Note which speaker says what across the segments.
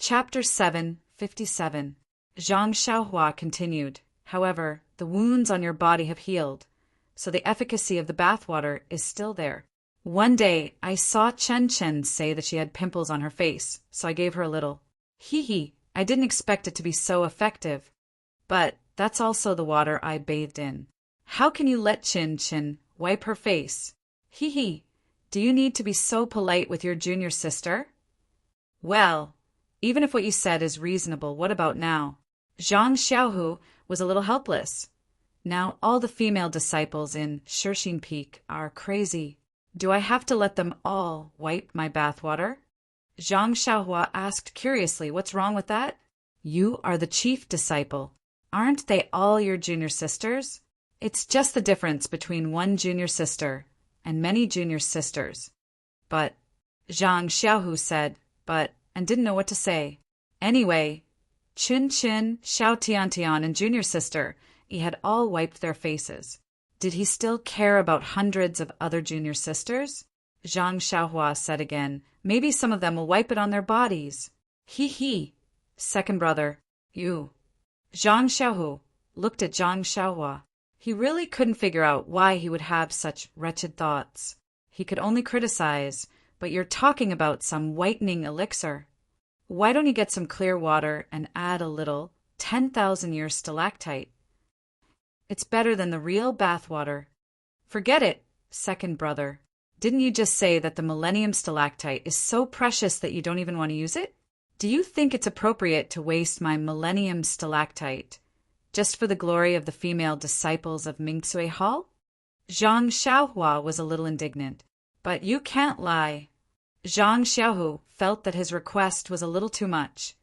Speaker 1: Chapter 757. Zhang Xiaohua continued. However, the wounds on your body have healed, so the efficacy of the bathwater is still there. One day, I saw Chen Chen say that she had pimples on her face, so I gave her a little. Hee, I didn't expect it to be so effective. But that's also the water I bathed in. How can you let Chen Chen wipe her face? Hee, do you need to be so polite with your junior sister? Well, even if what you said is reasonable, what about now? Zhang Xiaohu was a little helpless. Now all the female disciples in Shixin Peak are crazy. Do I have to let them all wipe my bathwater? Zhang Xiaohua asked curiously, what's wrong with that? You are the chief disciple. Aren't they all your junior sisters? It's just the difference between one junior sister and many junior sisters. But, Zhang Xiaohu said, and didn't know what to say. Anyway, Chin Chin, Xiao Tiantian, and junior sister, he had all wiped their faces. Did he still care about hundreds of other junior sisters? Zhang Xiaohua said again, maybe some of them will wipe it on their bodies. Hee. Second brother, you. Zhang Xiaohu looked at Zhang Xiaohua. He really couldn't figure out why he would have such wretched thoughts. He could only criticize, but you're talking about some whitening elixir. Why don't you get some clear water and add a little 10,000-year stalactite? It's better than the real bathwater. Forget it, second brother. Didn't you just say that the millennium stalactite is so precious that you don't even want to use it? Do you think it's appropriate to waste my millennium stalactite just for the glory of the female disciples of Mingsui Hall? Zhang Xiaohua was a little indignant. But you can't lie. Zhang Xiaohu felt that his request was a little too much,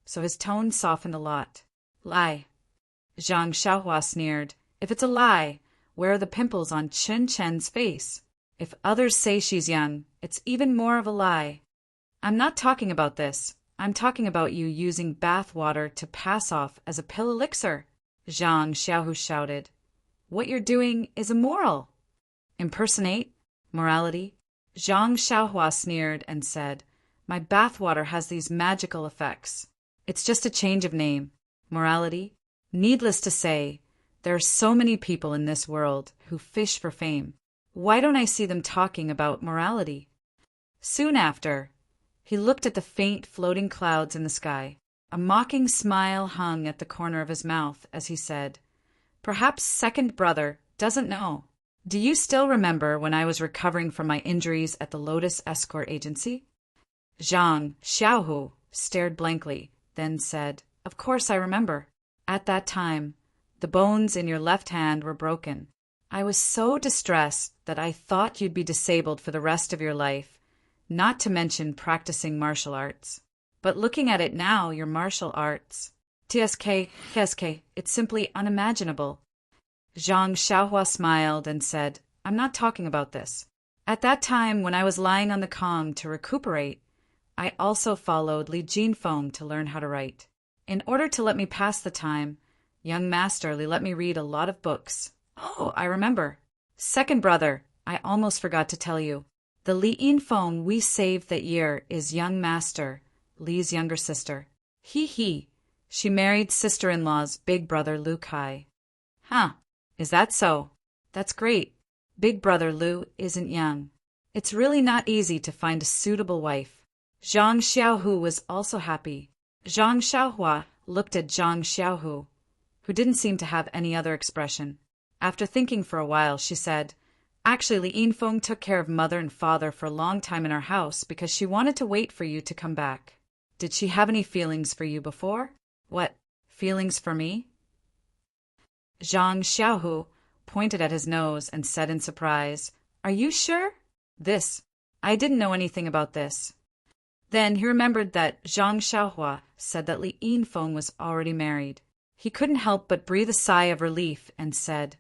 Speaker 1: so his tone softened a lot. Lie. Zhang Xiaohua sneered. If it's a lie, where are the pimples on Chen Chen's face? If others say she's young, it's even more of a lie. I'm not talking about this. I'm talking about you using bath water to pass off as a pill elixir. Zhang Xiaohu shouted. What you're doing is immoral. Impersonate? Morality? Zhang Xiaohua sneered and said, my bathwater has these magical effects. It's just a change of name. Morality? Needless to say, there are so many people in this world who fish for fame. Why don't I see them talking about morality? Soon after, he looked at the faint floating clouds in the sky. A mocking smile hung at the corner of his mouth as he said, perhaps second brother doesn't know. Do you still remember when I was recovering from my injuries at the Lotus Escort Agency? Zhang Xiaohu stared blankly, then said, of course I remember. At that time, the bones in your left hand were broken. I was so distressed that I thought you'd be disabled for the rest of your life, not to mention practicing martial arts. But looking at it now, your martial arts. TSK, it's simply unimaginable. Zhang Xiaohua smiled and said, I'm not talking about this. At that time, when I was lying on the Kong to recuperate, I also followed Li Jinfeng to learn how to write. In order to let me pass the time, young master Li let me read a lot of books. Oh, I remember. Second brother, I almost forgot to tell you. The Li Jinfeng we saved that year is young master, Li's younger sister. Hee. She married sister-in-law's big brother Lu Kai. Huh. Is that so? That's great. Big brother Lu isn't young. It's really not easy to find a suitable wife. Zhang Xiaohu was also happy. Zhang Xiaohua looked at Zhang Xiaohu, who didn't seem to have any other expression. After thinking for a while, she said, actually, Li Yinfeng took care of mother and father for a long time in our house because she wanted to wait for you to come back. Did she have any feelings for you before? What, feelings for me? Zhang Xiaohu pointed at his nose and said in surprise, are you sure? I didn't know anything about this. Then he remembered that Zhang Xiaohua said that Li Yinfeng was already married. He couldn't help but breathe a sigh of relief and said,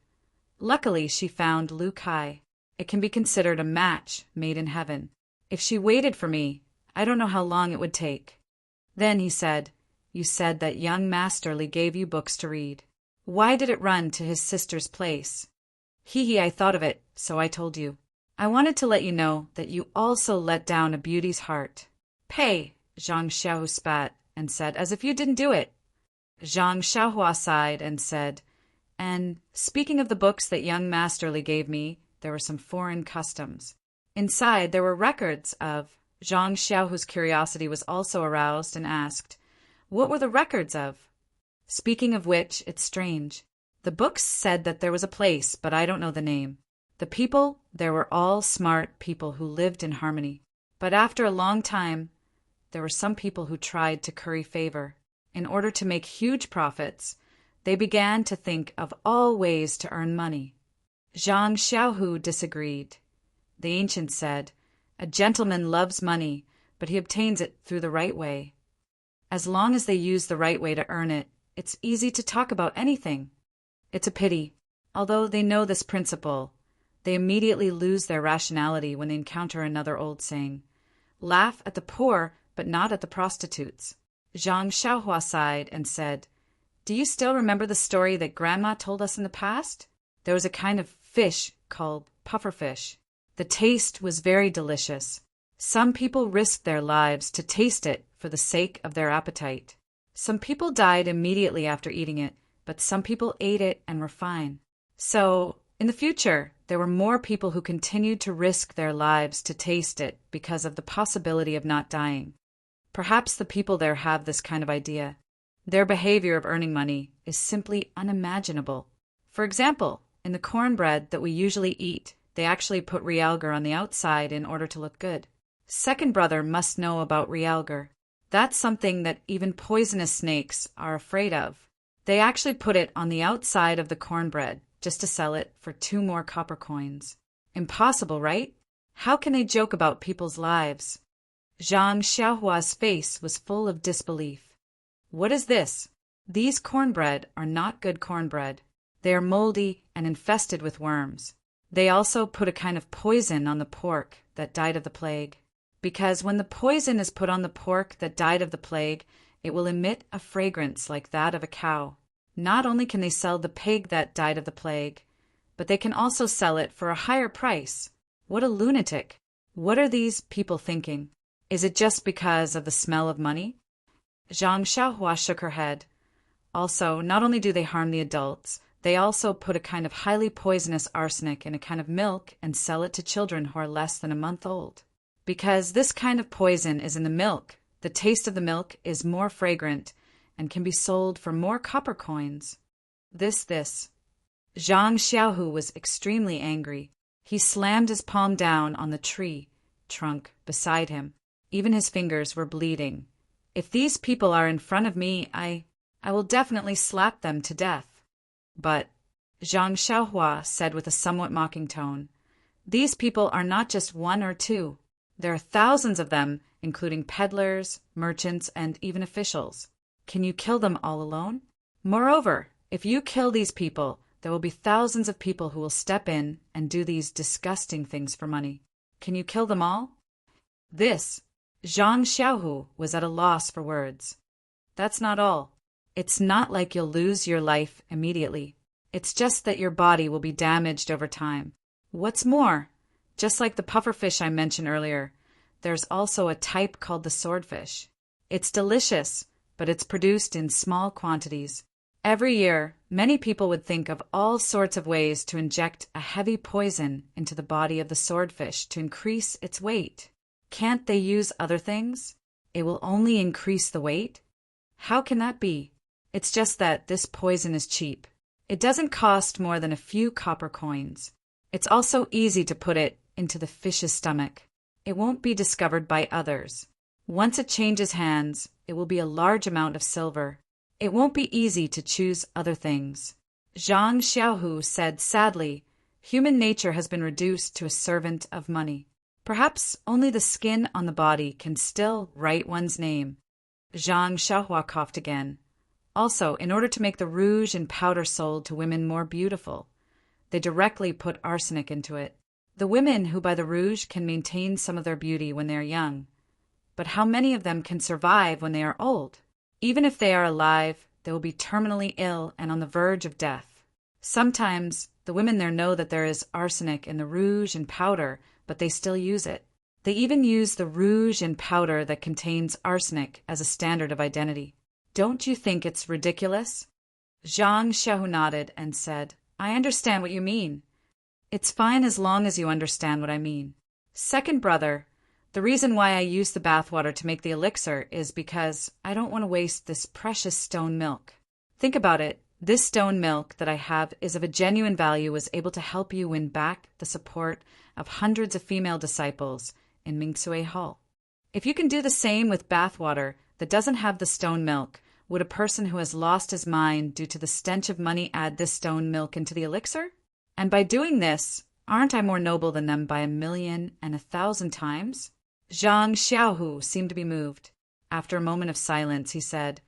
Speaker 1: luckily she found Lu Kai. It can be considered a match made in heaven. If she waited for me, I don't know how long it would take. Then he said, you said that young Master Li gave you books to read. Why did it run to his sister's place? I thought of it, so I told you. I wanted to let you know that you also let down a beauty's heart. Pay, Zhang Xiaohu spat, and said, "As if you didn't do it." Zhang Xiaohua sighed and said, "And speaking of the books that young Masterly gave me, there were some foreign customs. Inside there were records of—" Zhang Xiaohu's curiosity was also aroused and asked, "What were the records of?" "Speaking of which, it's strange. The books said that there was a place, but I don't know the name. The people, there were all smart people who lived in harmony. But after a long time, there were some people who tried to curry favor. In order to make huge profits, they began to think of all ways to earn money." Zhang Xiaohu disagreed. The ancient said, "A gentleman loves money, but he obtains it through the right way. As long as they use the right way to earn it, it's easy to talk about anything. It's a pity. Although they know this principle, they immediately lose their rationality when they encounter another old saying, 'Laugh at the poor, but not at the prostitutes.'" Zhang Xiaohua sighed and said, "Do you still remember the story that Grandma told us in the past? There was a kind of fish called pufferfish. The taste was very delicious. Some people risked their lives to taste it for the sake of their appetite. Some people died immediately after eating it, but some people ate it and were fine. So, in the future, there were more people who continued to risk their lives to taste it because of the possibility of not dying. Perhaps the people there have this kind of idea. Their behavior of earning money is simply unimaginable. For example, in the cornbread that we usually eat, they actually put realgar on the outside in order to look good. Second brother must know about realgar. That's something that even poisonous snakes are afraid of. They actually put it on the outside of the cornbread just to sell it for 2 more copper coins. Impossible, right? How can they joke about people's lives?" Zhang Xiaohua's face was full of disbelief. "What is this? These cornbread are not good cornbread. They are moldy and infested with worms. They also put a kind of poison on the pork that died of the plague. Because when the poison is put on the pork that died of the plague, it will emit a fragrance like that of a cow. Not only can they sell the pig that died of the plague, but they can also sell it for a higher price. What a lunatic! What are these people thinking? Is it just because of the smell of money?" Zhang Xiaohua shook her head. "Also, not only do they harm the adults, they also put a kind of highly poisonous arsenic in a kind of milk and sell it to children who are less than a month old. Because this kind of poison is in the milk, the taste of the milk is more fragrant and can be sold for more copper coins. This. Zhang Xiaohu was extremely angry. He slammed his palm down on the tree trunk beside him. Even his fingers were bleeding. "If these people are in front of me, I will definitely slap them to death." "But," Zhang Xiaohua said with a somewhat mocking tone, "these people are not just 1 or 2. There are thousands of them, including peddlers, merchants, and even officials. Can you kill them all alone? Moreover, if you kill these people, there will be thousands of people who will step in and do these disgusting things for money. Can you kill them all?" Zhang Xiaohu was at a loss for words. "That's not all. It's not like you'll lose your life immediately. It's just that your body will be damaged over time. What's more, just like the pufferfish I mentioned earlier, there's also a type called the swordfish. It's delicious, but it's produced in small quantities. Every year, many people would think of all sorts of ways to inject a heavy poison into the body of the swordfish to increase its weight. Can't they use other things? It will only increase the weight? How can that be? It's just that this poison is cheap. It doesn't cost more than a few copper coins. It's also easy to put it into the fish's stomach. It won't be discovered by others. Once it changes hands, it will be a large amount of silver. It won't be easy to choose other things." Zhang Xiaohu said sadly, "Human nature has been reduced to a servant of money. Perhaps only the skin on the body can still write one's name." Zhang Xiaohua coughed again. "Also, in order to make the rouge and powder sold to women more beautiful, they directly put arsenic into it. The women who buy the rouge can maintain some of their beauty when they are young. But how many of them can survive when they are old? Even if they are alive, they will be terminally ill and on the verge of death. Sometimes the women there know that there is arsenic in the rouge and powder, but they still use it. They even use the rouge and powder that contains arsenic as a standard of identity. Don't you think it's ridiculous? Zhang Xiaohu nodded and said, I understand what you mean. It's fine as long as you understand what I mean. Second brother, the reason why I use the bathwater to make the elixir is because I don't want to waste this precious stone milk. Think about it. This stone milk that I have is of a genuine value, was able to help you win back the support of hundreds of female disciples in Mingsui Hall. If you can do the same with bathwater that doesn't have the stone milk, would a person who has lost his mind due to the stench of money add this stone milk into the elixir? And by doing this, aren't I more noble than them by 1,000,000 times? Zhang Xiaohu seemed to be moved. After a moment of silence, he said,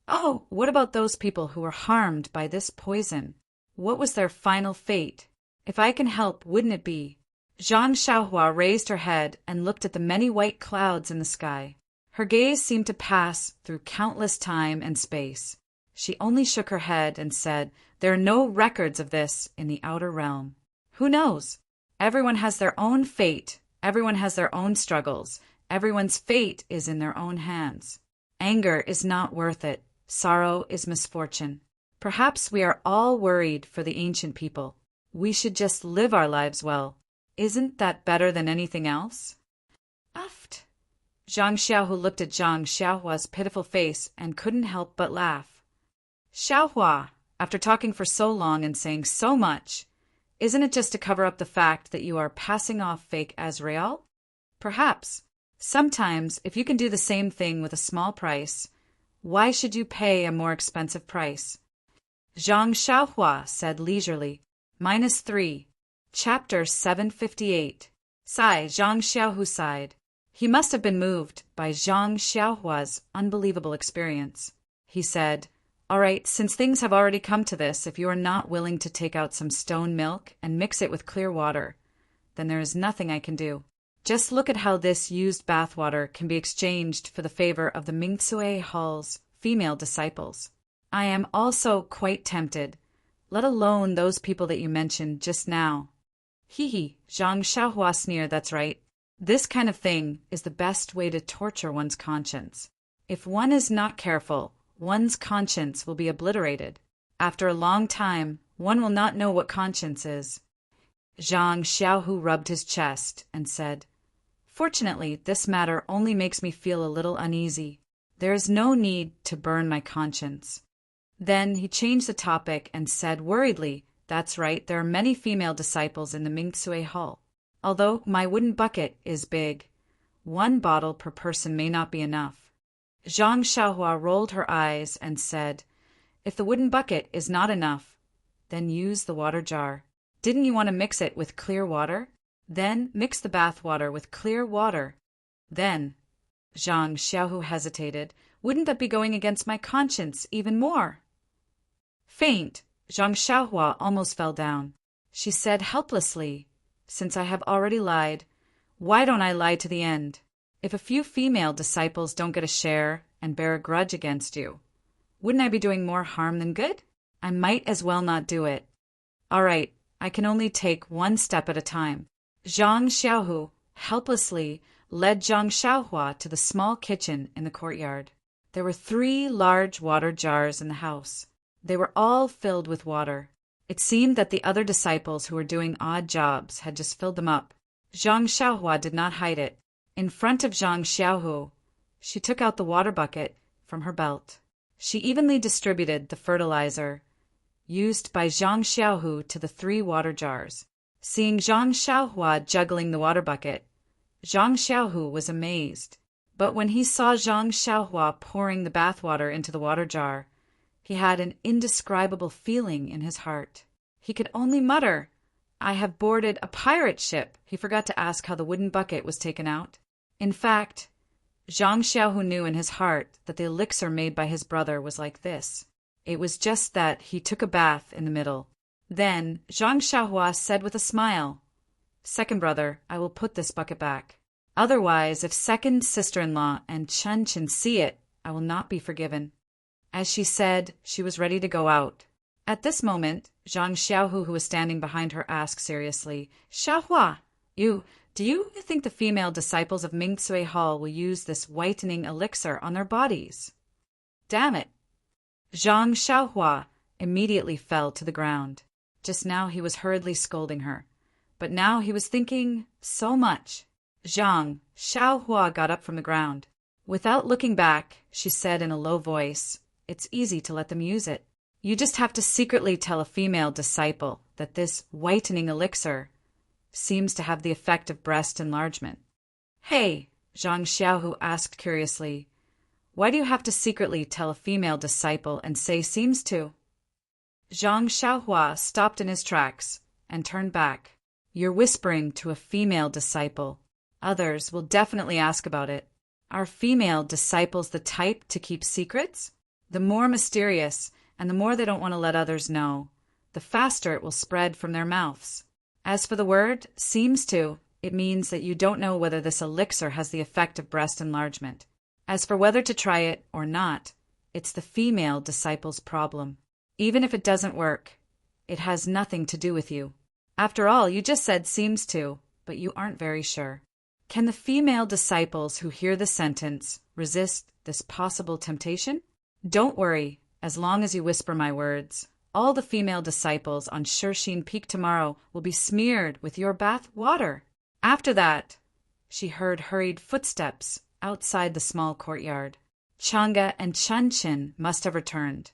Speaker 1: Oh, what about those people who were harmed by this poison? What was their final fate? If I can help, wouldn't it be? Zhang Xiaohua raised her head and looked at the many white clouds in the sky. Her gaze seemed to pass through countless time and space. She only shook her head and said, There are no records of this in the outer realm. Who knows? Everyone has their own fate. Everyone has their own struggles. Everyone's fate is in their own hands. Anger is not worth it. Sorrow is misfortune. Perhaps we are all worried for the ancient people. We should just live our lives well. Isn't that better than anything else? Uft. Zhang Xiaohu looked at Zhang Xiaohua's pitiful face and couldn't help but laugh. Xiaohua, after talking for so long and saying so much, isn't it just to cover up the fact that you are passing off fake Azrael? Perhaps. Sometimes, if you can do the same thing with a small price, why should you pay a more expensive price? Zhang Xiaohua said leisurely, -3. Chapter 758. Sigh, Zhang Xiaohu sighed. He must have been moved by Zhang Xiaohua's unbelievable experience. He said, All right, since things have already come to this, if you are not willing to take out some stone milk and mix it with clear water, then there is nothing I can do. Just look at how this used bathwater can be exchanged for the favor of the Mingsui Hall's female disciples. I am also quite tempted, let alone those people that you mentioned just now. Hee, Zhang Xiaohua sneered, that's right. This kind of thing is the best way to torture one's conscience. If one is not careful, one's conscience will be obliterated. After a long time, one will not know what conscience is. Zhang Xiaohu rubbed his chest and said, Fortunately, this matter only makes me feel a little uneasy. There is no need to burn my conscience. Then he changed the topic and said worriedly, That's right, there are many female disciples in the Mingsui Hall. Although my wooden bucket is big, 1 bottle per person may not be enough. Zhang Xiaohua rolled her eyes and said, If the wooden bucket is not enough, then use the water jar. Didn't you want to mix it with clear water? Then mix the bath water with clear water. Then, Zhang Xiaohu hesitated, wouldn't that be going against my conscience even more? Faint, Zhang Xiaohua almost fell down. She said helplessly, Since I have already lied, why don't I lie to the end? If a few female disciples don't get a share and bear a grudge against you, wouldn't I be doing more harm than good? I might as well not do it. All right, I can only take 1 step at a time. Zhang Xiaohu helplessly led Zhang Xiaohua to the small kitchen in the courtyard. There were 3 large water jars in the house. They were all filled with water. It seemed that the other disciples who were doing odd jobs had just filled them up. Zhang Xiaohua did not hide it. In front of Zhang Xiaohu, she took out the water bucket from her belt. She evenly distributed the fertilizer used by Zhang Xiaohu to the 3 water jars. Seeing Zhang Xiaohua juggling the water bucket, Zhang Xiaohu was amazed. But when he saw Zhang Xiaohua pouring the bathwater into the water jar, he had an indescribable feeling in his heart. He could only mutter, I have boarded a pirate ship. He forgot to ask how the wooden bucket was taken out. In fact, Zhang Xiaohu knew in his heart that the elixir made by his brother was like this. It was just that he took a bath in the middle. Then Zhang Xiaohua said with a smile, Second brother, I will put this bucket back. Otherwise, if second sister-in-law and Chen Chen see it, I will not be forgiven. As she said, she was ready to go out. At this moment, Zhang Xiaohu, who was standing behind her, asked seriously, Xiaohua, you Do you think the female disciples of Ming Tsui Hall will use this whitening elixir on their bodies? Damn it! Zhang Xiaohua immediately fell to the ground. Just now he was hurriedly scolding her, but now he was thinking so much. Zhang Xiaohua got up from the ground. Without looking back, she said in a low voice, "It's easy to let them use it. You just have to secretly tell a female disciple that this whitening elixir seems to have the effect of breast enlargement." "Hey," Zhang Xiaohu asked curiously, "why do you have to secretly tell a female disciple and say seems to?" Zhang Xiaohua stopped in his tracks and turned back. "You're whispering to a female disciple. Others will definitely ask about it. Are female disciples the type to keep secrets? The more mysterious and the more they don't want to let others know, the faster it will spread from their mouths. As for the word, seems to, it means that you don't know whether this elixir has the effect of breast enlargement. As for whether to try it or not, it's the female disciple's problem. Even if it doesn't work, it has nothing to do with you. After all, you just said seems to, but you aren't very sure. Can the female disciples who hear the sentence resist this possible temptation? Don't worry, as long as you whisper my words. All the female disciples on Shirxin Peak tomorrow will be smeared with your bath water." After that, she heard hurried footsteps outside the small courtyard. Chang'e and Chunqin must have returned,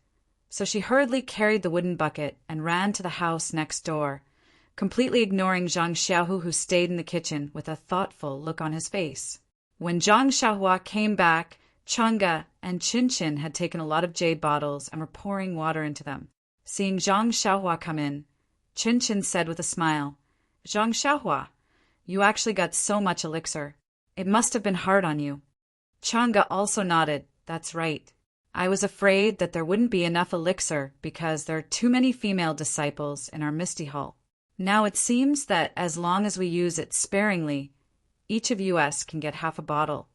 Speaker 1: so she hurriedly carried the wooden bucket and ran to the house next door, completely ignoring Zhang Xiaohu, who stayed in the kitchen with a thoughtful look on his face. When Zhang Xiaohua came back, Chang'e and Chunqin had taken a lot of jade bottles and were pouring water into them. Seeing Zhang Xiaohua come in, Chunqin said with a smile, "Zhang Xiaohua, you actually got so much elixir. It must have been hard on you." Chang'e also nodded. "That's right. I was afraid that there wouldn't be enough elixir because there are too many female disciples in our Misty Hall. Now it seems that as long as we use it sparingly, each of us can get half a bottle."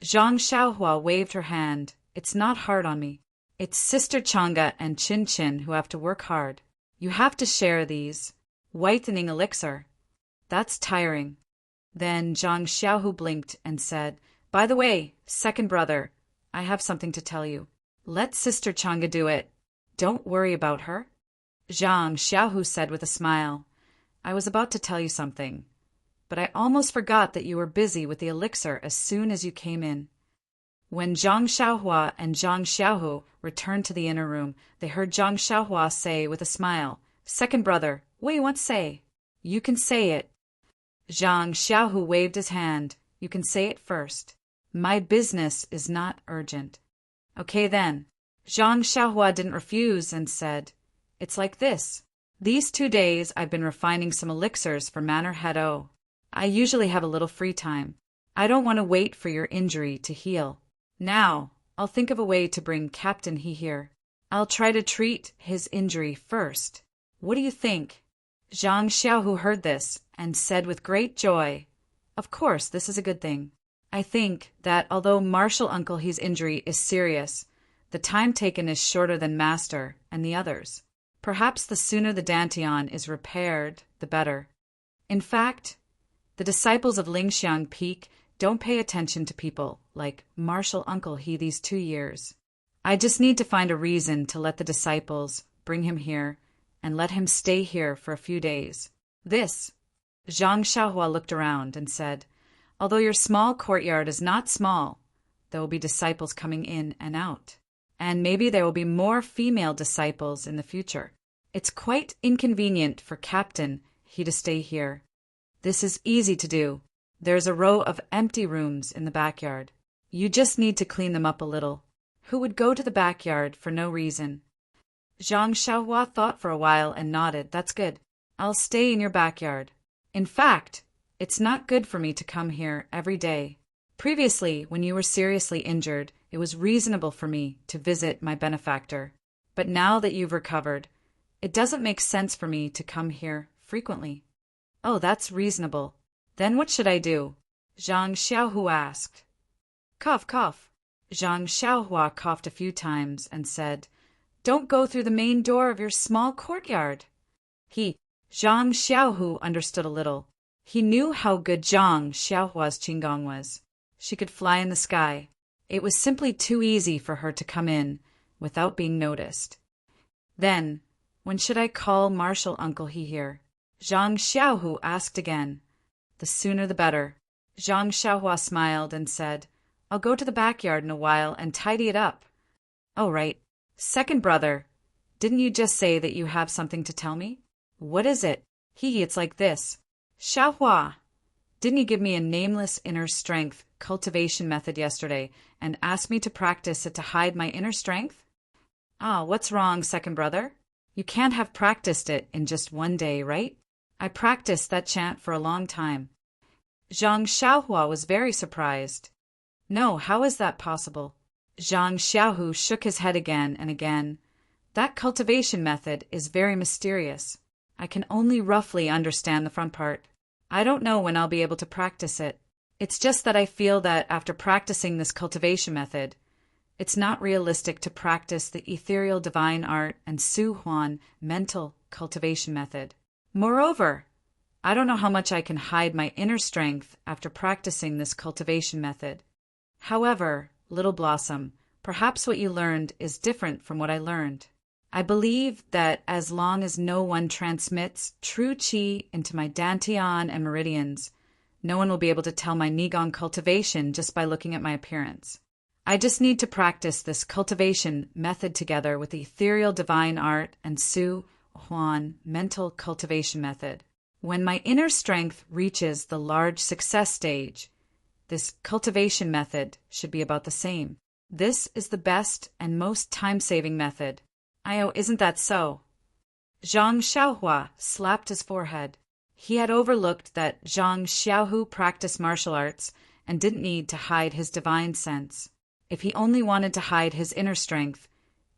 Speaker 1: Zhang Xiaohua waved her hand. "It's not hard on me. It's Sister Chang'e and Chunqin who have to work hard. You have to share these whitening elixir. That's tiring." Then Zhang Xiaohu blinked and said, "By the way, second brother, I have something to tell you. Let Sister Chang'e do it. Don't worry about her." Zhang Xiaohu said with a smile, "I was about to tell you something, but I almost forgot that you were busy with the elixir as soon as you came in." When Zhang Xiaohua and Zhang Xiaohu returned to the inner room, they heard Zhang Xiaohua say with a smile, "Second brother, what do you want to say?" "You can say it." Zhang Xiaohu waved his hand. "You can say it first. My business is not urgent." "Okay then." Zhang Xiaohua didn't refuse and said, "It's like this. These 2 days I've been refining some elixirs for Manor Head O. I usually have a little free time. I don't want to wait for your injury to heal. Now, I'll think of a way to bring Captain He here. I'll try to treat his injury first. What do you think?" Zhang Xiaohu heard this and said with great joy, "Of course, this is a good thing. I think that although Martial Uncle He's injury is serious, the time taken is shorter than Master and the others. Perhaps the sooner the Dantian is repaired, the better. In fact, the disciples of Lingxiang Peak don't pay attention to people like Martial Uncle He these 2 years. I just need to find a reason to let the disciples bring him here and let him stay here for a few days. This." Zhang Xiaohua looked around and said, "Although your small courtyard is not small, there will be disciples coming in and out. And maybe there will be more female disciples in the future. It's quite inconvenient for Captain He to stay here. This is easy to do. There's a row of empty rooms in the backyard. You just need to clean them up a little. Who would go to the backyard for no reason?" Zhang Xiaohua thought for a while and nodded. "That's good. I'll stay in your backyard. In fact, it's not good for me to come here every day. Previously, when you were seriously injured, it was reasonable for me to visit my benefactor. But now that you've recovered, it doesn't make sense for me to come here frequently." "Oh, that's reasonable. Then what should I do?" Zhang Xiaohu asked. "Cough, cough." Zhang Xiaohua coughed a few times and said, "Don't go through the main door of your small courtyard." Zhang Xiaohu understood a little. He knew how good Zhang Xiaohua's qigong was. She could fly in the sky. It was simply too easy for her to come in without being noticed. Then, when should I call Marshal Uncle He here? Zhang Xiaohu asked again. The sooner the better. Zhang Xiaohua smiled and said, I'll go to the backyard in a while and tidy it up. Oh, right. Second brother, didn't you just say that you have something to tell me? What is it? It's like this. Xiaohua, didn't you give me a nameless inner strength cultivation method yesterday and ask me to practice it to hide my inner strength? What's wrong, second brother? You can't have practiced it in just one day, right? I practiced that chant for a long time. Zhang Xiaohua was very surprised. No, how is that possible? Zhang Xiaohu shook his head again and again. That cultivation method is very mysterious. I can only roughly understand the front part. I don't know when I'll be able to practice it. It's just that I feel that after practicing this cultivation method, it's not realistic to practice the ethereal divine art and Su Huan mental cultivation method. Moreover, I don't know how much I can hide my inner strength after practicing this cultivation method. However, Little Blossom, perhaps what you learned is different from what I learned. I believe that as long as no one transmits true qi into my dantian and meridians, no one will be able to tell my Nigong cultivation just by looking at my appearance. I just need to practice this cultivation method together with the ethereal divine art and Su Huan mental cultivation method. When my inner strength reaches the large success stage, this cultivation method should be about the same. This is the best and most time-saving method. Isn't that so? Zhang Xiaohua slapped his forehead. He had overlooked that Zhang Xiaohu practiced martial arts and didn't need to hide his divine sense. If he only wanted to hide his inner strength,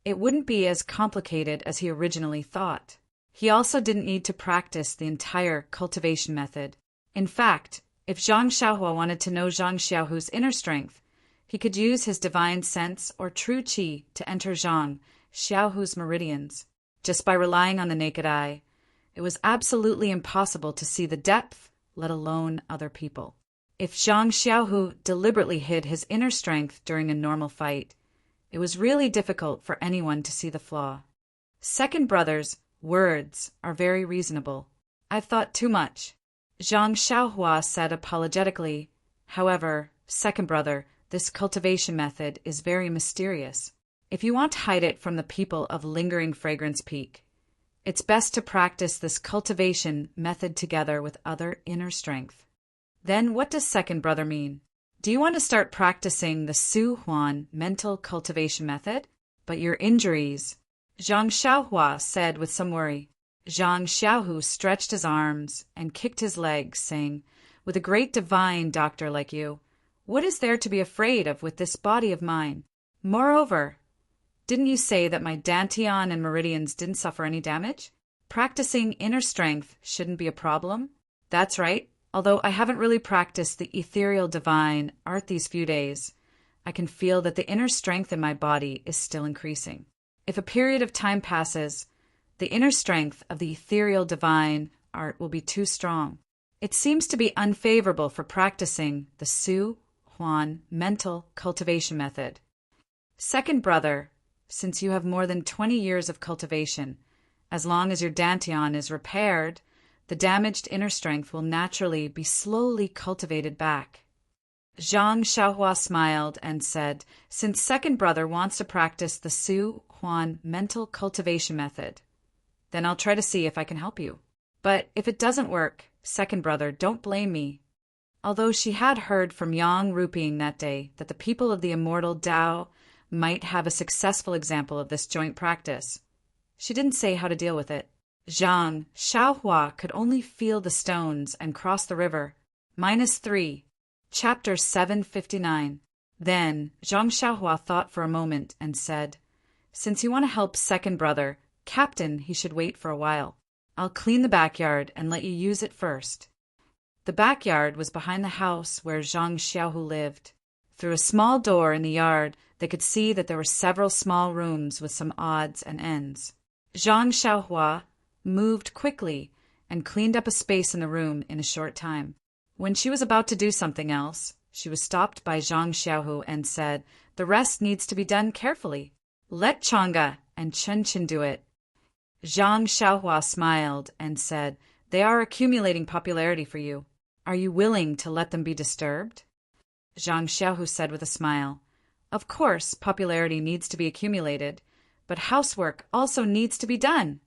Speaker 1: it wouldn't be as complicated as he originally thought. He also didn't need to practice the entire cultivation method. In fact, if Zhang Xiaohua wanted to know Zhang Xiaohu's inner strength, he could use his divine sense or true qi to enter Zhang Xiaohu's meridians. Just by relying on the naked eye, it was absolutely impossible to see the depth, let alone other people. If Zhang Xiaohu deliberately hid his inner strength during a normal fight, it was really difficult for anyone to see the flaw. Second brother's words are very reasonable. I've thought too much. Zhang Xiaohua said apologetically. However, second brother, this cultivation method is very mysterious. If you want to hide it from the people of Lingering Fragrance Peak, it's best to practice this cultivation method together with other inner strength. Then what does second brother mean? Do you want to start practicing the Su Huan mental cultivation method? But your injuries, Zhang Xiaohua said with some worry. Zhang Xiaohu stretched his arms and kicked his legs, saying, with a great divine doctor like you, what is there to be afraid of with this body of mine? Moreover, didn't you say that my dantian and meridians didn't suffer any damage? Practicing inner strength shouldn't be a problem. That's right. Although I haven't really practiced the ethereal divine art these few days, I can feel that the inner strength in my body is still increasing. If a period of time passes, the inner strength of the ethereal divine art will be too strong. It seems to be unfavorable for practicing the Su Huan mental cultivation method. Second brother, since you have more than 20 years of cultivation, as long as your dantian is repaired, the damaged inner strength will naturally be slowly cultivated back. Zhang Xiaohua smiled and said, since second brother wants to practice the Su Huan mental cultivation method, then I'll try to see if I can help you. But if it doesn't work, second brother, don't blame me. Although she had heard from Yang Ruping that day that the people of the immortal Tao might have a successful example of this joint practice, she didn't say how to deal with it. Zhang Xiaohua could only feel the stones and cross the river. -3. Chapter 759. Then Zhang Xiaohua thought for a moment and said, since you want to help second brother, Captain, he should wait for a while. I'll clean the backyard and let you use it first. The backyard was behind the house where Zhang Xiaohu lived. Through a small door in the yard, they could see that there were several small rooms with some odds and ends. Zhang Xiaohua moved quickly and cleaned up a space in the room in a short time. When she was about to do something else, she was stopped by Zhang Xiaohu and said, "The rest needs to be done carefully. Let Chang'e and Chen do it." Zhang Xiaohua smiled and said, "They are accumulating popularity for you. Are you willing to let them be disturbed?" Zhang Xiaohu said with a smile, "Of course, popularity needs to be accumulated, but housework also needs to be done."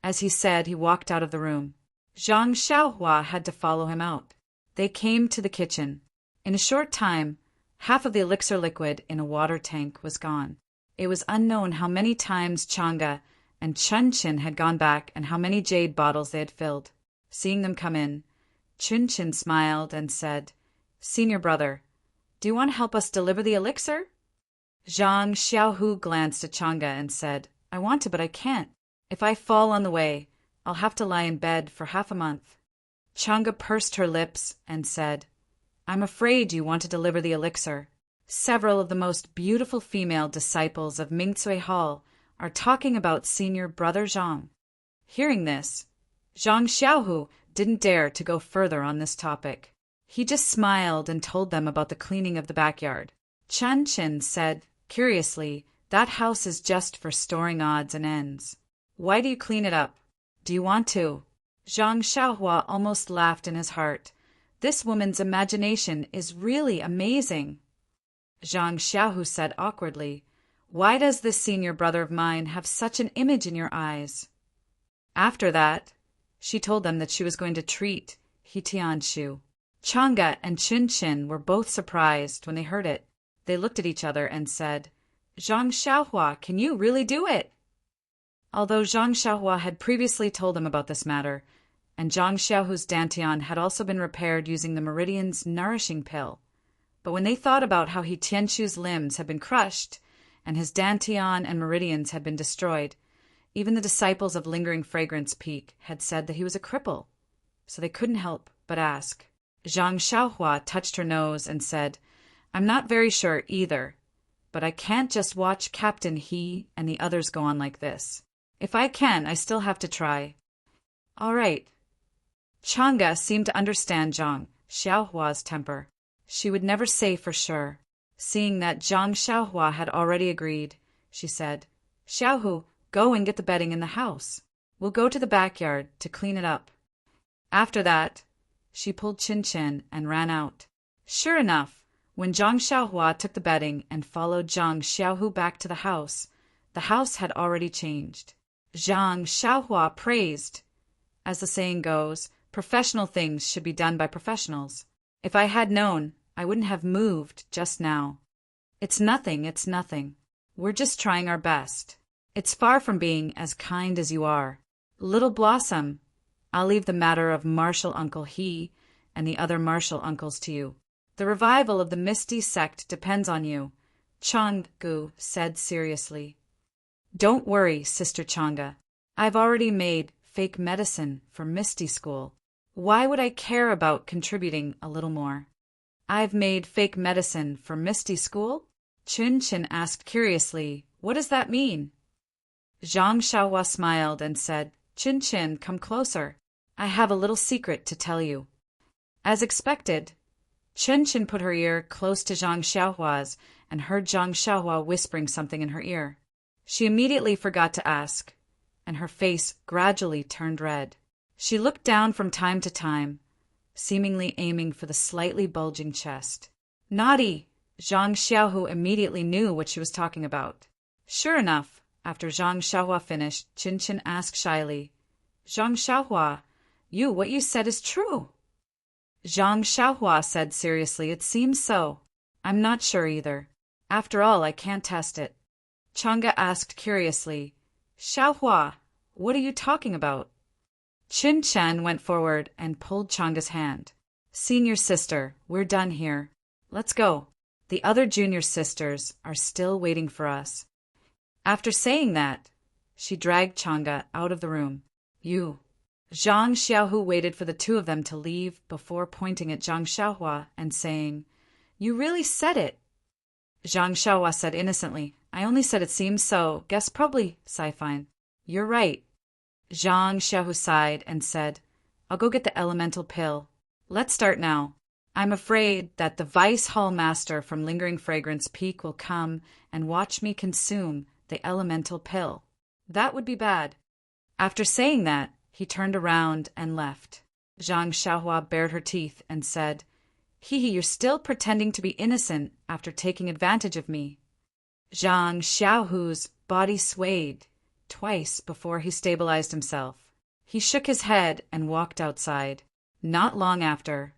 Speaker 1: As he said, he walked out of the room. Zhang Xiaohua had to follow him out. They came to the kitchen. In a short time, half of the elixir liquid in a water tank was gone. It was unknown how many times Chang'e and Chen had gone back and how many jade bottles they had filled. Seeing them come in, Chen smiled and said, "Senior brother, do you want to help us deliver the elixir?" Zhang Xiaohu glanced at Chang'e and said, "I want to, but I can't. If I fall on the way, I'll have to lie in bed for half a month." Chang'e pursed her lips and said, "I'm afraid you want to deliver the elixir. Several of the most beautiful female disciples of Mingcui Hall are talking about Senior Brother Zhang." Hearing this, Zhang Xiaohu didn't dare to go further on this topic. He just smiled and told them about the cleaning of the backyard. Chen said, curiously, "That house is just for storing odds and ends. Why do you clean it up? Do you want to?" Zhang Xiaohua almost laughed in his heart. This woman's imagination is really amazing. Zhang Xiaohu said awkwardly, "Why does this senior brother of mine have such an image in your eyes?" After that, she told them that she was going to treat He Tianshu. Chang'e and Chen were both surprised when they heard it. They looked at each other and said, "Zhang Xiaohua, can you really do it?" Although Zhang Xiaohua had previously told them about this matter, and Zhang Xiaohu's dantian had also been repaired using the Meridian's nourishing pill, but when they thought about how He Tianshu's limbs had been crushed and his dantian and meridians had been destroyed, even the disciples of Lingering Fragrance Peak had said that he was a cripple, so they couldn't help but ask. Zhang Xiaohua touched her nose and said, "I'm not very sure either, but I can't just watch Captain He and the others go on like this. If I can, I still have to try." "All right." Chang'e seemed to understand Zhang Xiaohua's temper. She would never say for sure. Seeing that Zhang Xiaohua had already agreed, she said, "Xiaohu, go and get the bedding in the house. We'll go to the backyard to clean it up." After that, she pulled Chen and ran out. Sure enough, when Zhang Xiaohua took the bedding and followed Zhang Xiaohu back to the house had already changed. Zhang Xiaohua praised. As the saying goes, professional things should be done by professionals. If I had known, I wouldn't have moved just now. It's nothing. We're just trying our best. It's far from being as kind as you are. Little Blossom, I'll leave the matter of Martial Uncle He and the other martial uncles to you. The revival of the Misty sect depends on you, Chang'e said seriously. "Don't worry, Sister Chang'e. I've already made fake medicine for Misty School. Why would I care about contributing a little more?" "I've made fake medicine for Misty School?" Chen asked curiously. "What does that mean?" Zhang Xiaohua smiled and said, Chen, come closer. I have a little secret to tell you." As expected, Chen put her ear close to Zhang Xiaohua's and heard Zhang Xiaohua whispering something in her ear. She immediately forgot to ask, and her face gradually turned red. She looked down from time to time, seemingly aiming for the slightly bulging chest. "Naughty!" Zhang Xiaohu immediately knew what she was talking about. Sure enough, after Zhang Xiaohua finished, Chen asked shyly, "Zhang Xiaohua, what you said is true?" Zhang Xiaohua said seriously, "It seems so. I'm not sure either. After all, I can't test it." Chang'e asked curiously, "Xiaohua, what are you talking about?" Chen went forward and pulled Chang'e's hand. "Senior sister, we're done here. Let's go. The other junior sisters are still waiting for us." After saying that, she dragged Chang'e out of the room. "You." Zhang Xiaohu waited for the two of them to leave before pointing at Zhang Xiaohua and saying, "You really said it." Zhang Xiaohua said innocently, "I only said it seems so. Guess probably, Sci-Fine." "You're right." Zhang Xiaohu sighed and said, "I'll go get the elemental pill. Let's start now. I'm afraid that the Vice Hall Master from Lingering Fragrance Peak will come and watch me consume the elemental pill. That would be bad." After saying that, he turned around and left. Zhang Xiaohua bared her teeth and said, "Hee, you're still pretending to be innocent after taking advantage of me." Zhang Xiaohu's body swayed twice before he stabilized himself. He shook his head and walked outside. Not long after,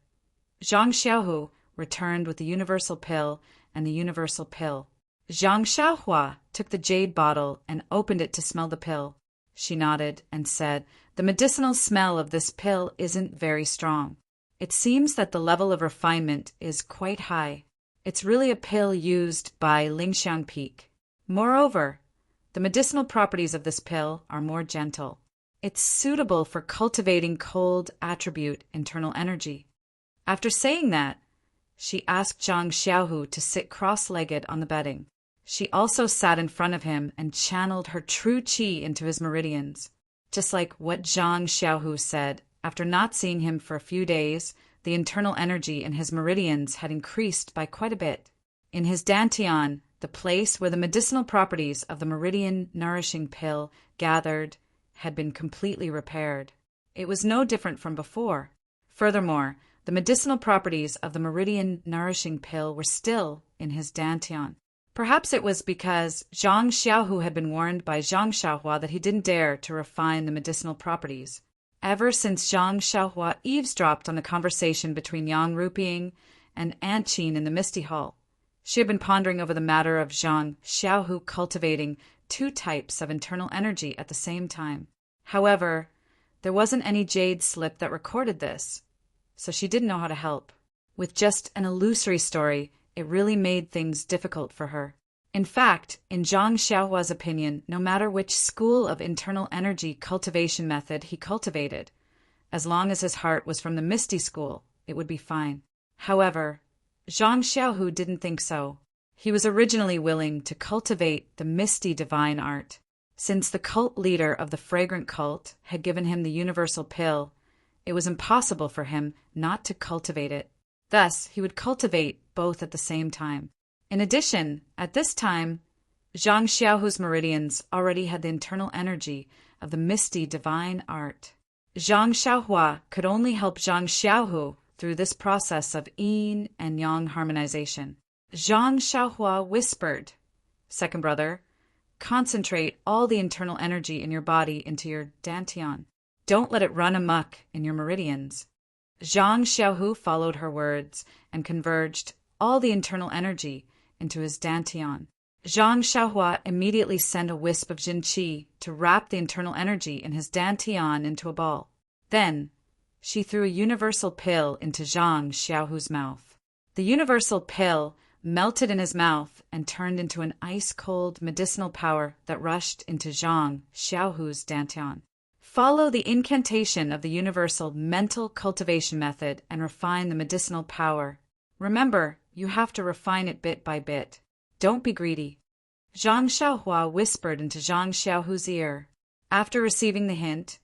Speaker 1: Zhang Xiaohu returned with the universal pill and the universal pill. Zhang Xiaohua took the jade bottle and opened it to smell the pill. She nodded and said, "The medicinal smell of this pill isn't very strong. It seems that the level of refinement is quite high. It's really a pill used by Lingxiang Peak. Moreover, the medicinal properties of this pill are more gentle. It's suitable for cultivating cold attribute internal energy." After saying that, she asked Zhang Xiaohu to sit cross-legged on the bedding. She also sat in front of him and channeled her true qi into his meridians. Just like what Zhang Xiaohu said, after not seeing him for a few days, the internal energy in his meridians had increased by quite a bit. In his dantian, the place where the medicinal properties of the meridian nourishing pill gathered had been completely repaired. It was no different from before. Furthermore, the medicinal properties of the meridian nourishing pill were still in his dantian. Perhaps it was because Zhang Xiaohu had been warned by Zhang Xiaohua that he didn't dare to refine the medicinal properties. Ever since Zhang Xiaohua eavesdropped on the conversation between Yang Ruping and Aunt Qin in the Misty Hall, she had been pondering over the matter of Zhang Xiaohu cultivating two types of internal energy at the same time. However, there wasn't any jade slip that recorded this, so she didn't know how to help. With just an illusory story, it really made things difficult for her. In fact, in Zhang Xiaohua's opinion, no matter which school of internal energy cultivation method he cultivated, as long as his heart was from the Misty School, it would be fine. However, Zhang Xiaohu didn't think so. He was originally willing to cultivate the Misty Divine Art. Since the cult leader of the Fragrant Cult had given him the universal pill, it was impossible for him not to cultivate it. Thus, he would cultivate both at the same time. In addition, at this time, Zhang Xiaohu's meridians already had the internal energy of the Misty Divine Art. Zhang Xiaohua could only help Zhang Xiaohu through this process of yin and yang harmonization. Zhang Xiaohua whispered, "Second brother, concentrate all the internal energy in your body into your dantian. Don't let it run amok in your meridians." Zhang Xiaohu followed her words and converged all the internal energy into his dantian. Zhang Xiaohua immediately sent a wisp of Jin Qi to wrap the internal energy in his dantian into a ball. Then, she threw a universal pill into Zhang Xiaohu's mouth. The universal pill melted in his mouth and turned into an ice-cold medicinal power that rushed into Zhang Xiaohu's dantian. Follow the incantation of the universal mental cultivation method and refine the medicinal power. Remember, you have to refine it bit by bit. Don't be greedy. Zhang Xiaohua whispered into Zhang Xiaohu's ear. After receiving the hint,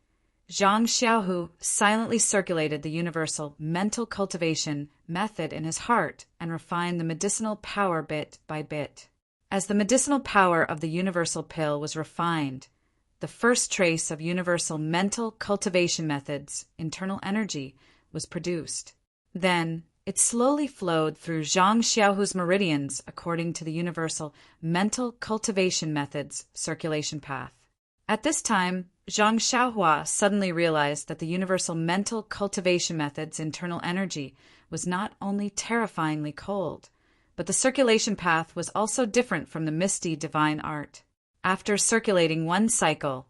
Speaker 1: Zhang Xiaohu silently circulated the universal mental cultivation method in his heart and refined the medicinal power bit by bit. As the medicinal power of the universal pill was refined, the first trace of universal mental cultivation methods, internal energy, was produced. Then, it slowly flowed through Zhang Xiaohu's meridians according to the universal mental cultivation method's circulation path. At this time, Zhang Xiaohua suddenly realized that the universal mental cultivation method's internal energy was not only terrifyingly cold, but the circulation path was also different from the Misty Divine Art. After circulating one cycle,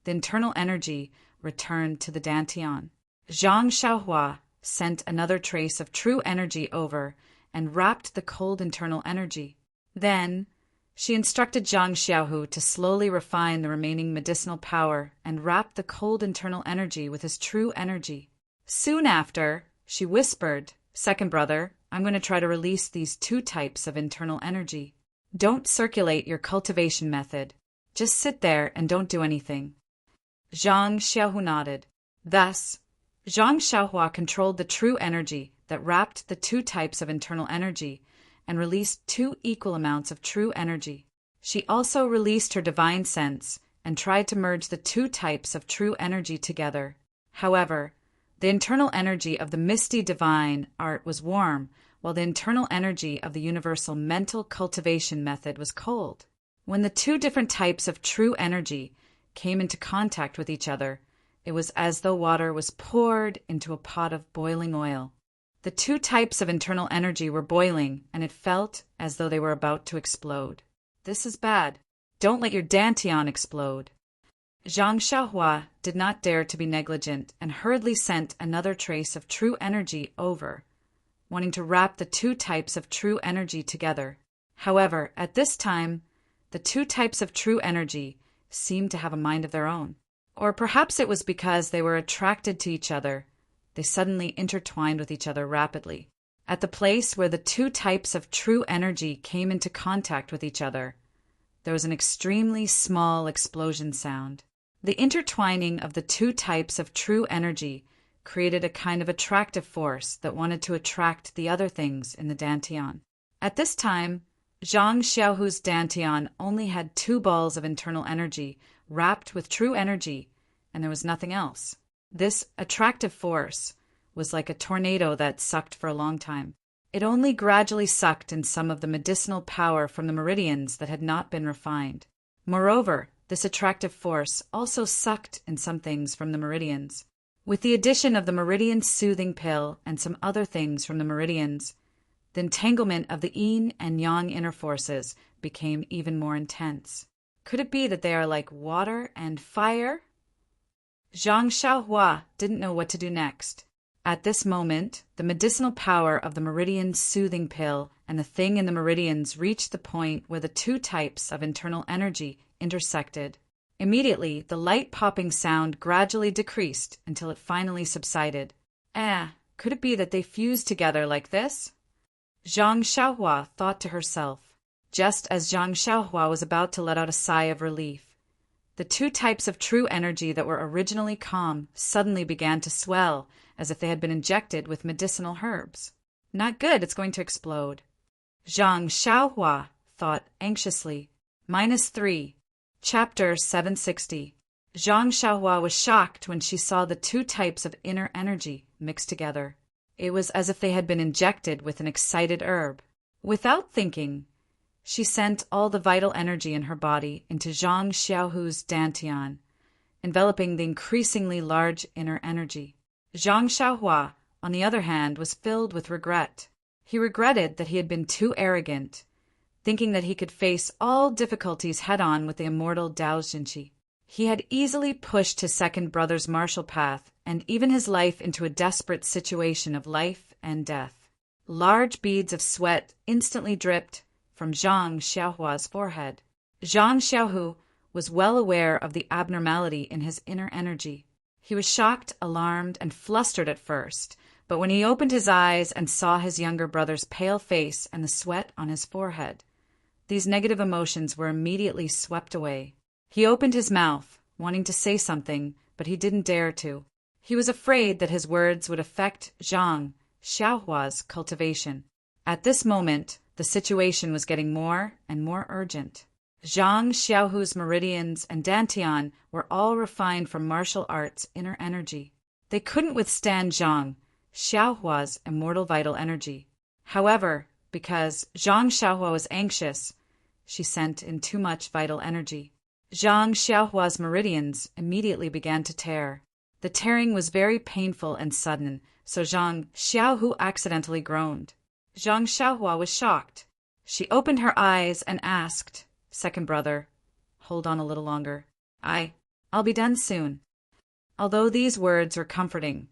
Speaker 1: the internal energy returned to the dantian. Zhang Xiaohua sent another trace of true energy over and wrapped the cold internal energy. Then, she instructed Zhang Xiaohu to slowly refine the remaining medicinal power and wrap the cold internal energy with his true energy. Soon after, she whispered, "Second brother, I'm going to try to release these two types of internal energy. Don't circulate your cultivation method. Just sit there and don't do anything." Zhang Xiaohu nodded. Thus, Zhang Xiaohua controlled the true energy that wrapped the two types of internal energy and released two equal amounts of true energy. She also released her divine sense and tried to merge the two types of true energy together. However, the internal energy of the misty divine art was warm, while the internal energy of the universal mental cultivation method was cold. When the two different types of true energy came into contact with each other, it was as though water was poured into a pot of boiling oil. The two types of internal energy were boiling, and it felt as though they were about to explode. This is bad. Don't let your dantian explode. Zhang Xiaohua did not dare to be negligent and hurriedly sent another trace of true energy over, wanting to wrap the two types of true energy together. However, at this time, the two types of true energy seemed to have a mind of their own. Or perhaps it was because they were attracted to each other. They suddenly intertwined with each other rapidly. At the place where the two types of true energy came into contact with each other, there was an extremely small explosion sound. The intertwining of the two types of true energy created a kind of attractive force that wanted to attract the other things in the dantian. At this time, Zhang Xiaohu's dantian only had two balls of internal energy wrapped with true energy, and there was nothing else. This attractive force was like a tornado that sucked for a long time. It only gradually sucked in some of the medicinal power from the meridians that had not been refined. Moreover, this attractive force also sucked in some things from the meridians. With the addition of the meridian soothing pill and some other things from the meridians, the entanglement of the yin and yang inner forces became even more intense. Could it be that they are like water and fire? Zhang Xiaohua didn't know what to do next. At this moment, the medicinal power of the meridian soothing pill and the thing in the meridians reached the point where the two types of internal energy intersected. Immediately, the light-popping sound gradually decreased until it finally subsided. Could it be that they fused together like this? Zhang Xiaohua thought to herself. Just as Zhang Xiaohua was about to let out a sigh of relief, the two types of true energy that were originally calm suddenly began to swell as if they had been injected with medicinal herbs. Not good, it's going to explode. Zhang Xiaohua thought anxiously. -3. Chapter 760. Zhang Xiaohua was shocked when she saw the two types of inner energy mixed together. It was as if they had been injected with an excited herb. Without thinking, she sent all the vital energy in her body into Zhang Xiaohu's dantian, enveloping the increasingly large inner energy. Zhang Xiaohua, on the other hand, was filled with regret. He regretted that he had been too arrogant, thinking that he could face all difficulties head-on with the immortal Dao Xinqi. He had easily pushed his second brother's martial path and even his life into a desperate situation of life and death. Large beads of sweat instantly dripped from Zhang Xiaohua's forehead. Zhang Xiaohu was well aware of the abnormality in his inner energy. He was shocked, alarmed, and flustered at first, but when he opened his eyes and saw his younger brother's pale face and the sweat on his forehead, these negative emotions were immediately swept away. He opened his mouth, wanting to say something, but he didn't dare to. He was afraid that his words would affect Zhang Xiaohua's cultivation. At this moment, the situation was getting more and more urgent. Zhang Xiaohu's meridians and dantian were all refined from martial arts' inner energy. They couldn't withstand Zhang Xiaohua's immortal vital energy. However, because Zhang Xiaohua was anxious, she sent in too much vital energy. Zhang Xiaohua's meridians immediately began to tear. The tearing was very painful and sudden, so Zhang Xiaohu accidentally groaned. Zhang Xiaohua was shocked. She opened her eyes and asked, "Second brother, hold on a little longer. I'll be done soon." Although these words were comforting,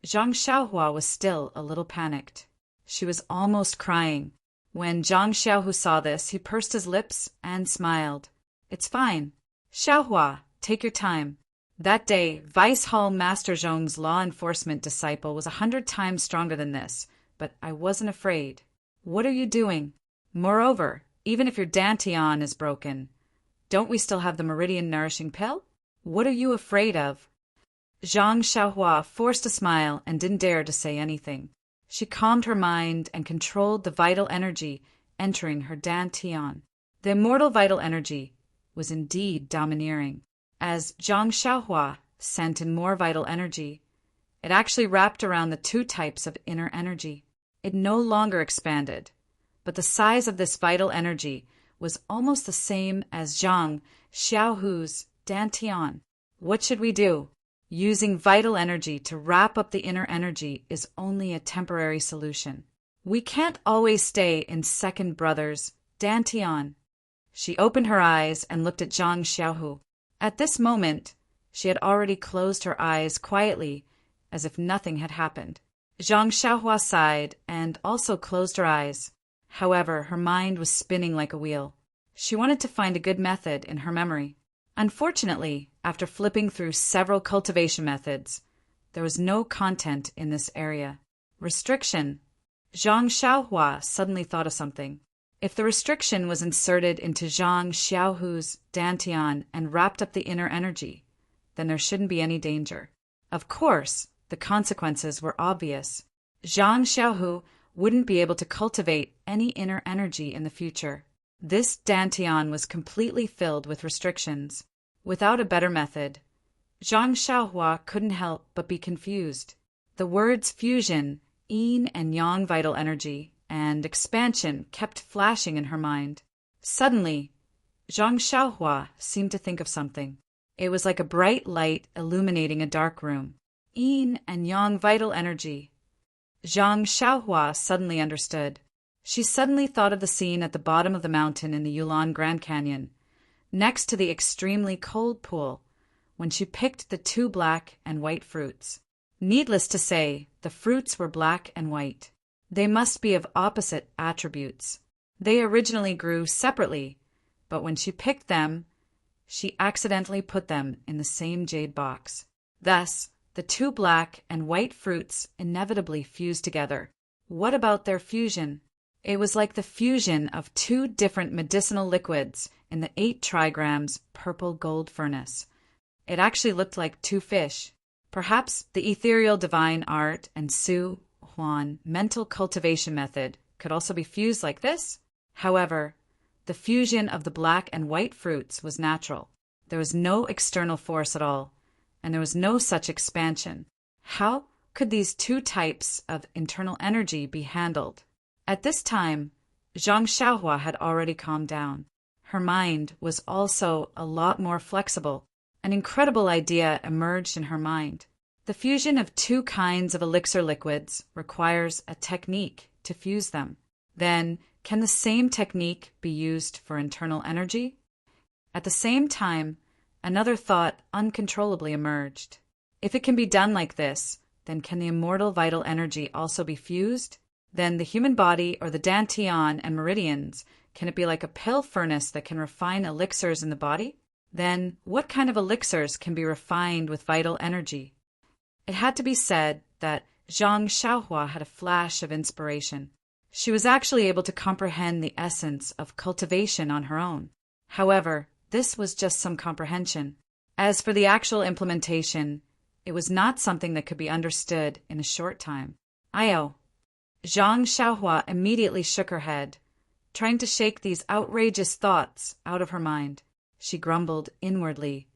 Speaker 1: Zhang Xiaohua was still a little panicked. She was almost crying. When Zhang Xiaohu saw this, he pursed his lips and smiled. "It's fine. Xiaohua, take your time." That day, Vice Hall Master Zhong's law enforcement disciple was 100 times stronger than this, but I wasn't afraid. What are you doing? Moreover, even if your dantian is broken, don't we still have the meridian nourishing pill? What are you afraid of? Zhang Xiaohua forced a smile and didn't dare to say anything. She calmed her mind and controlled the vital energy entering her dantian. The immortal vital energy was indeed domineering. As Zhang Xiaohua sent in more vital energy, it actually wrapped around the two types of inner energy. It no longer expanded, but the size of this vital energy was almost the same as Zhang Xiaohu's dantian. What should we do? Using vital energy to wrap up the inner energy is only a temporary solution. We can't always stay in second brother's dantian. She opened her eyes and looked at Zhang Xiaohu. At this moment, she had already closed her eyes quietly, as if nothing had happened. Zhang Xiaohua sighed and also closed her eyes. However, her mind was spinning like a wheel. She wanted to find a good method in her memory. Unfortunately, after flipping through several cultivation methods, there was no content in this area. Restriction. Zhang Xiaohua suddenly thought of something. If the restriction was inserted into Zhang Xiaohu's dantian and wrapped up the inner energy, then there shouldn't be any danger. Of course, the consequences were obvious. Zhang Xiaohu wouldn't be able to cultivate any inner energy in the future. This dantian was completely filled with restrictions. Without a better method, Zhang Xiaohua couldn't help but be confused. The words fusion, yin and yang vital energy, and expansion kept flashing in her mind. Suddenly, Zhang Xiaohua seemed to think of something. It was like a bright light illuminating a dark room. Yin and yang vital energy. Zhang Xiaohua suddenly understood. She suddenly thought of the scene at the bottom of the mountain in the Yulon Grand Canyon, next to the extremely cold pool, when she picked the two black and white fruits. Needless to say, the fruits were black and white. They must be of opposite attributes. They originally grew separately, but when she picked them, she accidentally put them in the same jade box. Thus, the two black and white fruits inevitably fused together. What about their fusion? It was like the fusion of two different medicinal liquids in the 8 trigrams purple gold furnace. It actually looked like two fish. Perhaps the ethereal divine art and Su Huan mental cultivation method could also be fused like this? However, the fusion of the black and white fruits was natural. There was no external force at all, and there was no such expansion. How could these two types of internal energy be handled? At this time, Zhang Xiaohua had already calmed down. Her mind was also a lot more flexible. An incredible idea emerged in her mind. The fusion of two kinds of elixir liquids requires a technique to fuse them. Then, can the same technique be used for internal energy? At the same time, another thought uncontrollably emerged. If it can be done like this, then can the immortal vital energy also be fused? Then the human body or the dantian and meridians, can it be like a pill furnace that can refine elixirs in the body? Then what kind of elixirs can be refined with vital energy? It had to be said that Zhang Xiaohua had a flash of inspiration. She was actually able to comprehend the essence of cultivation on her own. However, this was just some comprehension. As for the actual implementation, it was not something that could be understood in a short time. Zhang Xiaohua immediately shook her head, trying to shake these outrageous thoughts out of her mind. She grumbled inwardly.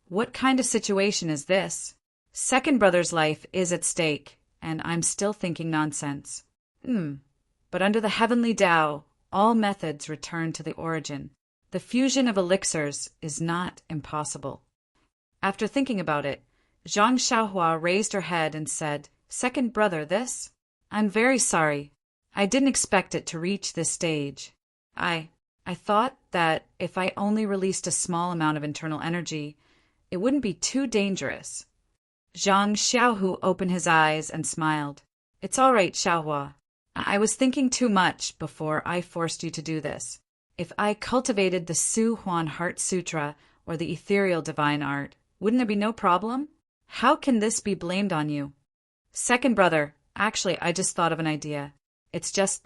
Speaker 1: What kind of situation is this? Second brother's life is at stake, and I'm still thinking nonsense. But under the heavenly Tao, all methods return to the origin. The fusion of elixirs is not impossible. After thinking about it, Zhang Xiaohua raised her head and said, "Second brother, this? I'm very sorry. I didn't expect it to reach this stage. I thought that if I only released a small amount of internal energy, it wouldn't be too dangerous." Zhang Xiaohu opened his eyes and smiled. "It's all right, Xiaohua. I was thinking too much before I forced you to do this. If I cultivated the Su Huan Heart Sutra or the ethereal divine art, wouldn't there be no problem? How can this be blamed on you?" "Second brother, actually, I just thought of an idea. It's just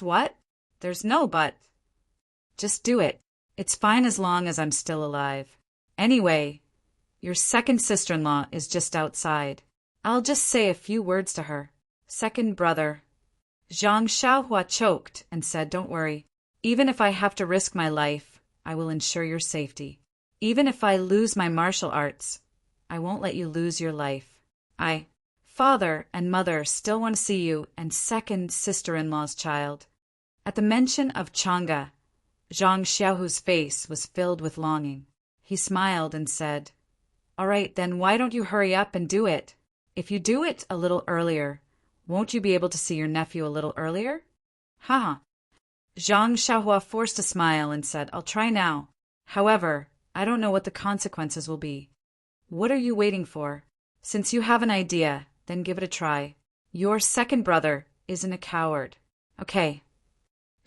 Speaker 1: what? There's no but. Just do it. It's fine as long as I'm still alive. Anyway, Your second sister-in-law is just outside. I'll just say a few words to her. Second brother. Zhang Xiaohua choked and said, Don't worry. Even if I have to risk my life, I will ensure your safety. Even if I lose my martial arts, I won't let you lose your life. Father and mother still want to see you, and second sister-in-law's child. At the mention of Chang'e, Zhang Xiaohu's face was filled with longing. He smiled and said, All right, then why don't you hurry up and do it? If you do it a little earlier, won't you be able to see your nephew a little earlier? Haha. Zhang Xiaohua forced a smile and said, I'll try now. However, I don't know what the consequences will be. What are you waiting for? Since you have an idea, then give it a try. Your second brother isn't a coward. Okay.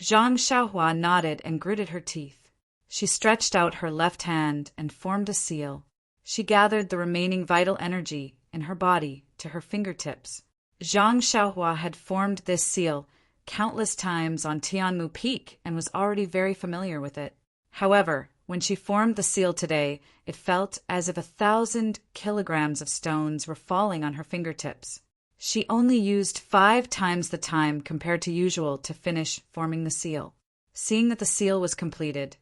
Speaker 1: Zhang Xiaohua nodded and gritted her teeth. She stretched out her left hand and formed a seal. She gathered the remaining vital energy in her body to her fingertips. Zhang Xiaohua had formed this seal countless times on Tianmu Peak and was already very familiar with it. However, when she formed the seal today, it felt as if 1,000 kilograms of stones were falling on her fingertips. She only used 5 times the time compared to usual to finish forming the seal. Seeing that the seal was completed,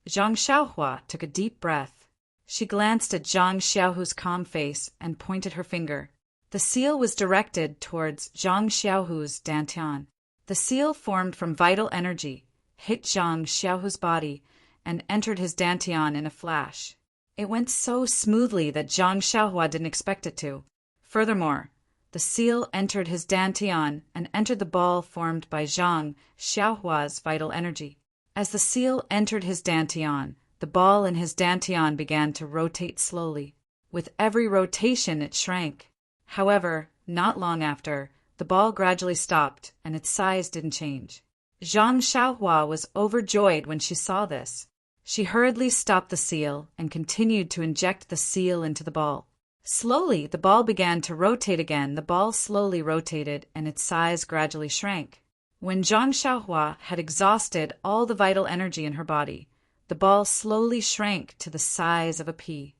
Speaker 1: Zhang Xiaohua took a deep breath. She glanced at Zhang Xiaohu's calm face and pointed her finger. The seal was directed towards Zhang Xiaohu's dantian. The seal formed from vital energy, hit Zhang Xiaohu's body, and entered his dantian in a flash. It went so smoothly that Zhang Xiaohua didn't expect it to. Furthermore, the seal entered his dantian and entered the ball formed by Zhang Xiaohua's vital energy. As the seal entered his dantian, the ball in his dantian began to rotate slowly. With every rotation, it shrank. However, not long after, the ball gradually stopped and its size didn't change. Zhang Xiaohua was overjoyed when she saw this. She hurriedly stopped the seal and continued to inject the seal into the ball. Slowly, the ball began to rotate again. The ball slowly rotated and its size gradually shrank. When Zhang Xiaohua had exhausted all the vital energy in her body, the ball slowly shrank to the size of a pea.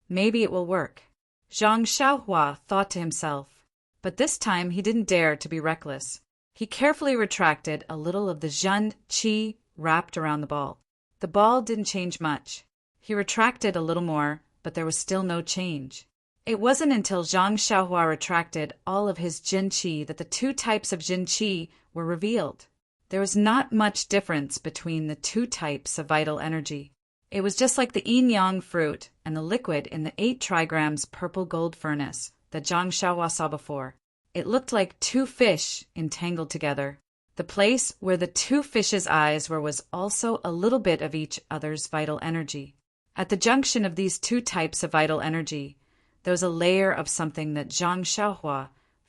Speaker 1: Maybe it will work. Zhang Xiaohua thought to himself, but this time he didn't dare to be reckless. He carefully retracted a little of the Zhen Qi wrapped around the ball. The ball didn't change much. He retracted a little more, but there was still no change. It wasn't until Zhang Xiaohua retracted all of his Jin Qi that the 2 types of Jin Qi were revealed. There was not much difference between the 2 types of vital energy. It was just like the yin-yang fruit and the liquid in the 8 trigrams purple gold furnace that Zhang Xiaohua saw before. It looked like 2 fish entangled together. The place where the 2 fishes' eyes were was also a little bit of each other's vital energy. At the junction of these 2 types of vital energy, there was a layer of something that Zhang Xiaohua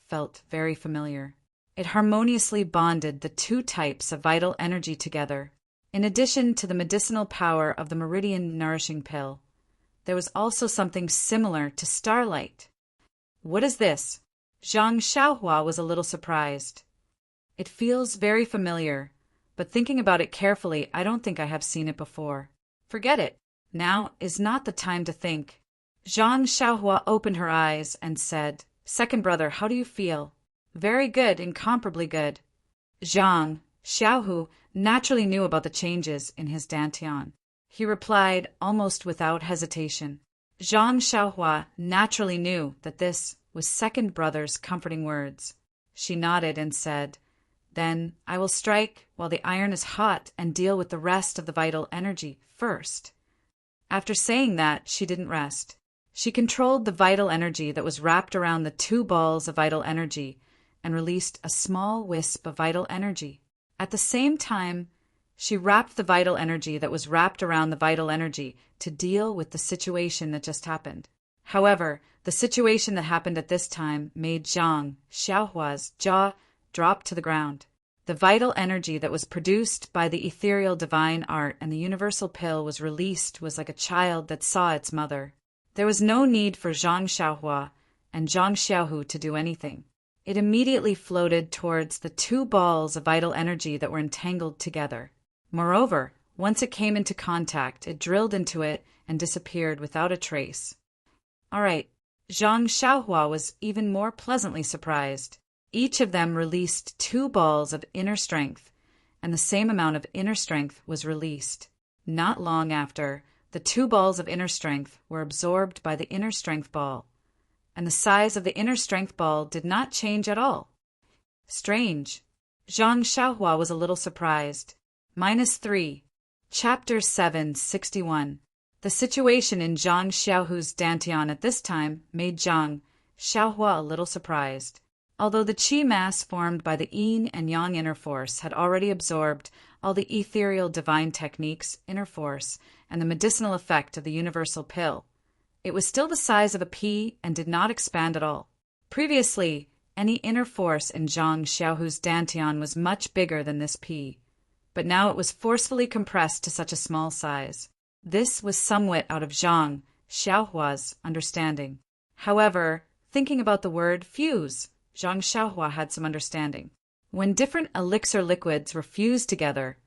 Speaker 1: felt very familiar. It harmoniously bonded the 2 types of vital energy together. In addition to the medicinal power of the Meridian Nourishing Pill, there was also something similar to starlight. What is this? Zhang Xiaohua was a little surprised. It feels very familiar, but thinking about it carefully, I don't think I have seen it before. Forget it. Now is not the time to think. Zhang Xiaohua opened her eyes and said, Second brother, how do you feel? Very good, incomparably good. Zhang Xiaohu naturally knew about the changes in his dantian. He replied almost without hesitation. Zhang Xiaohua naturally knew that this was second brother's comforting words. She nodded and said, Then I will strike while the iron is hot and deal with the rest of the vital energy first. After saying that, she didn't rest. She controlled the vital energy that was wrapped around the 2 balls of vital energy and released a small wisp of vital energy. At the same time, she wrapped the vital energy that was wrapped around the vital energy to deal with the situation that just happened. However, the situation that happened at this time made Zhang Xiaohua's jaw drop to the ground. The vital energy that was produced by the ethereal divine art and the universal pill was released was like a child that saw its mother. There was no need for Zhang Xiaohua and Zhang Xiaohu to do anything. It immediately floated towards the 2 balls of vital energy that were entangled together. Moreover, once it came into contact, it drilled into it and disappeared without a trace. All right, Zhang Xiaohua was even more pleasantly surprised. Each of them released 2 balls of inner strength, and the same amount of inner strength was released. Not long after, the 2 balls of inner strength were absorbed by the inner strength ball, and the size of the inner strength ball did not change at all. Strange. Zhang Xiaohua was a little surprised. -3. Chapter 761. The situation in Zhang Xiaohu's dantian at this time made Zhang Xiaohua a little surprised. Although the qi mass formed by the yin and yang inner force had already absorbed all the ethereal divine techniques, inner force, and the medicinal effect of the universal pill, it was still the size of a pea and did not expand at all. Previously, any inner force in Zhang Xiaohu's dantian was much bigger than this pea, but now it was forcefully compressed to such a small size. This was somewhat out of Zhang Xiaohua's understanding. However, thinking about the word fuse, Zhang Xiaohua had some understanding. When different elixir liquids were fused together,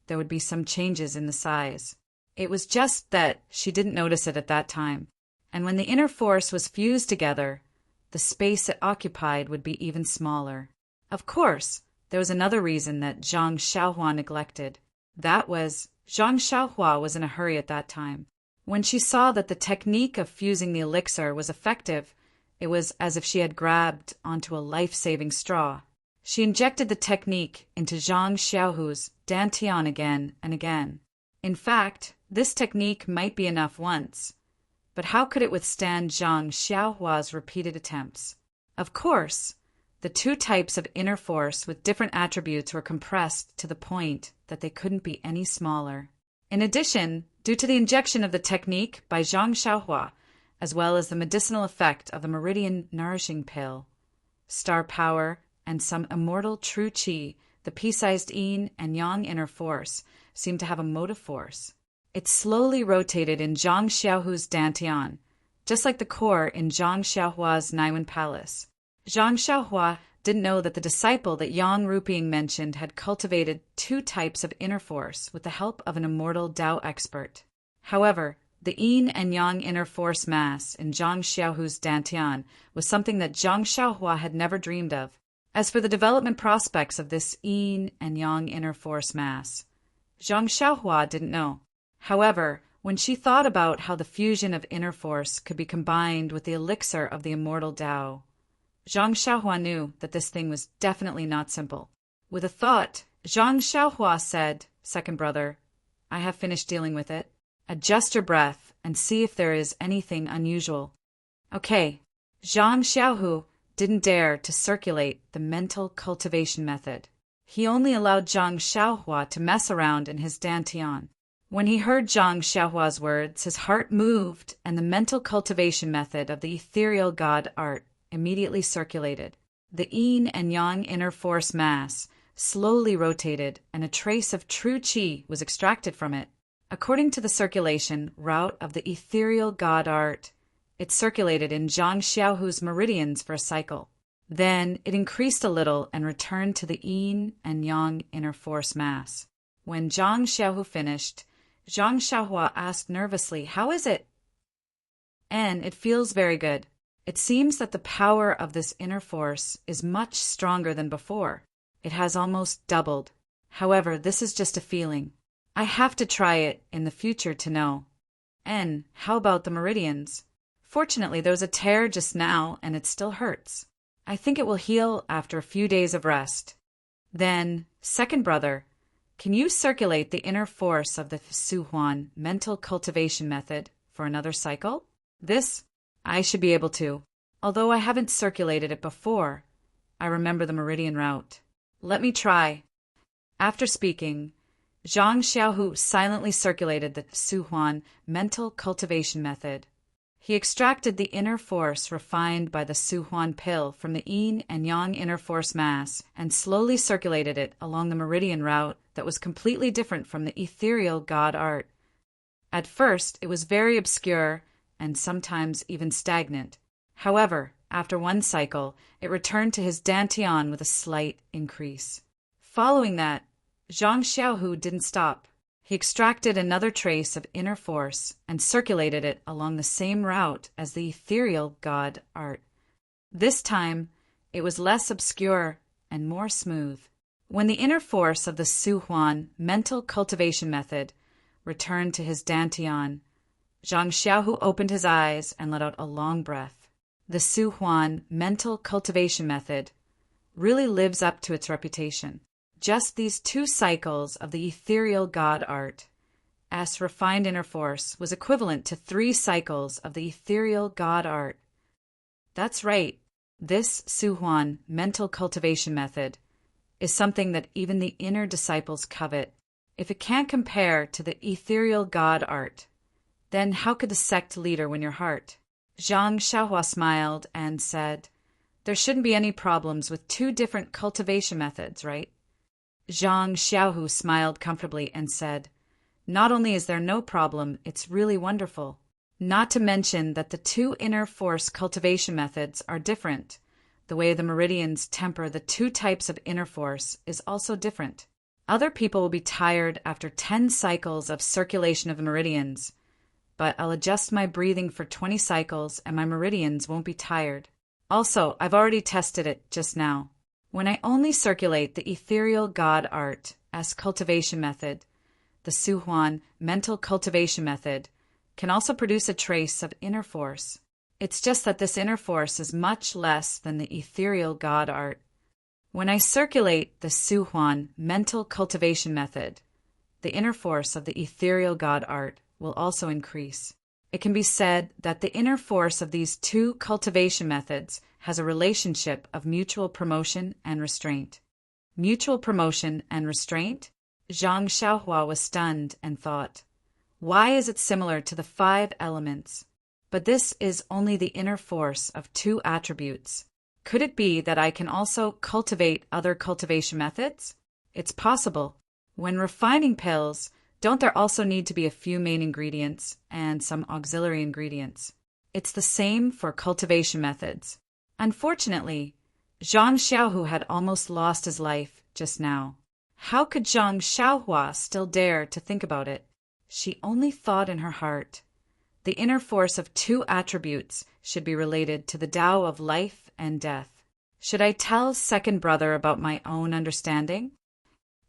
Speaker 1: there would be some changes in the size. It was just that she didn't notice it at that time. And when the inner force was fused together, the space it occupied would be even smaller. Of course, there was another reason that Zhang Xiaohua neglected. That was, Zhang Xiaohua was in a hurry at that time. When she saw that the technique of fusing the elixir was effective, it was as if she had grabbed onto a life-saving straw. She injected the technique into Zhang Xiaohu's dantian again and again. In fact, this technique might be enough once, but how could it withstand Zhang Xiaohua's repeated attempts? Of course, the 2 types of inner force with different attributes were compressed to the point that they couldn't be any smaller. In addition, due to the injection of the technique by Zhang Xiaohua, as well as the medicinal effect of the meridian nourishing pill, star power, and some immortal true qi, the pea-sized yin and yang inner force seemed to have a motive force. It slowly rotated in Zhang Xiaohu's dantian, just like the core in Zhang Xiaohua's Naiwen Palace. Zhang Xiaohua didn't know that the disciple that Yang Ruping mentioned had cultivated 2 types of inner force with the help of an immortal Tao expert. However, the yin and yang inner force mass in Zhang Xiaohu's dantian was something that Zhang Xiaohua had never dreamed of. As for the development prospects of this yin and yang inner force mass, Zhang Xiaohua didn't know. However, when she thought about how the fusion of inner force could be combined with the elixir of the immortal Tao, Zhang Xiaohua knew that this thing was definitely not simple. With a thought, Zhang Xiaohua said, "Second brother, I have finished dealing with it. Adjust your breath and see if there is anything unusual." Okay, Zhang Xiaohu didn't dare to circulate the mental cultivation method. He only allowed Zhang Xiaohua to mess around in his dantian. When he heard Zhang Xiaohua's words, his heart moved, and the mental cultivation method of the ethereal god art immediately circulated. The yin and yang inner force mass slowly rotated, and a trace of true qi was extracted from it. According to the circulation route of the ethereal god art, it circulated in Zhang Xiaohu's meridians for a cycle. Then it increased a little and returned to the yin and yang inner force mass. When Zhang Xiaohu finished, Zhang Xiaohua asked nervously, "How is it?" "And it feels very good. It seems that the power of this inner force is much stronger than before. It has almost doubled. However, this is just a feeling. I have to try it in the future to know." "And how about the meridians?" "Fortunately, there was a tear just now, and it still hurts. I think it will heal after a few days of rest." "Then, second brother, can you circulate the inner force of the Suhuan mental cultivation method for another cycle?" "This, I should be able to. Although I haven't circulated it before, I remember the meridian route. Let me try." After speaking, Zhang Xiaohu silently circulated the Suhuan mental cultivation method. He extracted the inner force refined by the Suhuan pill from the yin and yang inner force mass and slowly circulated it along the meridian route that was completely different from the ethereal god art. At first, it was very obscure and sometimes even stagnant. However, after one cycle, it returned to his dantian with a slight increase. Following that, Zhang Xiaohu didn't stop. He extracted another trace of inner force and circulated it along the same route as the ethereal god art. This time, it was less obscure and more smooth. When the inner force of the Su Huan mental cultivation method returned to his dantian, Zhang Xiaohu opened his eyes and let out a long breath. The Su Huan mental cultivation method really lives up to its reputation. Just these 2 cycles of the ethereal god art, S refined inner force, was equivalent to 3 cycles of the ethereal god art. That's right, this Su Huan mental cultivation method is something that even the inner disciples covet. If it can't compare to the ethereal god art, then how could the sect leader win your heart? Zhang Xiaohua smiled and said, "There shouldn't be any problems with 2 different cultivation methods, right?" Zhang Xiaohu smiled comfortably and said, "Not only is there no problem, it's really wonderful. Not to mention that the 2 inner force cultivation methods are different. The way the meridians temper the 2 types of inner force is also different. Other people will be tired after 10 cycles of circulation of the meridians, but I'll adjust my breathing for 20 cycles and my meridians won't be tired. Also, I've already tested it just now. When I only circulate the ethereal god art as cultivation method, the Su Huan mental cultivation method can also produce a trace of inner force. It's just that this inner force is much less than the ethereal god art. When I circulate the Su Huan mental cultivation method, the inner force of the ethereal god art will also increase. It can be said that the inner force of these 2 cultivation methods has a relationship of mutual promotion and restraint. Mutual promotion and restraint? Zhang Xiaohua was stunned and thought, why is it similar to the 5 elements? But this is only the inner force of 2 attributes. Could it be that I can also cultivate other cultivation methods? It's possible. When refining pills, don't there also need to be a few main ingredients and some auxiliary ingredients? It's the same for cultivation methods. Unfortunately, Zhang Xiaohu had almost lost his life just now. How could Zhang Xiaohua still dare to think about it? She only thought in her heart. The inner force of 2 attributes should be related to the Tao of life and death. Should I tell second brother about my own understanding?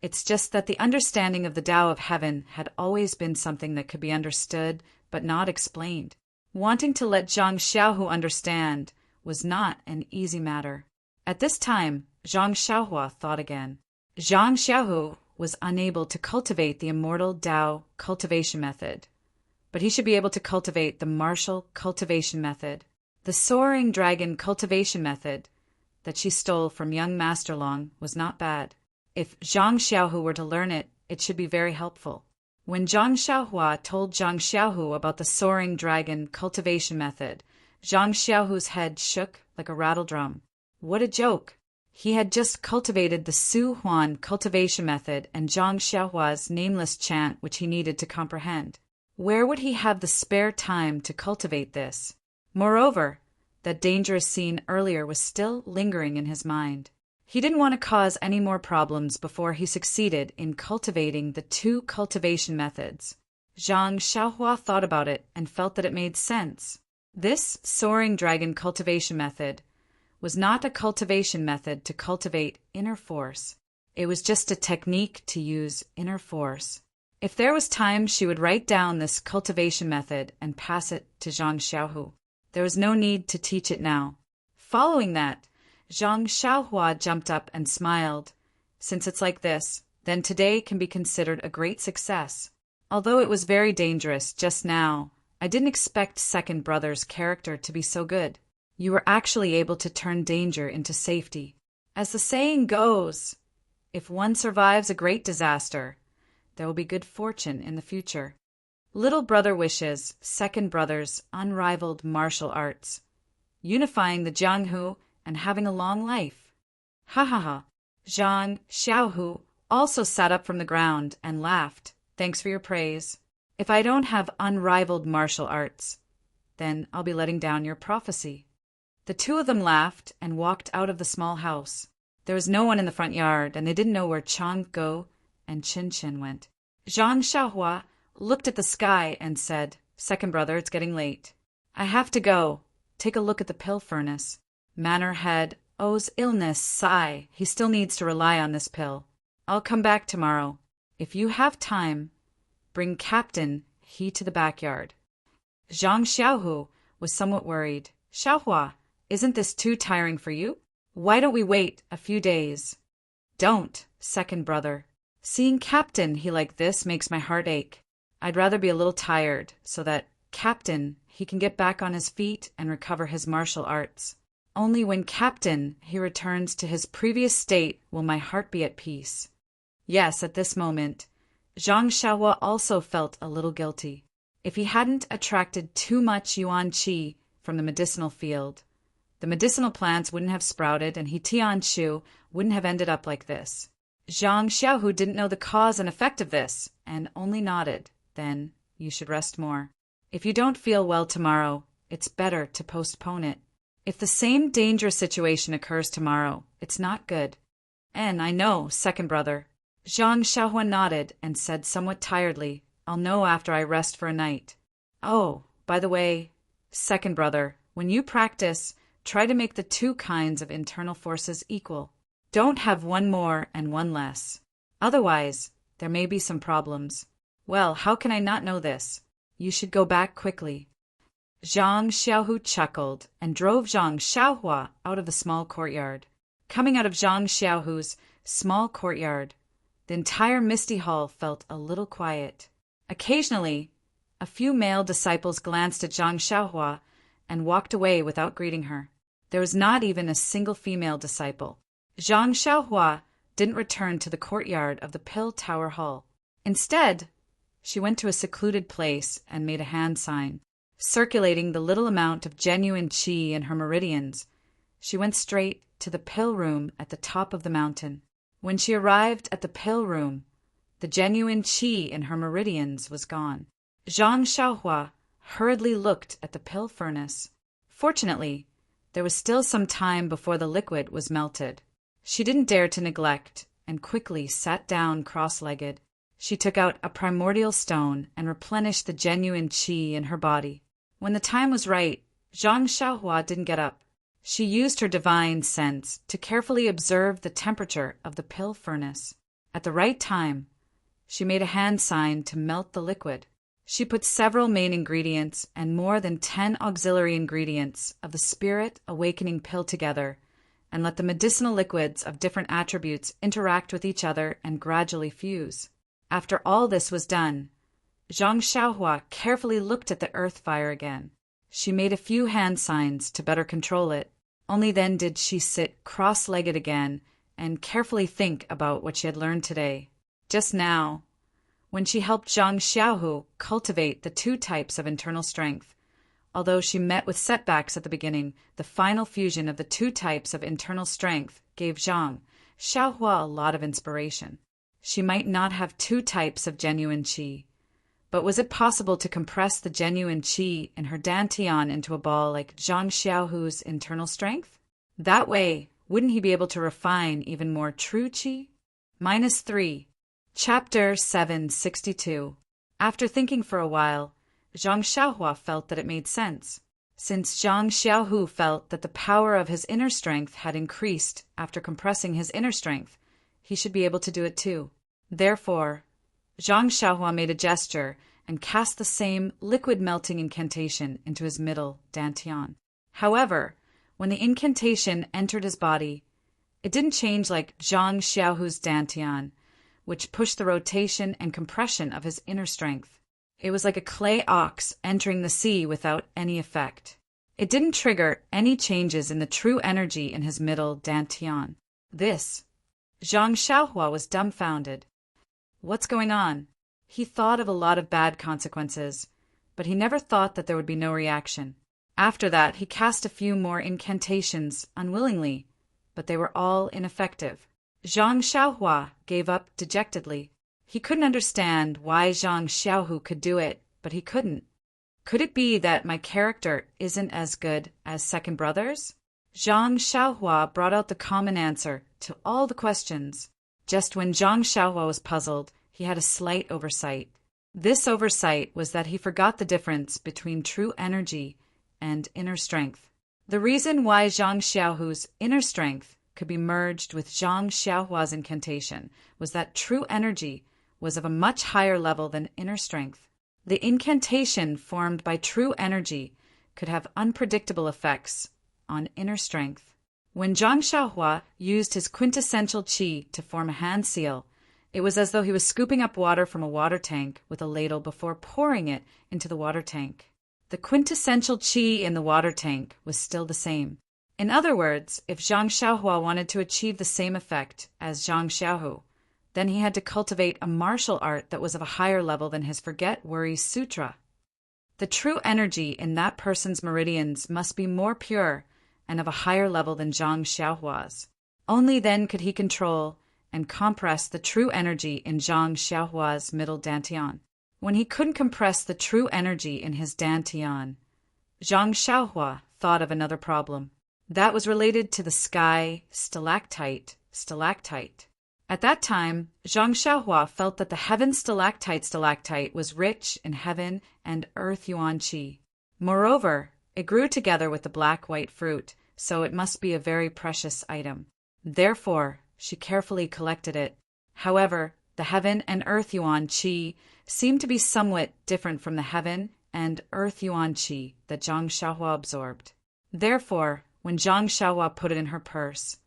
Speaker 1: It's just that the understanding of the Tao of heaven had always been something that could be understood but not explained. Wanting to let Zhang Xiaohu understand was not an easy matter. At this time, Zhang Xiaohua thought again. Zhang Xiaohu was unable to cultivate the immortal Tao cultivation method, but he should be able to cultivate the martial cultivation method. The soaring dragon cultivation method that she stole from young Master Long was not bad. If Zhang Xiaohu were to learn it, it should be very helpful. When Zhang Xiaohua told Zhang Xiaohu about the soaring dragon cultivation method, Zhang Xiaohu's head shook like a rattle drum. What a joke! He had just cultivated the Su Huan cultivation method and Zhang Xiaohua's nameless chant which he needed to comprehend. Where would he have the spare time to cultivate this? Moreover, that dangerous scene earlier was still lingering in his mind. He didn't want to cause any more problems before he succeeded in cultivating the 2 cultivation methods. Zhang Xiaohua thought about it and felt that it made sense. This soaring dragon cultivation method was not a cultivation method to cultivate inner force. It was just a technique to use inner force. If there was time, she would write down this cultivation method and pass it to Zhang Xiaohu. There was no need to teach it now. Following that, Zhang Xiaohua jumped up and smiled. Since it's like this, then today can be considered a great success. Although it was very dangerous just now, I didn't expect second brother's character to be so good. You were actually able to turn danger into safety. As the saying goes, if one survives a great disaster, there will be good fortune in the future. Little brother wishes second brother's unrivaled martial arts, unifying the Jianghu and having a long life. Ha ha ha. Zhang Xiaohu also sat up from the ground and laughed. Thanks for your praise. If I don't have unrivaled martial arts, then I'll be letting down your prophecy. The 2 of them laughed and walked out of the small house. There was no one in the front yard, and they didn't know where Chang Go and Chin Chin went. Zhang Xiaohua looked at the sky and said, "Second brother, it's getting late. I have to go. Take a look at the pill furnace." Manor Head O's illness sigh. He still needs to rely on this pill. "I'll come back tomorrow. If you have time, bring Captain He to the backyard." Zhang Xiaohu was somewhat worried. "Xiaohua, isn't this too tiring for you? Why don't we wait a few days?" "Don't, second brother. Seeing Captain He like this makes my heart ache. I'd rather be a little tired so that Captain He can get back on his feet and recover his martial arts. Only when Captain He returns to his previous state will my heart be at peace." Yes, at this moment, Zhang Xiaohua also felt a little guilty. If he hadn't attracted too much yuan qi from the medicinal field, the medicinal plants wouldn't have sprouted and He Tian Shu wouldn't have ended up like this. Zhang Xiaohu didn't know the cause and effect of this, and only nodded. "Then you should rest more. If you don't feel well tomorrow, it's better to postpone it. If the same dangerous situation occurs tomorrow, it's not good." "And I know, second brother." Zhang Xiaohua nodded and said somewhat tiredly, "I'll know after I rest for a night." "Oh, by the way, second brother, when you practice, try to make the two kinds of internal forces equal. Don't have one more and one less. Otherwise, there may be some problems." "Well, how can I not know this? You should go back quickly." Zhang Xiaohu chuckled and drove Zhang Xiaohua out of the small courtyard. Coming out of Zhang Xiaohu's small courtyard, the entire Misty Hall felt a little quiet. Occasionally, a few male disciples glanced at Zhang Xiaohua and walked away without greeting her. There was not even a single female disciple. Zhang Xiaohua didn't return to the courtyard of the Pill Tower Hall. Instead, she went to a secluded place and made a hand sign. Circulating the little amount of genuine qi in her meridians, she went straight to the pill room at the top of the mountain. When she arrived at the pill room, the genuine qi in her meridians was gone. Zhang Xiaohua hurriedly looked at the pill furnace. Fortunately, there was still some time before the liquid was melted. She didn't dare to neglect and quickly sat down cross-legged. She took out a primordial stone and replenished the genuine qi in her body. When the time was right, Zhang Xiaohua didn't get up. She used her divine sense to carefully observe the temperature of the pill furnace. At the right time, she made a hand sign to melt the liquid. She put several main ingredients and more than 10 auxiliary ingredients of the spirit awakening pill together and let the medicinal liquids of different attributes interact with each other and gradually fuse. After all this was done, Zhang Xiaohua carefully looked at the earth fire again. She made a few hand signs to better control it. Only then did she sit cross-legged again and carefully think about what she had learned today. Just now, when she helped Zhang Xiaohu cultivate the 2 types of internal strength, although she met with setbacks at the beginning, the final fusion of the 2 types of internal strength gave Zhang Xiaohua a lot of inspiration. She might not have 2 types of genuine qi, but was it possible to compress the genuine qi in her dantian into a ball like Zhang Xiaohu's internal strength? That way, wouldn't he be able to refine even more true qi? -3. Chapter 762. After thinking for a while, Zhang Xiaohua felt that it made sense. Since Zhang Xiaohu felt that the power of his inner strength had increased after compressing his inner strength, he should be able to do it too. Therefore, Zhang Xiaohua made a gesture and cast the same liquid-melting incantation into his middle dantian. However, when the incantation entered his body, it didn't change like Zhang Xiaohu's dantian, which pushed the rotation and compression of his inner strength. It was like a clay ox entering the sea without any effect. It didn't trigger any changes in the true energy in his middle dantian. Zhang Xiaohua was dumbfounded. What's going on? He thought of a lot of bad consequences, but he never thought that there would be no reaction. After that, he cast a few more incantations unwillingly, but they were all ineffective. Zhang Xiaohua gave up dejectedly. He couldn't understand why Zhang Xiaohu could do it, but he couldn't. Could it be that my character isn't as good as second brother's? Zhang Xiaohua brought out the common answer to all the questions. Just when Zhang Xiaohua was puzzled, he had a slight oversight. This oversight was that he forgot the difference between true energy and inner strength. The reason why Zhang Xiaohu's inner strength could be merged with Zhang Xiaohua's incantation was that true energy was of a much higher level than inner strength. The incantation formed by true energy could have unpredictable effects on inner strength. When Zhang Xiaohua used his quintessential qi to form a hand seal, it was as though he was scooping up water from a water tank with a ladle before pouring it into the water tank. The quintessential qi in the water tank was still the same. In other words, if Zhang Xiaohua wanted to achieve the same effect as Zhang Xiaohu, then he had to cultivate a martial art that was of a higher level than his Forget Worry Sutra. The true energy in that person's meridians must be more pure and of a higher level than Zhang Xiaohua's. Only then could he control and compress the true energy in Zhang Xiaohua's middle dantian. When he couldn't compress the true energy in his dantian, Zhang Xiaohua thought of another problem. That was related to the sky stalactite. At that time, Zhang Xiaohua felt that the heaven stalactite was rich in heaven and earth yuan qi. Moreover, it grew together with the black-white fruit, so it must be a very precious item. Therefore, she carefully collected it. However, the heaven and earth yuan qi seemed to be somewhat different from the heaven and earth yuan qi that Zhang Xiaohua absorbed. Therefore, when Zhang Xiaohua put it in her purse,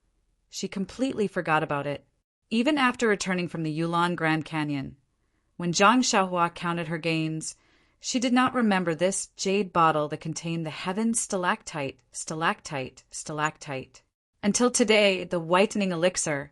Speaker 1: she completely forgot about it. Even after returning from the Yulon Grand Canyon, when Zhang Xiaohua counted her gains, she did not remember this jade bottle that contained the heaven stalactite. Until today, the whitening elixir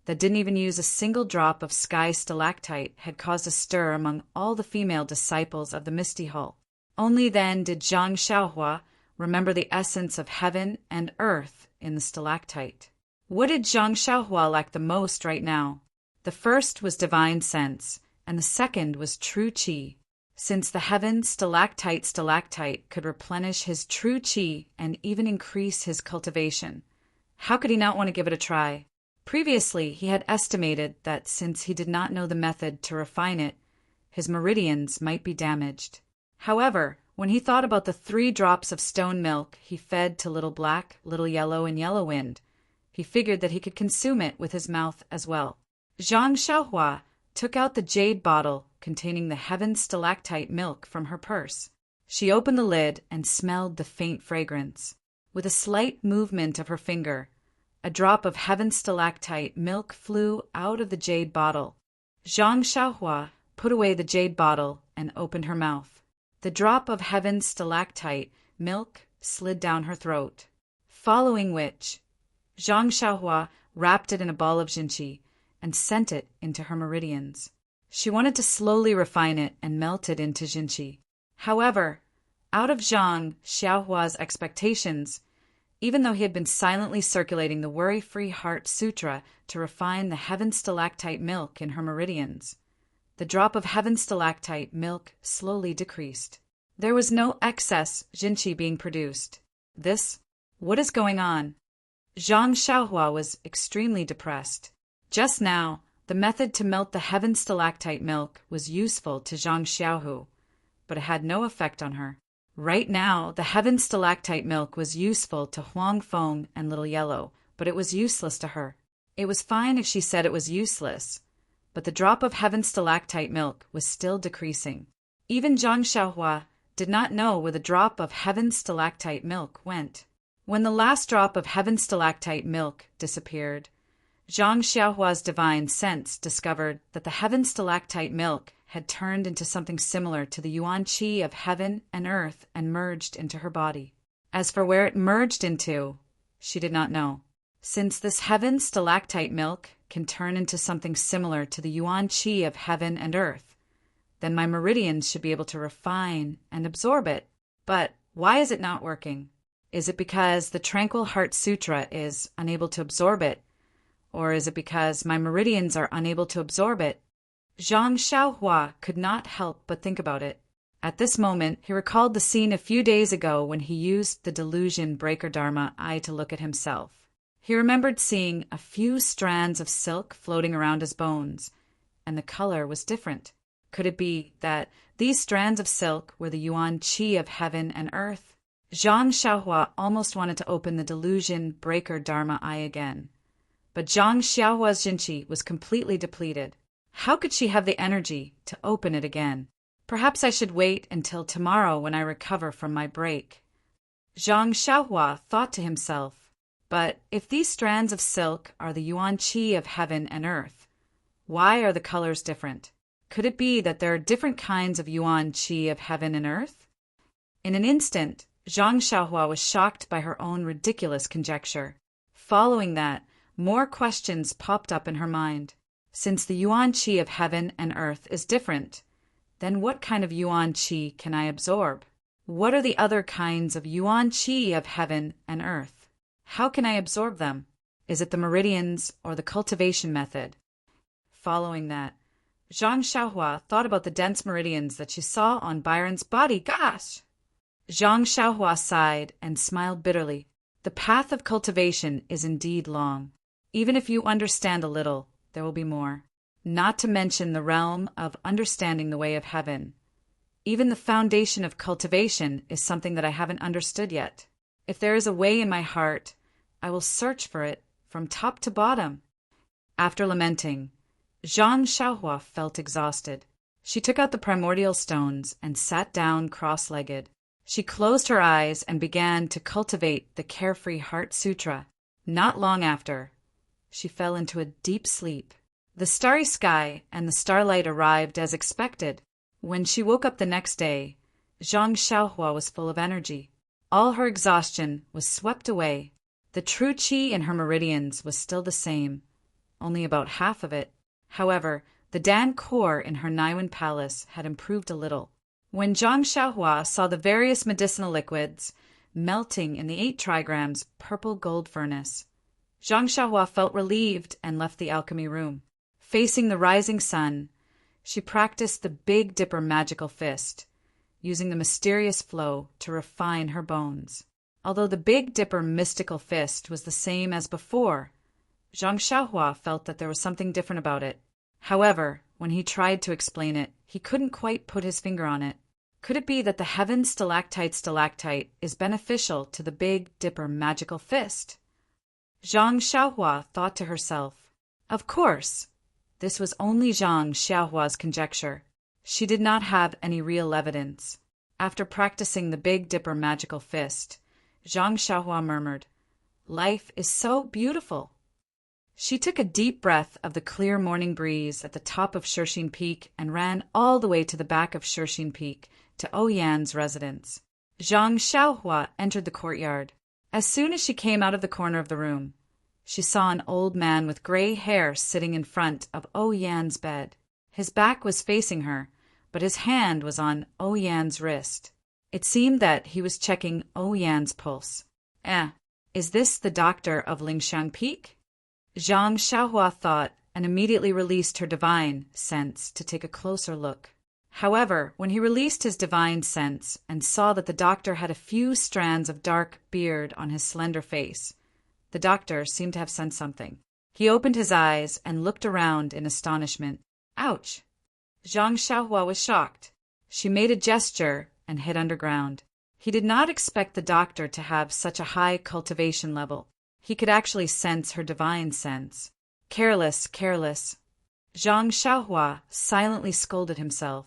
Speaker 1: that didn't even use a single drop of sky stalactite had caused a stir among all the female disciples of the Misty Hull. Only then did Zhang Xiaohua remember the essence of heaven and earth in the stalactite. What did Zhang Xiaohua lack the most right now? The first was divine sense, and the second was true qi. Since the heaven stalactite could replenish his true qi and even increase his cultivation, how could he not want to give it a try? Previously, he had estimated that since he did not know the method to refine it, his meridians might be damaged. However, when he thought about the 3 drops of stone milk he fed to Little Black, Little Yellow, and Yellow Wind, he figured that he could consume it with his mouth as well. Zhang Xiaohua took out the jade bottle containing the heaven stalactite milk from her purse. She opened the lid and smelled the faint fragrance. With a slight movement of her finger, a drop of heaven stalactite milk flew out of the jade bottle. Zhang Xiaohua put away the jade bottle and opened her mouth. The drop of heaven stalactite milk slid down her throat, following which Zhang Xiaohua wrapped it in a ball of jinqi and sent it into her meridians. She wanted to slowly refine it and melt it into jinqi. However, out of Zhang Xiaohua's expectations, even though he had been silently circulating the Worry-Free Heart Sutra to refine the heaven stalactite milk in her meridians, the drop of heaven stalactite milk slowly decreased. There was no excess jinqi being produced. What is going on? Zhang Xiaohua was extremely depressed. Just now, the method to melt the heaven stalactite milk was useful to Zhang Xiaohu, but it had no effect on her. Right now, the heaven stalactite milk was useful to Huang Feng and Little Yellow, but it was useless to her. It was fine if she said it was useless, but the drop of heaven stalactite milk was still decreasing. Even Zhang Xiaohua did not know where the drop of heaven stalactite milk went. When the last drop of heaven stalactite milk disappeared, Zhang Xiaohua's divine sense discovered that the heaven stalactite milk had turned into something similar to the yuan qi of heaven and earth and merged into her body. As for where it merged into, she did not know. Since this heaven stalactite milk can turn into something similar to the yuan qi of heaven and earth, then my meridians should be able to refine and absorb it. But why is it not working? Is it because the Tranquil Heart Sutra is unable to absorb it? Or is it because my meridians are unable to absorb it? Zhang Xiaohua could not help but think about it. At this moment, he recalled the scene a few days ago when he used the delusion breaker Dharma eye to look at himself. He remembered seeing a few strands of silk floating around his bones, and the color was different. Could it be that these strands of silk were the yuan qi of heaven and earth? Zhang Xiaohua almost wanted to open the delusion breaker Dharma eye again. But Zhang Xiaohua's jinqi was completely depleted. How could she have the energy to open it again? Perhaps I should wait until tomorrow when I recover from my break. Zhang Xiaohua thought to himself. But if these strands of silk are the yuan qi of heaven and earth, why are the colors different? Could it be that there are different kinds of yuan qi of heaven and earth? In an instant, Zhang Xiaohua was shocked by her own ridiculous conjecture. Following that, more questions popped up in her mind. Since the yuan qi of heaven and earth is different, then what kind of yuan qi can I absorb? What are the other kinds of yuan qi of heaven and earth? How can I absorb them? Is it the meridians or the cultivation method? Following that, Zhang Xiaohua thought about the dense meridians that she saw on Byron's body. Gosh! Zhang Xiaohua sighed and smiled bitterly. The path of cultivation is indeed long. Even if you understand a little, there will be more. Not to mention the realm of understanding the way of heaven. Even the foundation of cultivation is something that I haven't understood yet. If there is a way in my heart, I will search for it from top to bottom. After lamenting, Zhang Xiaohua felt exhausted. She took out the primordial stones and sat down cross-legged. She closed her eyes and began to cultivate the Carefree Heart Sutra. Not long after, she fell into a deep sleep. The starry sky and the starlight arrived as expected. When she woke up the next day, Zhang Xiaohua was full of energy. All her exhaustion was swept away. The true qi in her meridians was still the same, only about half of it. However, the Dan core in her Naiwan palace had improved a little. When Zhang Xiaohua saw the various medicinal liquids melting in the 8 trigrams purple gold furnace, Zhang Xiaohua felt relieved and left the alchemy room. Facing the rising sun, she practiced the Big Dipper magical fist, using the mysterious flow to refine her bones. Although the Big Dipper mystical fist was the same as before, Zhang Xiaohua felt that there was something different about it. However, when he tried to explain it, he couldn't quite put his finger on it. Could it be that the heaven stalactite is beneficial to the Big Dipper magical fist? Zhang Xiaohua thought to herself. Of course, this was only Zhang Xiaohua's conjecture. She did not have any real evidence. After practicing the Big Dipper magical fist, Zhang Xiaohua murmured, "Life is so beautiful." She took a deep breath of the clear morning breeze at the top of Shishing Peak and ran all the way to the back of Shishing Peak to Oyan's residence. Zhang Xiaohua entered the courtyard. As soon as she came out of the corner of the room, she saw an old man with gray hair sitting in front of Oyan's bed. His back was facing her, but his hand was on Oyan's wrist. It seemed that he was checking Oyan's pulse. Is this the doctor of Lingshan Peak? Zhang Xiaohua thought and immediately released her divine sense to take a closer look. However, when he released his divine sense and saw that the doctor had a few strands of dark beard on his slender face, the doctor seemed to have sensed something. He opened his eyes and looked around in astonishment. Ouch! Zhang Xiaohua was shocked. She made a gesture and hid underground. He did not expect the doctor to have such a high cultivation level. He could actually sense her divine sense. Careless. Zhang Xiaohua silently scolded himself.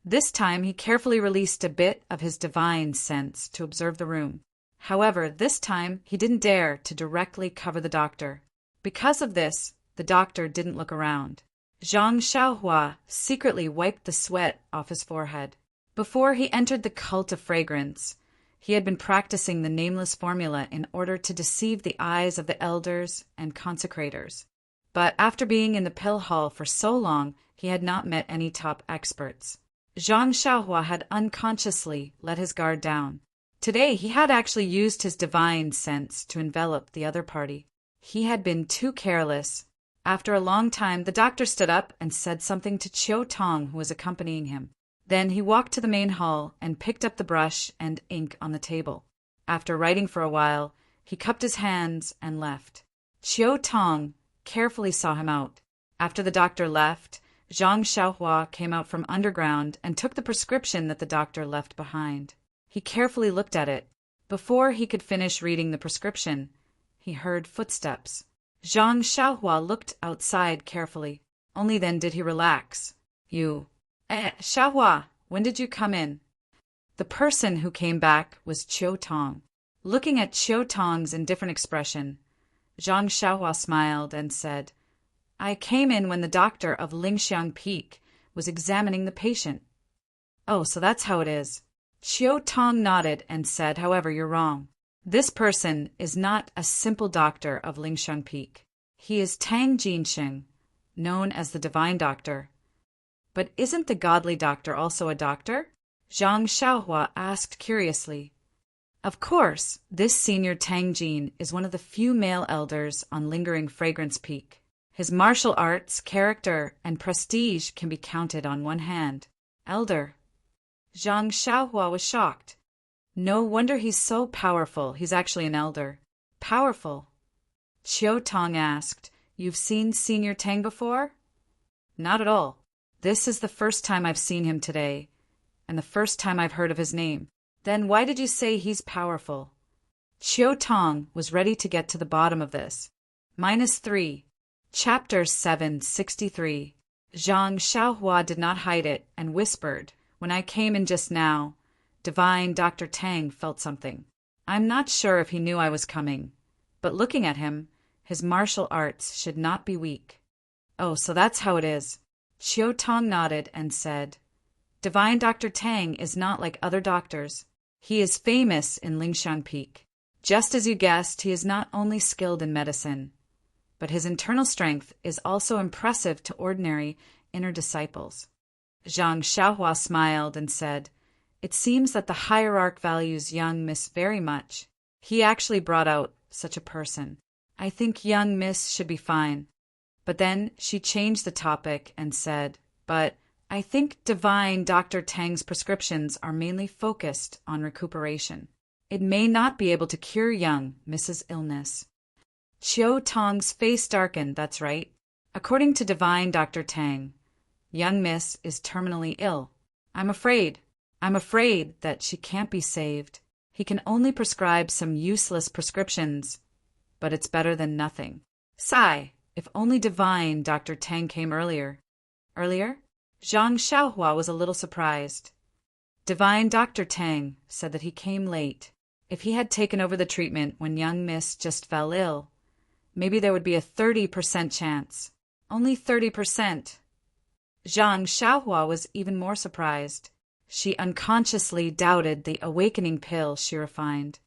Speaker 1: This time he carefully released a bit of his divine sense to observe the room. However, this time he didn't dare to directly cover the doctor. Because of this, the doctor didn't look around. Zhang Xiaohua secretly wiped the sweat off his forehead. Before he entered the cult of fragrance, he had been practicing the nameless formula in order to deceive the eyes of the elders and consecrators. But after being in the pill hall for so long, he had not met any top experts. Zhang Xiaohua had unconsciously let his guard down. Today he had actually used his divine sense to envelop the other party. He had been too careless. After a long time, the doctor stood up and said something to Chiu Tong, who was accompanying him. Then he walked to the main hall and picked up the brush and ink on the table. After writing for a while, he cupped his hands and left. Chiu Tong carefully saw him out. After the doctor left, Zhang Xiaohua came out from underground and took the prescription that the doctor left behind. He carefully looked at it. Before he could finish reading the prescription, he heard footsteps. Zhang Xiaohua looked outside carefully. Only then did he relax. Xiaohua, when did you come in? The person who came back was Qiu Tong. Looking at Qiu Tong's indifferent expression, Zhang Xiaohua smiled and said, I came in when the doctor of Lingxiang Peak was examining the patient. Oh, so that's how it is. Qiu Tong nodded and said, however, you're wrong. This person is not a simple doctor of Lingxiang Peak. He is Tang Jinxing, known as the Divine Doctor. But isn't the Godly Doctor also a doctor? Zhang Xiaohua asked curiously. Of course, this senior Tang Jin is one of the few male elders on Lingering Fragrance Peak. His martial arts, character, and prestige can be counted on one hand. Elder. Zhang Xiaohua was shocked. No wonder he's so powerful. He's actually an elder. Powerful? Qiu Tong asked. You've seen Senior Tang before? Not at all. This is the first time I've seen him today, and the first time I've heard of his name. Then why did you say he's powerful? Qiu Tong was ready to get to the bottom of this. -3. Chapter 763. Zhang Xiaohua did not hide it and whispered, when I came in just now, Divine Dr. Tang felt something. I'm not sure if he knew I was coming, but looking at him, his martial arts should not be weak. Oh, so that's how it is. Qiu Tong nodded and said, Divine Dr. Tang is not like other doctors. He is famous in Lingxiang Peak. Just as you guessed, he is not only skilled in medicine, but his internal strength is also impressive to ordinary inner disciples. Zhang Xiaohua smiled and said, It seems that the hierarch values young Miss very much. He actually brought out such a person. I think young Miss should be fine. But then she changed the topic and said, But I think Divine Dr. Tang's prescriptions are mainly focused on recuperation. It may not be able to cure young Mrs. illness. Qiu Tong's face darkened, that's right. According to Divine Dr. Tang, young Miss is terminally ill. I'm afraid that she can't be saved. He can only prescribe some useless prescriptions, but it's better than nothing. Sigh, if only Divine Dr. Tang came earlier. Earlier? Zhang Xiaohua was a little surprised. Divine Dr. Tang said that he came late. If he had taken over the treatment when young Miss just fell ill, maybe there would be a 30% chance. Only 30%. Zhang Xiaohua was even more surprised. She unconsciously doubted the awakening pill she refined.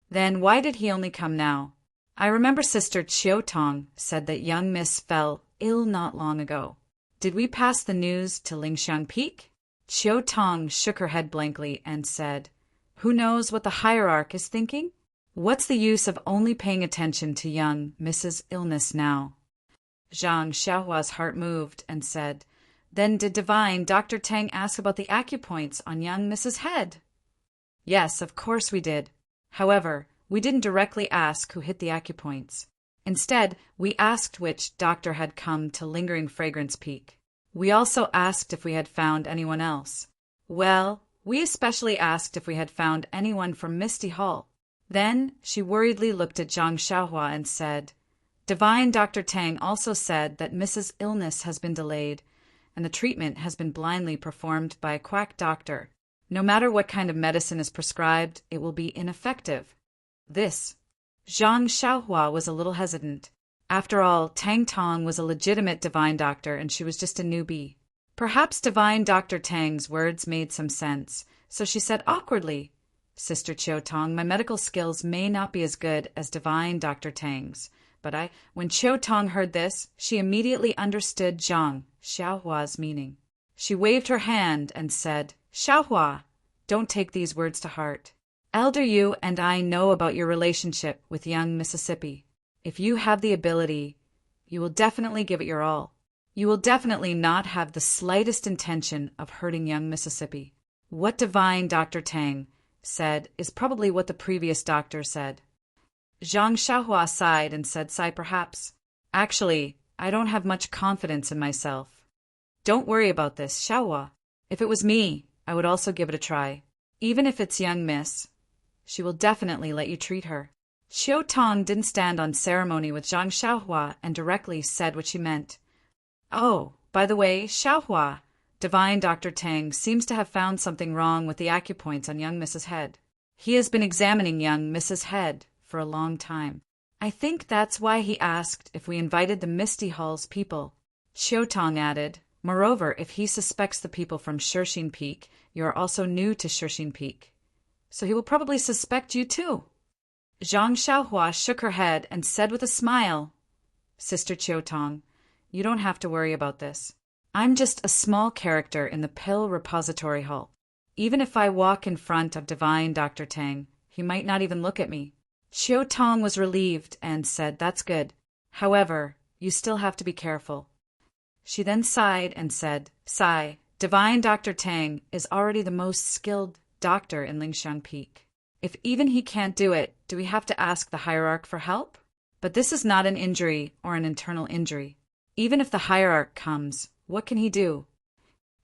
Speaker 1: Then why did he only come now? I remember Sister Qiu Tong said that young Miss fell ill not long ago. Did we pass the news to Lingxiang Peak? Qiu Tong shook her head blankly and said, Who knows what the hierarch is thinking? What's the use of only paying attention to young Mrs. illness now? Zhang Xiaohua's heart moved and said, Then did Divine Dr. Tang ask about the acupoints on young Mrs. Head? Yes, of course we did. However, we didn't directly ask who hit the acupoints. Instead, we asked which doctor had come to Lingering Fragrance Peak. We also asked if we had found anyone else. Well, we especially asked if we had found anyone from Misty Hall. Then she worriedly looked at Zhang Xiaohua and said, Divine Dr. Tang also said that Mrs. Illness has been delayed, and the treatment has been blindly performed by a quack doctor. No matter what kind of medicine is prescribed, it will be ineffective. Zhang Xiaohua was a little hesitant. After all, Tang Tong was a legitimate divine doctor and she was just a newbie. Perhaps Divine Dr. Tang's words made some sense, so she said awkwardly, Sister Qiu Tong, my medical skills may not be as good as Divine Dr. Tang's, but when Qiu Tong heard this, she immediately understood Zhang Xiaohua's meaning. She waved her hand and said, Xiaohua, don't take these words to heart. Elder, you and I know about your relationship with young Mississippi. If you have the ability, you will definitely give it your all. You will definitely not have the slightest intention of hurting young Mississippi. What Divine Dr. Tang said is probably what the previous doctor said. Zhang Xiaohua sighed and said, Sigh perhaps. Actually, I don't have much confidence in myself. Don't worry about this, Xiaohua. If it was me, I would also give it a try. Even if it's young miss, she will definitely let you treat her. Xiao Tong didn't stand on ceremony with Zhang Xiaohua and directly said what she meant. Oh, by the way, Xiaohua, Divine Dr. Tang seems to have found something wrong with the acupoints on young Mrs. Head. He has been examining young Mrs. Head for a long time. I think that's why he asked if we invited the Misty Hall's people. Xiao Tong added, moreover, if he suspects the people from Shirxin Peak, you are also new to Shirxin Peak. So he will probably suspect you too. Zhang Xiaohua shook her head and said with a smile, Sister Qiu Tong, you don't have to worry about this. I'm just a small character in the pill repository hall. Even if I walk in front of Divine Dr. Tang, he might not even look at me. Qiu Tong was relieved and said, that's good. However, you still have to be careful. She then sighed and said, Sigh, Divine Dr. Tang is already the most skilled doctor in Lingshan Peak. If even he can't do it, do we have to ask the hierarch for help? But this is not an injury or an internal injury. Even if the hierarch comes, what can he do?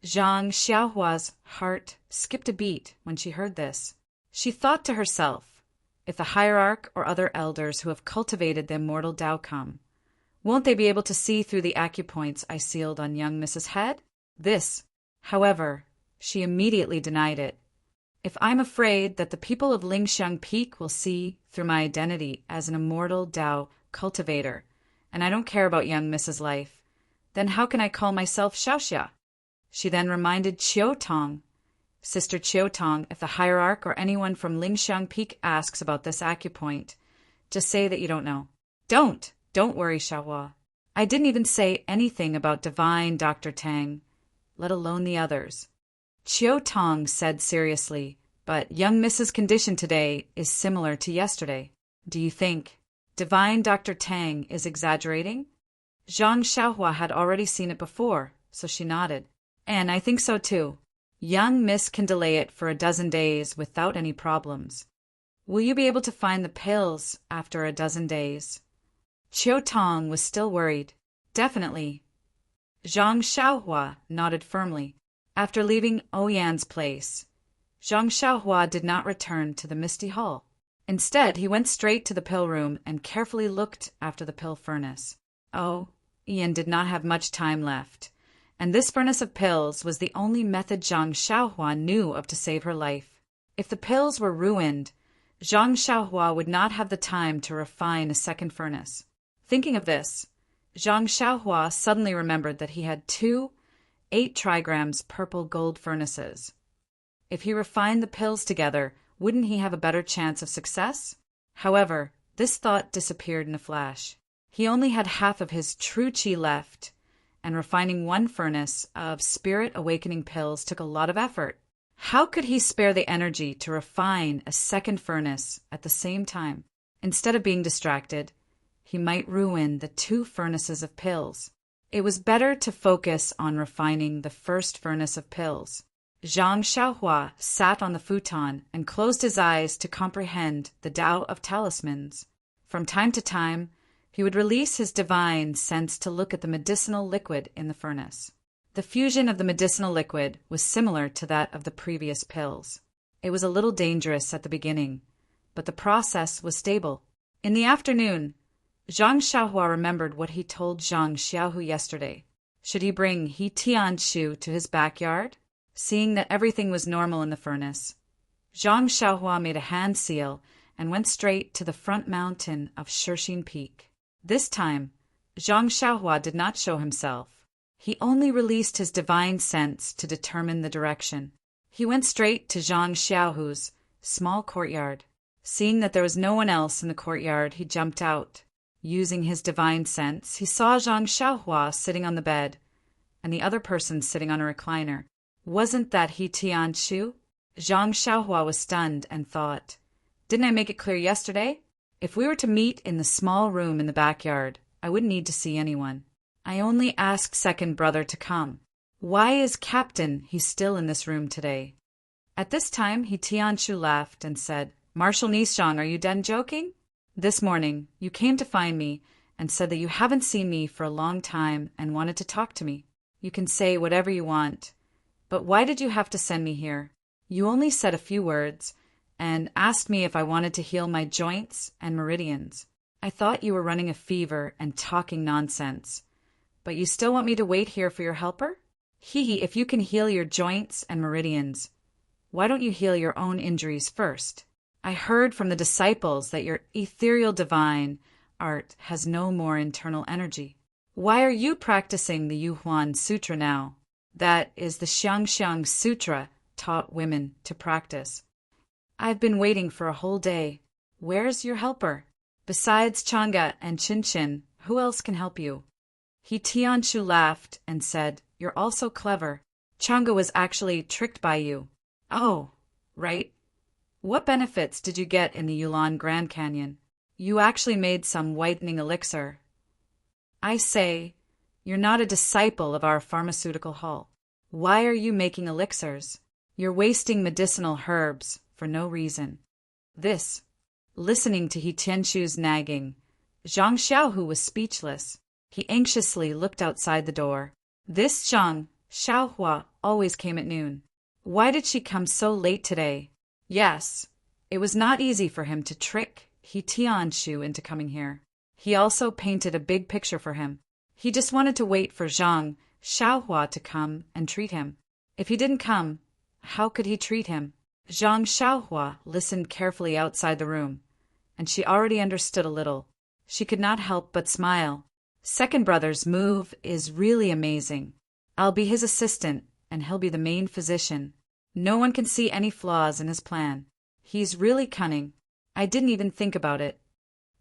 Speaker 1: Zhang Xiaohua's heart skipped a beat when she heard this. She thought to herself, if the hierarch or other elders who have cultivated the immortal Tao come, won't they be able to see through the acupoints I sealed on young Mrs. Head? This, however, she immediately denied it. If I'm afraid that the people of Lingshan Peak will see through my identity as an immortal Tao cultivator, and I don't care about young Mrs. Life, then how can I call myself Xiaoxia? She then reminded Qiu Tong, Sister Qiu Tong, if the hierarch or anyone from Lingshan Peak asks about this acupoint, just say that you don't know. Don't worry, Xiaohua. I didn't even say anything about Divine Dr. Tang, let alone the others. Qiu Tong said seriously, but young Mrs. condition today is similar to yesterday. Do you think Divine Dr. Tang is exaggerating? Zhang Xiaohua had already seen it before, so she nodded. And I think so too. Young Miss can delay it for 12 days without any problems. Will you be able to find the pills after 12 days? Qiu Tong was still worried. Definitely. Zhang Xiaohua nodded firmly. After leaving Oyan's place, Zhang Xiaohua did not return to the Misty Hall. Instead, he went straight to the pill room and carefully looked after the pill furnace. Oh, Ian did not have much time left, and this furnace of pills was the only method Zhang Xiaohua knew of to save her life. If the pills were ruined, Zhang Xiaohua would not have the time to refine a second furnace. Thinking of this, Zhang Xiaohua suddenly remembered that he had 2 8-trigrams purple gold furnaces. If he refined the pills together, wouldn't he have a better chance of success? However, this thought disappeared in a flash. He only had half of his true qi left, and refining 1 furnace of spirit awakening pills took a lot of effort. How could he spare the energy to refine a second furnace at the same time? Instead of being distracted, he might ruin the 2 furnaces of pills. It was better to focus on refining the first furnace of pills. Zhang Xiaohua sat on the futon and closed his eyes to comprehend the Tao of talismans. From time to time, he would release his divine sense to look at the medicinal liquid in the furnace. The fusion of the medicinal liquid was similar to that of the previous pills. It was a little dangerous at the beginning, but the process was stable. In the afternoon, Zhang Xiaohua remembered what he told Zhang Xiaohu yesterday. Should he bring He Tianshu to his backyard? Seeing that everything was normal in the furnace, Zhang Xiaohua made a hand seal and went straight to the front mountain of Shirxin Peak. This time, Zhang Xiaohua did not show himself. He only released his divine sense to determine the direction. He went straight to Zhang Xiaohu's small courtyard. Seeing that there was no one else in the courtyard, he jumped out. Using his divine sense, he saw Zhang Xiaohua sitting on the bed, and the other person sitting on a recliner. Wasn't that He Tianshu? Zhang Xiaohua was stunned and thought, didn't I make it clear yesterday? If we were to meet in the small room in the backyard, I wouldn't need to see anyone. I only asked second brother to come. Why is Captain he still in this room today? At this time, He Tianshu laughed and said, Marshal Nishang, are you done joking? This morning, you came to find me and said that you haven't seen me for a long time and wanted to talk to me. You can say whatever you want. But why did you have to send me here? You only said a few words and asked me if I wanted to heal my joints and meridians. I thought you were running a fever and talking nonsense. But you still want me to wait here for your helper? Hee, if you can heal your joints and meridians, why don't you heal your own injuries first? I heard from the disciples that your ethereal divine art has no more internal energy. Why are you practicing the Yuhuan Sutra now? That is the Xiangxiang Sutra taught women to practice. I've been waiting for a whole day. Where's your helper? Besides Chang'e and Qinchin, who else can help you? He Tianshu laughed and said, You're all so clever. Chang'e was actually tricked by you. Oh, right. What benefits did you get in the Yulon Grand Canyon? You actually made some whitening elixir. I say, you're not a disciple of our pharmaceutical hall. Why are you making elixirs? You're wasting medicinal herbs for no reason. Listening to He Tianshu's nagging, Zhang Xiaohu was speechless. He anxiously looked outside the door. This Zhang Xiaohua always came at noon. Why did she come so late today? Yes, it was not easy for him to trick He Tianshu into coming here. He also painted a big picture for him. He just wanted to wait for Zhang Xiaohua to come and treat him. If he didn't come, how could he treat him? Zhang Xiaohua listened carefully outside the room, and she already understood a little. She could not help but smile. Second brother's move is really amazing. I'll be his assistant, and he'll be the main physician. No one can see any flaws in his plan. He's really cunning. I didn't even think about it.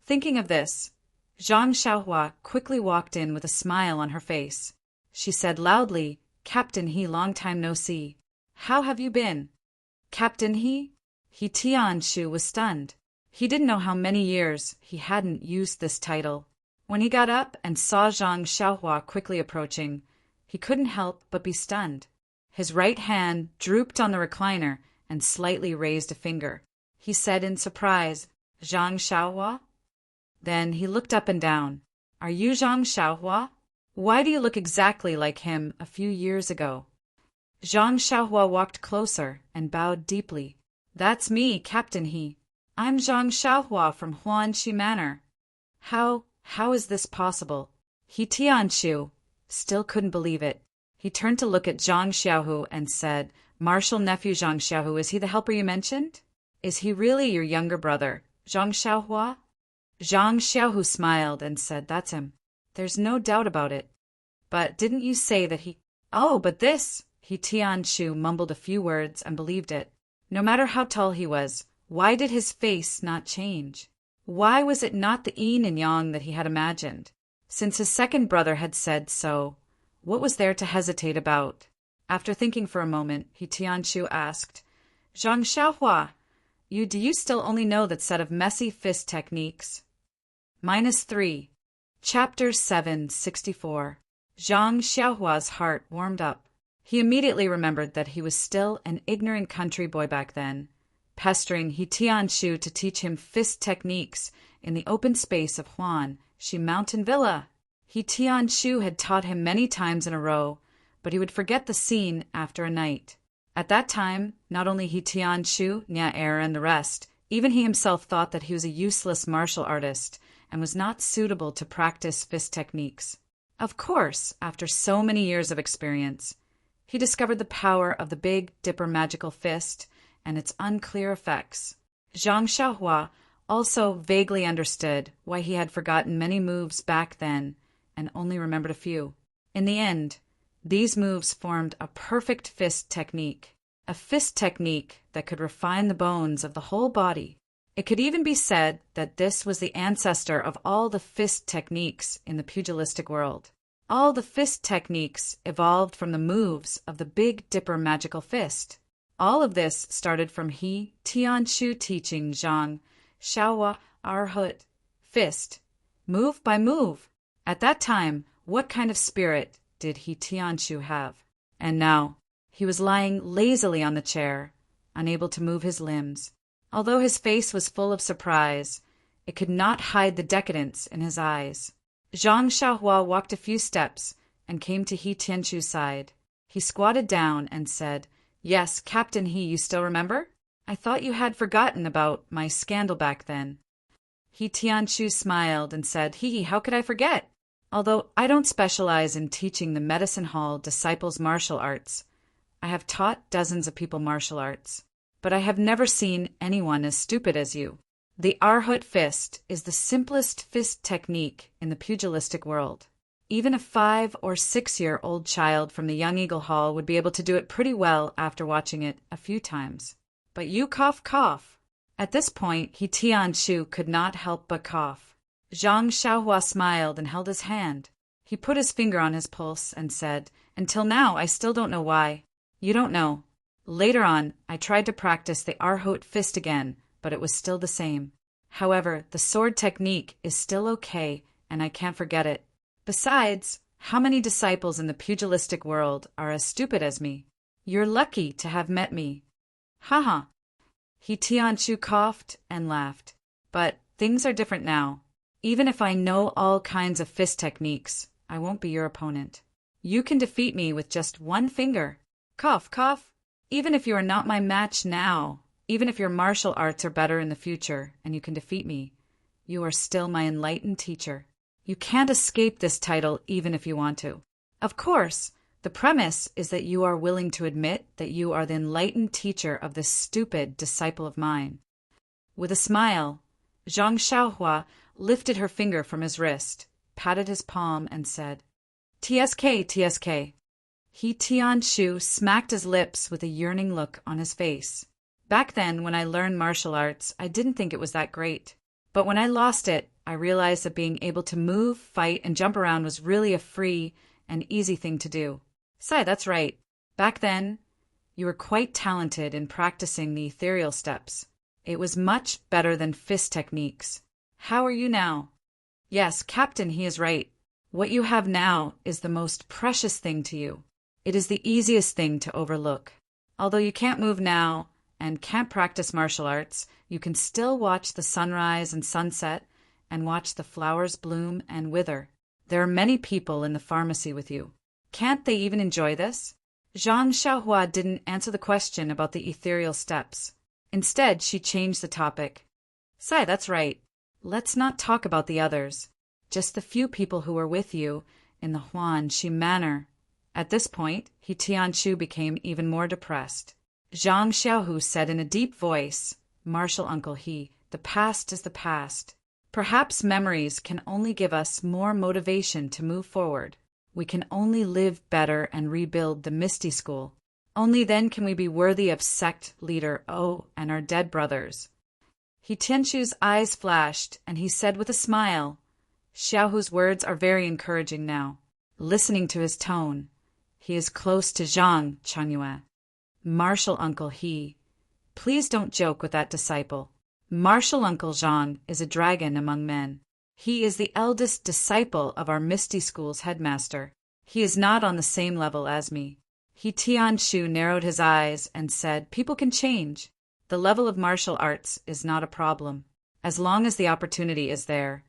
Speaker 1: Thinking of this, Zhang Xiaohua quickly walked in with a smile on her face. She said loudly, Captain He, long time no see. How have you been? Captain He? He Tianshu was stunned. He didn't know how many years he hadn't used this title. When he got up and saw Zhang Xiaohua quickly approaching, he couldn't help but be stunned. His right hand drooped on the recliner and slightly raised a finger. He said in surprise, Zhang Xiaohua? Then he looked up and down. Are you Zhang Xiaohua? Why do you look exactly like him a few years ago? Zhang Xiaohua walked closer and bowed deeply. That's me, Captain He. I'm Zhang Xiaohua from Huanxi Manor. How is this possible? He Tianshu still couldn't believe it. He turned to look at Zhang Xiaohu and said, Martial nephew Zhang Xiaohu, is he the helper you mentioned? Is he really your younger brother, Zhang Xiaohua? Zhang Xiaohu smiled and said, That's him. There's no doubt about it. But didn't you say that he... Oh, but this... He Tianshu mumbled a few words and believed it. No matter how tall he was, why did his face not change? Why was it not the yin and yang that he had imagined? Since his second brother had said so, what was there to hesitate about? After thinking for a moment, He Tianshu asked, Zhang Xiaohua, do you still only know that set of messy fist techniques? -3. Chapter 764. Zhang Xiaohua's heart warmed up. He immediately remembered that he was still an ignorant country boy back then, pestering He Tianshu to teach him fist techniques in the open space of Huanxi Mountain Villa. He Tianshu had taught him many times in a row, but he would forget the scene after a night. At that time, not only He Tianshu, Nya Er, and the rest, even he himself thought that he was a useless martial artist and was not suitable to practice fist techniques. Of course, after so many years of experience, he discovered the power of the Big Dipper magical fist and its unclear effects. Zhang Xiaohua also vaguely understood why he had forgotten many moves back then and only remembered a few. In the end, these moves formed a perfect fist technique, a fist technique that could refine the bones of the whole body. It could even be said that this was the ancestor of all the fist techniques in the pugilistic world. All the fist techniques evolved from the moves of the Big Dipper magical fist. All of this started from He Tianshu teaching Zhang Xiaohua Arhut fist, move by move. At that time, what kind of spirit did He Tianshu have? And now, he was lying lazily on the chair, unable to move his limbs. Although his face was full of surprise, it could not hide the decadence in his eyes. Zhang Xiaohua walked a few steps and came to He Tianchu's side. He squatted down and said, "Yes, Captain He, you still remember? I thought you had forgotten about my scandal back then." He Tianchu smiled and said, "He, how could I forget? Although I don't specialize in teaching the medicine hall disciples martial arts. I have taught dozens of people martial arts, but I have never seen anyone as stupid as you. The Arhut fist is the simplest fist technique in the pugilistic world. Even a 5 or 6-year-old child from the Young Eagle Hall would be able to do it pretty well after watching it a few times. But you cough." At this point, He Tianchu could not help but cough. Zhang Xiaohua smiled and held his hand. He put his finger on his pulse and said, "Until now, I still don't know why." "You don't know. Later on, I tried to practice the Arhut fist again, but it was still the same. However, the sword technique is still okay, and I can't forget it. Besides, how many disciples in the pugilistic world are as stupid as me? You're lucky to have met me." "Haha." He Tianchu coughed and laughed. "But things are different now. Even if I know all kinds of fist techniques, I won't be your opponent. You can defeat me with just one finger. Cough, cough. Even if you are not my match now, even if your martial arts are better in the future and you can defeat me, you are still my enlightened teacher. You can't escape this title even if you want to. Of course, the premise is that you are willing to admit that you are the enlightened teacher of this stupid disciple of mine." With a smile, Zhang Xiaohua lifted her finger from his wrist, patted his palm, and said, "TSK, TSK." He Tianchu smacked his lips with a yearning look on his face. "Back then, when I learned martial arts, I didn't think it was that great. But when I lost it, I realized that being able to move, fight, and jump around was really a free and easy thing to do. Sai, that's right. Back then, you were quite talented in practicing the ethereal steps. It was much better than fist techniques. How are you now?" "Yes, Captain, he is right. What you have now is the most precious thing to you. It is the easiest thing to overlook. Although you can't move now and can't practice martial arts, you can still watch the sunrise and sunset and watch the flowers bloom and wither. There are many people in the pharmacy with you. Can't they even enjoy this?" Zhang Xiaohua didn't answer the question about the ethereal steps. Instead, she changed the topic. "Sai, that's right. Let's not talk about the others. Just the few people who were with you in the Huanxi Manor." At this point, He Tianchu became even more depressed. Zhang Xiaohu said in a deep voice, "Martial Uncle He, the past is the past. Perhaps memories can only give us more motivation to move forward. We can only live better and rebuild the Misty School. Only then can we be worthy of sect leader O and our dead brothers." He Tianchu's eyes flashed, and he said with a smile, "Xiaohu's words are very encouraging now. Listening to his tone, he is close to Zhang Changyue. Martial Uncle He, please don't joke with that disciple. Martial Uncle Zhang is a dragon among men. He is the eldest disciple of our Misty School's headmaster. He is not on the same level as me." He Tianchu narrowed his eyes and said, "People can change. The level of martial arts is not a problem. As long as the opportunity is there,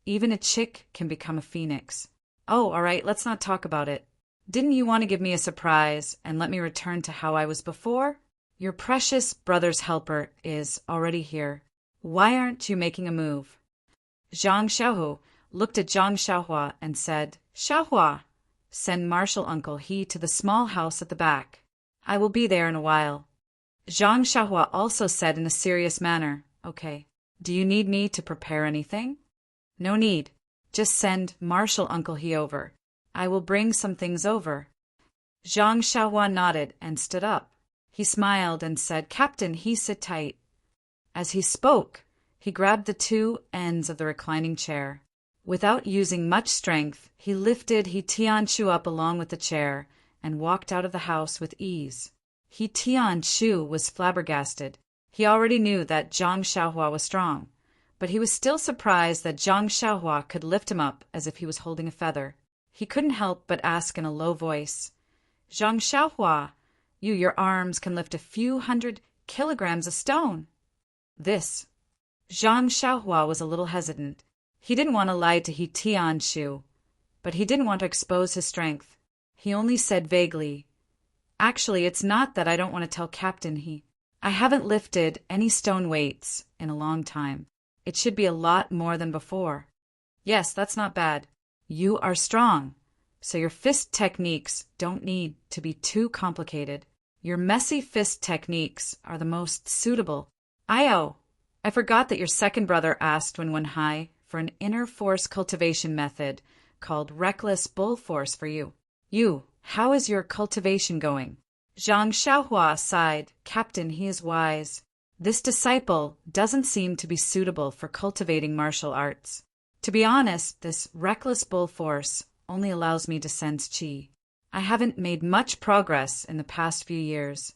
Speaker 1: even a chick can become a phoenix. Oh, all right, let's not talk about it. Didn't you want to give me a surprise and let me return to how I was before? Your precious brother's helper is already here. Why aren't you making a move?" Zhang Xiaohu looked at Zhang Xiaohua and said, "Xiaohua, send Martial Uncle He to the small house at the back. I will be there in a while." Zhang Xiaohua also said in a serious manner, "Okay. Do you need me to prepare anything?" "No need. Just send Martial Uncle He over. I will bring some things over." Zhang Xiaohua nodded and stood up. He smiled and said, "Captain, He, sit tight." As he spoke, he grabbed the 2 ends of the reclining chair. Without using much strength, he lifted He Tianchu up along with the chair and walked out of the house with ease. He Tianchu was flabbergasted. He already knew that Zhang Xiaohua was strong, but he was still surprised that Zhang Xiaohua could lift him up as if he was holding a feather. He couldn't help but ask in a low voice, "Zhang Xiaohua, your arms can lift a few hundred kilograms of stone." This. Zhang Xiaohua was a little hesitant. He didn't want to lie to He Tianchu, but he didn't want to expose his strength. He only said vaguely, "Actually, it's not that I don't want to tell Captain He. I haven't lifted any stone weights in a long time. It should be a lot more than before." "Yes, that's not bad. You are strong, so your fist techniques don't need to be too complicated. Your messy fist techniques are the most suitable." I forgot that your second brother asked when one high for an inner force cultivation method called reckless bull force for you. How is your cultivation going?" Zhang Xiaohua sighed. "Captain, he is wise. This disciple doesn't seem to be suitable for cultivating martial arts. To be honest, this reckless bull force only allows me to sense qi. I haven't made much progress in the past few years."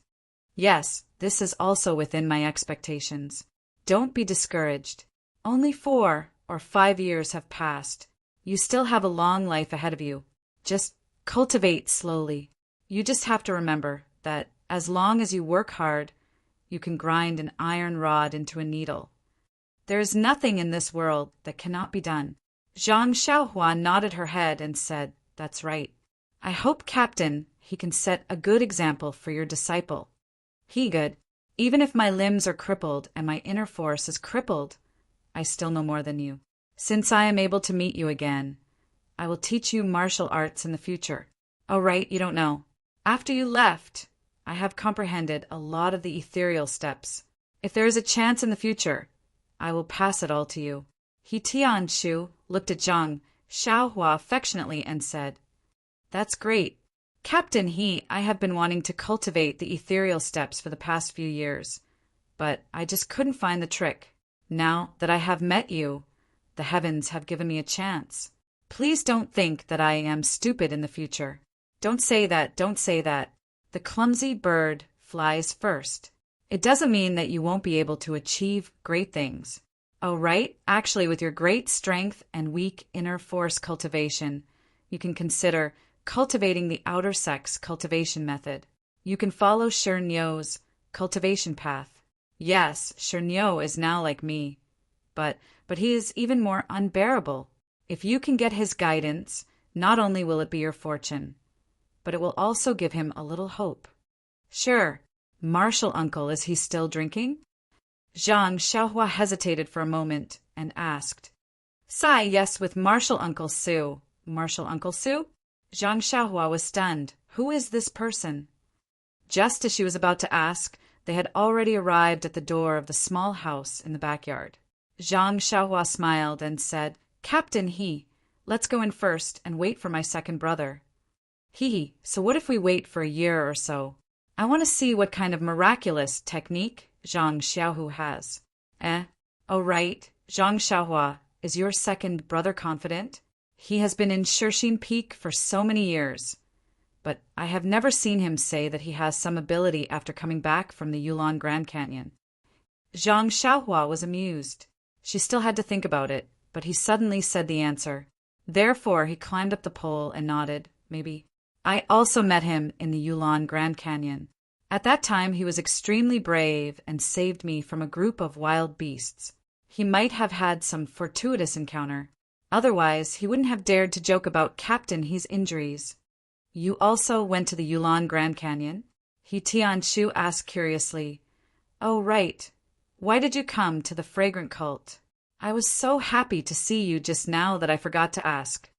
Speaker 1: "Yes, this is also within my expectations. Don't be discouraged. Only 4 or 5 years have passed. You still have a long life ahead of you. Just cultivate slowly. You just have to remember that as long as you work hard, you can grind an iron rod into a needle. There is nothing in this world that cannot be done." Zhang Xiaohua nodded her head and said, "That's right. I hope, Captain, he can set a good example for your disciple." "He good. Even if my limbs are crippled and my inner force is crippled, I still know more than you. Since I am able to meet you again, I will teach you martial arts in the future." "Oh, right, you don't know. After you left, I have comprehended a lot of the ethereal steps. If there is a chance in the future, I will pass it all to you." He Tianshu looked at Zhang Xiaohua affectionately and said, "That's great. Captain He, I have been wanting to cultivate the ethereal steps for the past few years, but I just couldn't find the trick. Now that I have met you, the heavens have given me a chance. Please don't think that I am stupid in the future." Don't say that. The clumsy bird flies first. It doesn't mean that you won't be able to achieve great things. Oh, right? Actually, with your great strength and weak inner force cultivation, you can consider cultivating the outer sex cultivation method. You can follow Shernyo's cultivation path. Yes, Shernyo is now like me, but he is even more unbearable. If you can get his guidance, not only will it be your fortune, but it will also give him a little hope. Sure. Martial uncle, is he still drinking? Zhang Xiaohua hesitated for a moment and asked. Sai, yes, with Martial Uncle Su. Martial Uncle Su? Zhang Xiaohua was stunned. Who is this person? Just as she was about to ask, they had already arrived at the door of the small house in the backyard. Zhang Xiaohua smiled and said, Captain He, let's go in first and wait for my second brother. He, so what if we wait for a year or so? I want to see what kind of miraculous technique Zhang Xiaohu has. Oh right, Zhang Xiaohua, is your second brother confident? He has been in Shixin Peak for so many years, but I have never seen him say that he has some ability after coming back from the Yulon Grand Canyon. Zhang Xiaohua was amused. She still had to think about it, but he suddenly said the answer. Therefore, he climbed up the pole and nodded, maybe. I also met him in the Yulon Grand Canyon. At that time, he was extremely brave and saved me from a group of wild beasts. He might have had some fortuitous encounter. Otherwise, he wouldn't have dared to joke about Captain He's injuries. You also went to the Yulon Grand Canyon? He Tianshu asked curiously. Oh, right. Why did you come to the fragrant cult? I was so happy to see you just now that I forgot to ask.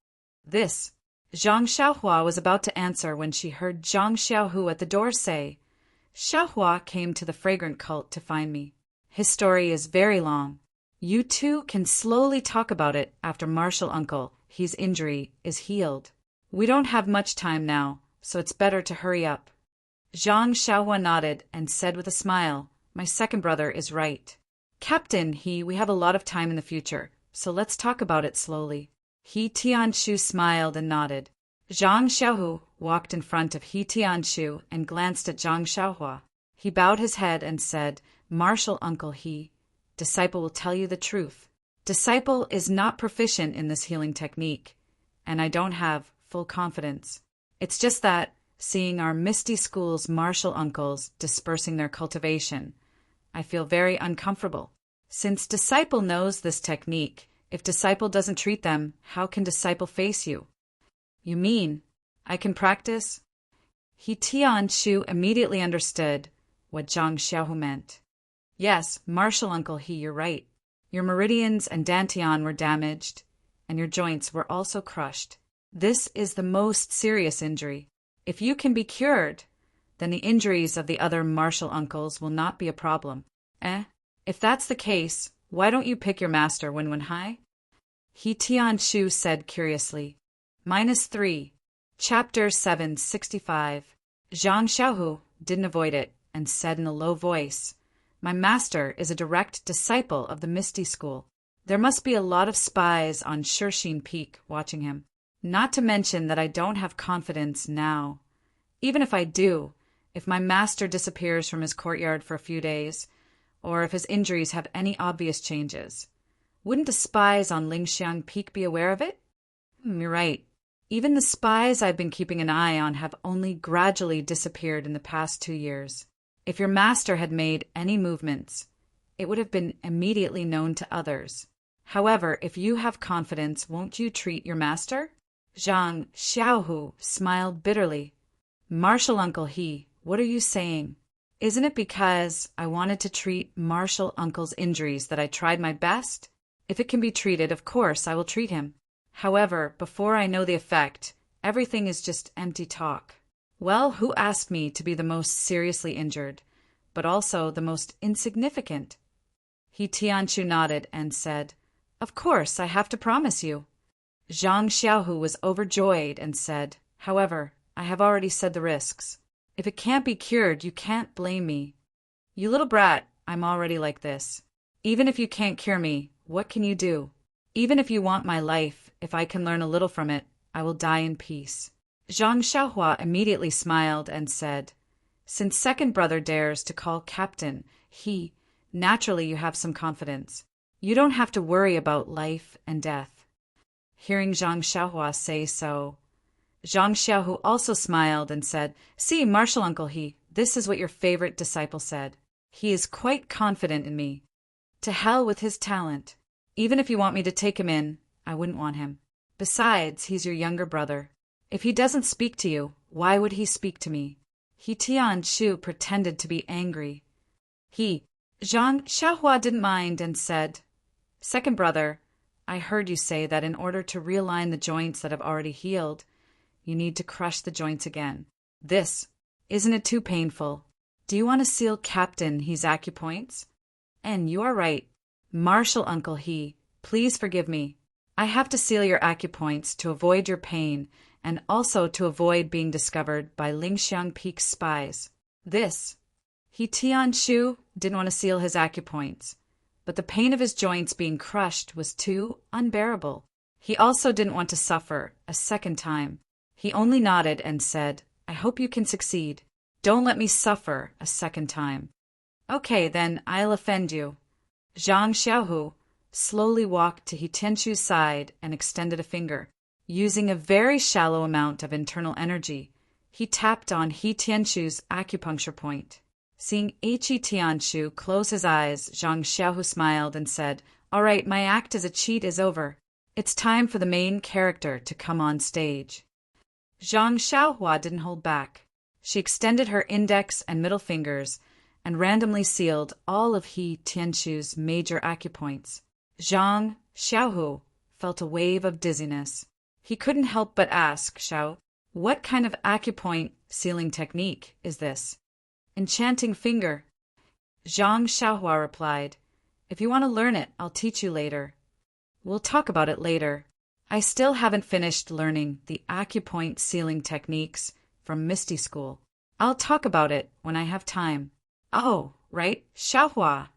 Speaker 1: This. Zhang Xiaohua was about to answer when she heard Zhang Xiaohu at the door say, Xiaohua came to the fragrant cult to find me. His story is very long. You two can slowly talk about it after Martial Uncle, his injury, is healed. We don't have much time now, so it's better to hurry up. Zhang Xiaohua nodded and said with a smile, My second brother is right. Captain He, we have a lot of time in the future, so let's talk about it slowly. He Tianshu smiled and nodded. Zhang Xiaohu walked in front of He Tianshu and glanced at Zhang Xiaohua. He bowed his head and said, Martial Uncle He, disciple will tell you the truth. Disciple is not proficient in this healing technique, and I don't have full confidence. It's just that, seeing our Misty School's martial uncles dispersing their cultivation, I feel very uncomfortable. Since disciple knows this technique, if disciple doesn't treat them, how can disciple face you? You mean I can practice? He Tianshu immediately understood what Zhang Xiaohu meant. Yes, martial uncle He, you're right. Your meridians and dantian were damaged, and your joints were also crushed. This is the most serious injury. If you can be cured, then the injuries of the other martial uncles will not be a problem. If that's the case, why don't you pick your master, Wenwen Hai? He Tianshu said curiously. -3. Chapter 765. Zhang Xiaohu didn't avoid it and said in a low voice, My master is a direct disciple of the Misty School. There must be a lot of spies on Shirxin Peak watching him. Not to mention that I don't have confidence now. Even if I do, if my master disappears from his courtyard for a few days, or if his injuries have any obvious changes, wouldn't the spies on Lingxiang Peak be aware of it? You're right. Even the spies I've been keeping an eye on have only gradually disappeared in the past 2 years. If your master had made any movements, it would have been immediately known to others. However, if you have confidence, won't you treat your master? Zhang Xiaohu smiled bitterly. Martial Uncle He, what are you saying? Isn't it because I wanted to treat Martial Uncle's injuries that I tried my best? If it can be treated, of course, I will treat him. However, before I know the effect, everything is just empty talk. Well, who asked me to be the most seriously injured, but also the most insignificant? He Tianshu nodded and said, Of course, I have to promise you. Zhang Xiaohu was overjoyed and said, However, I have already said the risks. If it can't be cured, you can't blame me. You little brat, I'm already like this. Even if you can't cure me, what can you do? Even if you want my life, if I can learn a little from it, I will die in peace. Zhang Xiaohua immediately smiled and said, Since second brother dares to call captain, naturally you have some confidence. You don't have to worry about life and death. Hearing Zhang Xiaohua say so, Zhang Xiaohu also smiled and said, See, Martial Uncle He, this is what your favorite disciple said. He is quite confident in me. To hell with his talent. Even if you want me to take him in, I wouldn't want him. Besides, he's your younger brother. If he doesn't speak to you, why would he speak to me? He Tianshu pretended to be angry. Zhang Xiaohua didn't mind and said, Second brother, I heard you say that in order to realign the joints that have already healed, you need to crush the joints again. Isn't it too painful? Do you want to seal Captain He's acupoints? And you are right. Martial Uncle He, please forgive me. I have to seal your acupoints to avoid your pain and also to avoid being discovered by Lingxiang Peak spies. He Tianshu didn't want to seal his acupoints, but the pain of his joints being crushed was too unbearable. He also didn't want to suffer a second time. He only nodded and said, I hope you can succeed. Don't let me suffer a second time. Okay, then I'll offend you. Zhang Xiaohu slowly walked to He Tianshu's side and extended a finger. Using a very shallow amount of internal energy, he tapped on He Tianshu's acupuncture point. Seeing He Tianshu close his eyes, Zhang Xiaohu smiled and said, All right, my act as a cheat is over. It's time for the main character to come on stage. Zhang Xiaohua didn't hold back. She extended her index and middle fingers and randomly sealed all of He Tianshu's major acupoints. Zhang Xiaohu felt a wave of dizziness. He couldn't help but ask Xiao, What kind of acupoint sealing technique is this? Enchanting finger. Zhang Xiaohua replied, If you want to learn it, I'll teach you later. We'll talk about it later. I still haven't finished learning the acupoint sealing techniques from Misty School. I'll talk about it when I have time. Oh, right, Xiaohua.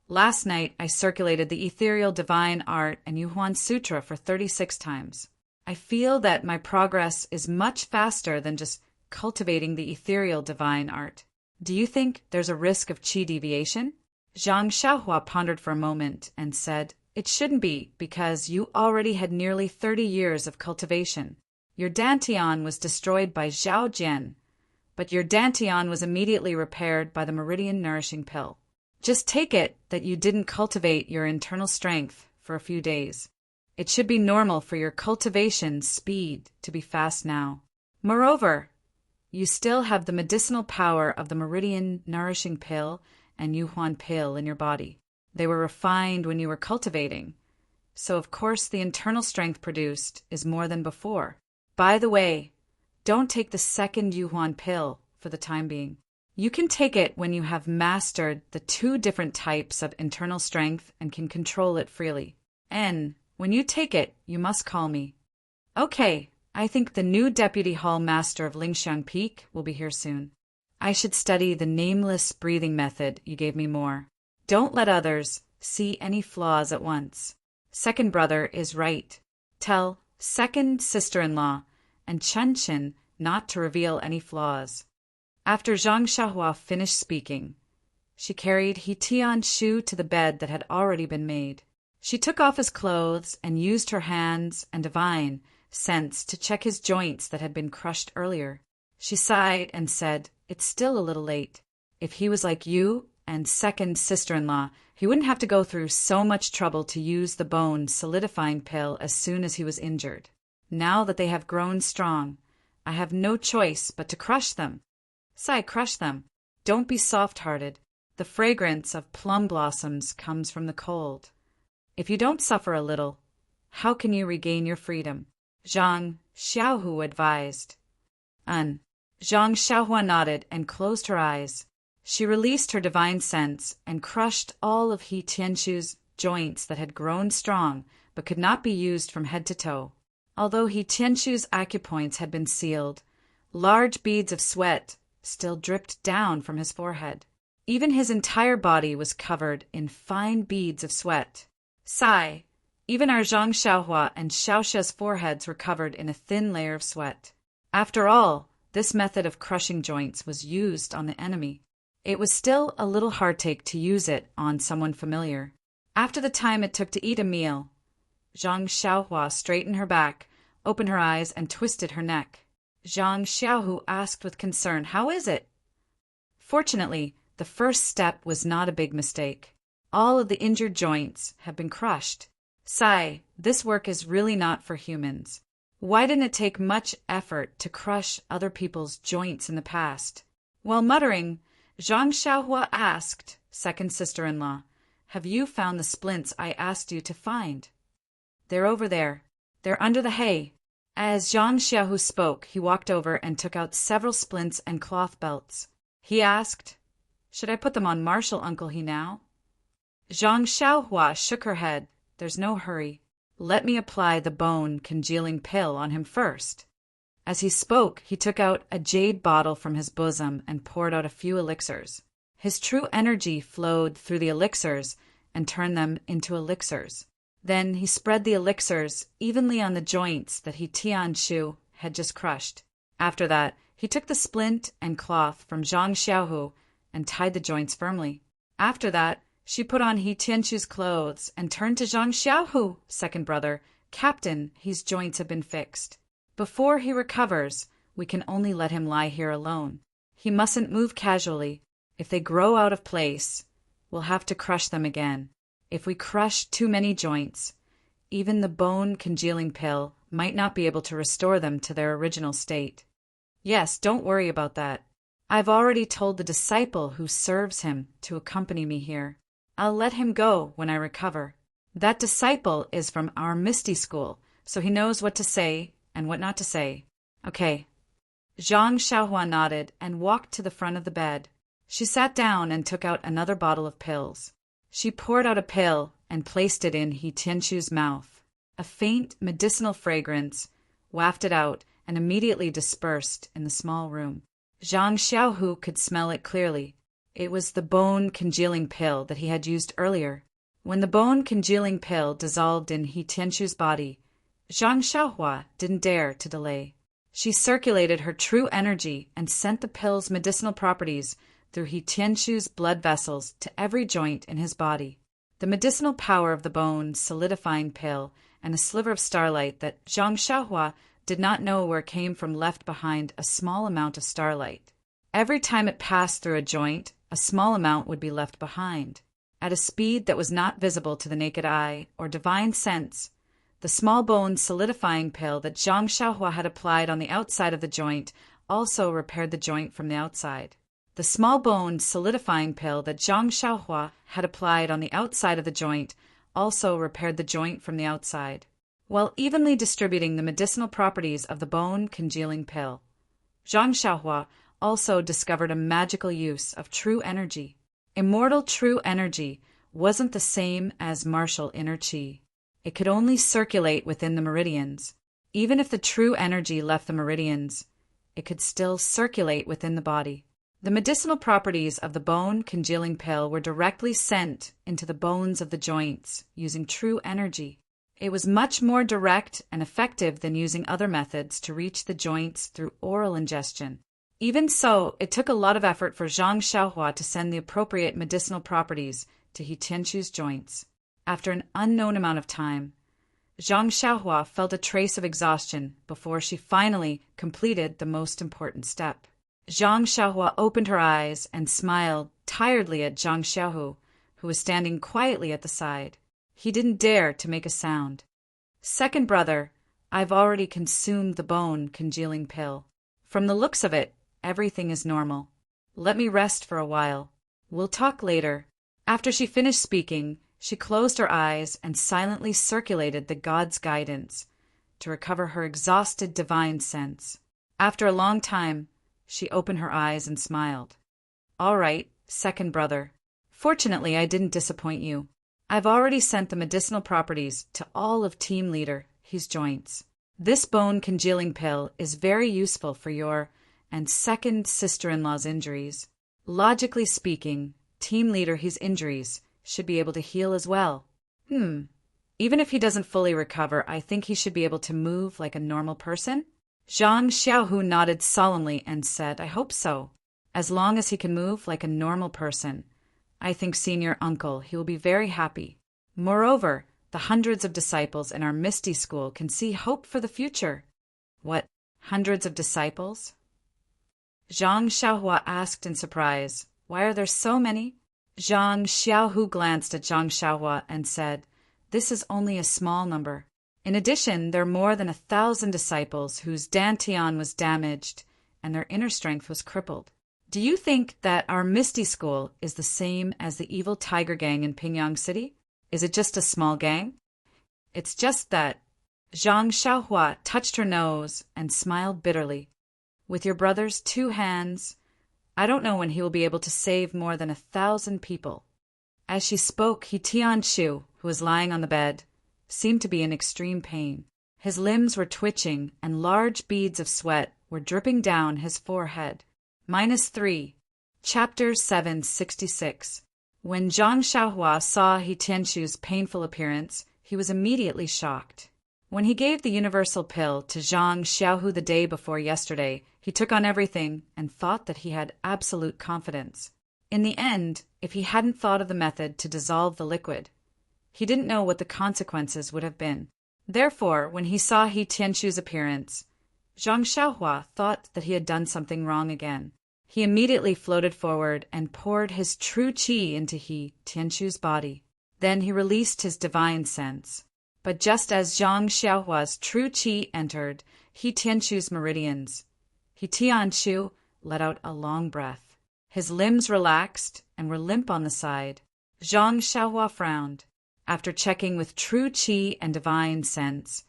Speaker 1: Last night I circulated the Ethereal Divine Art and Yuhuan Sutra for 36 times. I feel that my progress is much faster than just cultivating the Ethereal Divine Art. Do you think there's a risk of qi deviation? Zhang Xiaohua pondered for a moment and said, It shouldn't be, because you already had nearly 30 years of cultivation. Your dantian was destroyed by Zhao Jian, but your dantian was immediately repaired by the Meridian Nourishing Pill. Just take it that you didn't cultivate your internal strength for a few days. It should be normal for your cultivation speed to be fast now. Moreover, you still have the medicinal power of the Meridian Nourishing Pill and Yuhuan Pill in your body. They were refined when you were cultivating, so of course the internal strength produced is more than before. By the way, don't take the second Yuhuan Pill for the time being. You can take it when you have mastered the 2 different types of internal strength and can control it freely. And when you take it, you must call me. Okay, I think the new Deputy Hall Master of Lingshan Peak will be here soon. I should study the nameless breathing method you gave me more. Don't let others see any flaws at once. Second brother is right. Tell second sister-in-law and Chen not to reveal any flaws. After Zhang Xiaohua finished speaking, she carried He Tian-shu to the bed that had already been made. She took off his clothes and used her hands and divine sense to check his joints that had been crushed earlier. She sighed and said, "It's still a little late. If he was like you and second sister-in-law, he wouldn't have to go through so much trouble to use the bone solidifying pill as soon as he was injured. Now that they have grown strong, I have no choice but to crush them." Sai, crush them. Don't be soft-hearted. The fragrance of plum blossoms comes from the cold. If you don't suffer a little, how can you regain your freedom? Zhang Xiaohu advised. Zhang Xiaohua nodded and closed her eyes. She released her divine sense and crushed all of He Tianshu's joints that had grown strong but could not be used from head to toe. Although He Tianshu's acupoints had been sealed, large beads of sweat still dripped down from his forehead. Even his entire body was covered in fine beads of sweat. Sigh, even our Zhang Xiaohua and Xiaoxia's foreheads were covered in a thin layer of sweat. After all, this method of crushing joints was used on the enemy. It was still a little hardtake to use it on someone familiar. After the time it took to eat a meal, Zhang Xiaohua straightened her back, opened her eyes, and twisted her neck. Zhang Xiaohu asked with concern, "How is it?" Fortunately, the first step was not a big mistake. All of the injured joints have been crushed. Sai, this work is really not for humans. Why didn't it take much effort to crush other people's joints in the past? While muttering, Zhang Xiaohua asked, second sister-in-law, "Have you found the splints I asked you to find?" "They're over there. They're under the hay." As Zhang Xiaohu spoke, he walked over and took out several splints and cloth belts. He asked, "Should I put them on Marshal Uncle He now?" Zhang Xiaohua shook her head. "There's no hurry. Let me apply the bone congealing pill on him first." As he spoke, he took out a jade bottle from his bosom and poured out a few elixirs. His true energy flowed through the elixirs and turned them into elixirs. Then he spread the elixirs evenly on the joints that He Tianshu had just crushed. After that, he took the splint and cloth from Zhang Xiaohu and tied the joints firmly. After that, she put on He Tianshu's clothes and turned to Zhang Xiaohu, second brother, "Captain, his joints have been fixed. Before he recovers, we can only let him lie here alone. He mustn't move casually. If they grow out of place, we'll have to crush them again. If we crush too many joints, even the bone congealing pill might not be able to restore them to their original state." "Yes, don't worry about that. I've already told the disciple who serves him to accompany me here. I'll let him go when I recover. That disciple is from our Misty School, so he knows what to say and what not to say." "Okay." Zhang Xiaohua nodded and walked to the front of the bed. She sat down and took out another bottle of pills. She poured out a pill and placed it in He Tianshu's mouth. A faint medicinal fragrance wafted out and immediately dispersed in the small room. Zhang Xiaohu could smell it clearly. It was the bone congealing pill that he had used earlier. When the bone congealing pill dissolved in He Tianshu's body, Zhang Xiaohua didn't dare to delay. She circulated her true energy and sent the pill's medicinal properties through He Tianshu's blood vessels to every joint in his body. The medicinal power of the bone solidifying pill and a sliver of starlight that Zhang Xiaohua did not know where came from left behind a small amount of starlight. Every time it passed through a joint, a small amount would be left behind. At a speed that was not visible to the naked eye or divine sense, The small bone solidifying pill that Zhang Xiaohua had applied on the outside of the joint also repaired the joint from the outside. The small bone solidifying pill that Zhang Xiaohua had applied on the outside of the joint also repaired the joint from the outside, while evenly distributing the medicinal properties of the bone congealing pill. Zhang Xiaohua also discovered a magical use of true energy. Immortal true energy wasn't the same as martial inner qi. It could only circulate within the meridians. Even if the true energy left the meridians, it could still circulate within the body. The medicinal properties of the bone congealing pill were directly sent into the bones of the joints using true energy. It was much more direct and effective than using other methods to reach the joints through oral ingestion. Even so, it took a lot of effort for Zhang Xiaohua to send the appropriate medicinal properties to He Tianqu's joints. After an unknown amount of time, Zhang Xiaohua felt a trace of exhaustion before she finally completed the most important step. Zhang Xiaohua opened her eyes and smiled tiredly at Zhang Xiaohu, who was standing quietly at the side. He didn't dare to make a sound. "Second brother, I've already consumed the bone congealing pill. From the looks of it, everything is normal. Let me rest for a while. We'll talk later." After she finished speaking, she closed her eyes and silently circulated the god's guidance to recover her exhausted divine sense. After a long time, she opened her eyes and smiled. "All right, second brother. Fortunately, I didn't disappoint you. I've already sent the medicinal properties to all of Team Leader, his joints. This bone congealing pill is very useful for your and second sister-in-law's injuries. Logically speaking, Team Leader, his injuries should be able to heal as well. Even if he doesn't fully recover, I think he should be able to move like a normal person?" Zhang Xiaohu nodded solemnly and said, "I hope so. As long as he can move like a normal person, I think senior uncle, he will be very happy. Moreover, the hundreds of disciples in our Misty School can see hope for the future." "What, hundreds of disciples?" Zhang Xiaohua asked in surprise. "Why are there so many?" Zhang Xiaohu glanced at Zhang Xiaohua and said, "This is only a small number. In addition, there are more than 1,000 disciples whose dantian was damaged and their inner strength was crippled. Do you think that our Misty School is the same as the evil tiger gang in Pingyang City? Is it just a small gang?" "It's just that." Zhang Xiaohua touched her nose and smiled bitterly. "With your brother's 2 hands, I don't know when he will be able to save more than 1,000 people." As she spoke, He Tianqiu, who was lying on the bed, seemed to be in extreme pain. His limbs were twitching and large beads of sweat were dripping down his forehead. -3. Chapter 766. When Zhang Xiaohua saw He Tianqiu's painful appearance, he was immediately shocked. When he gave the universal pill to Zhang Xiaohu the day before yesterday, he took on everything and thought that he had absolute confidence. In the end, if he hadn't thought of the method to dissolve the liquid, he didn't know what the consequences would have been. Therefore, when he saw He Tianqiu's appearance, Zhang Xiaohua thought that he had done something wrong again. He immediately floated forward and poured his true qi into He Tianqiu's body. Then he released his divine sense. But just as Zhang Xiaohua's true qi entered He Tianqiu's meridians, He Tianqiu let out a long breath. His limbs relaxed and were limp on the side. Zhang Xiaohua frowned. After checking with true qi and divine sense,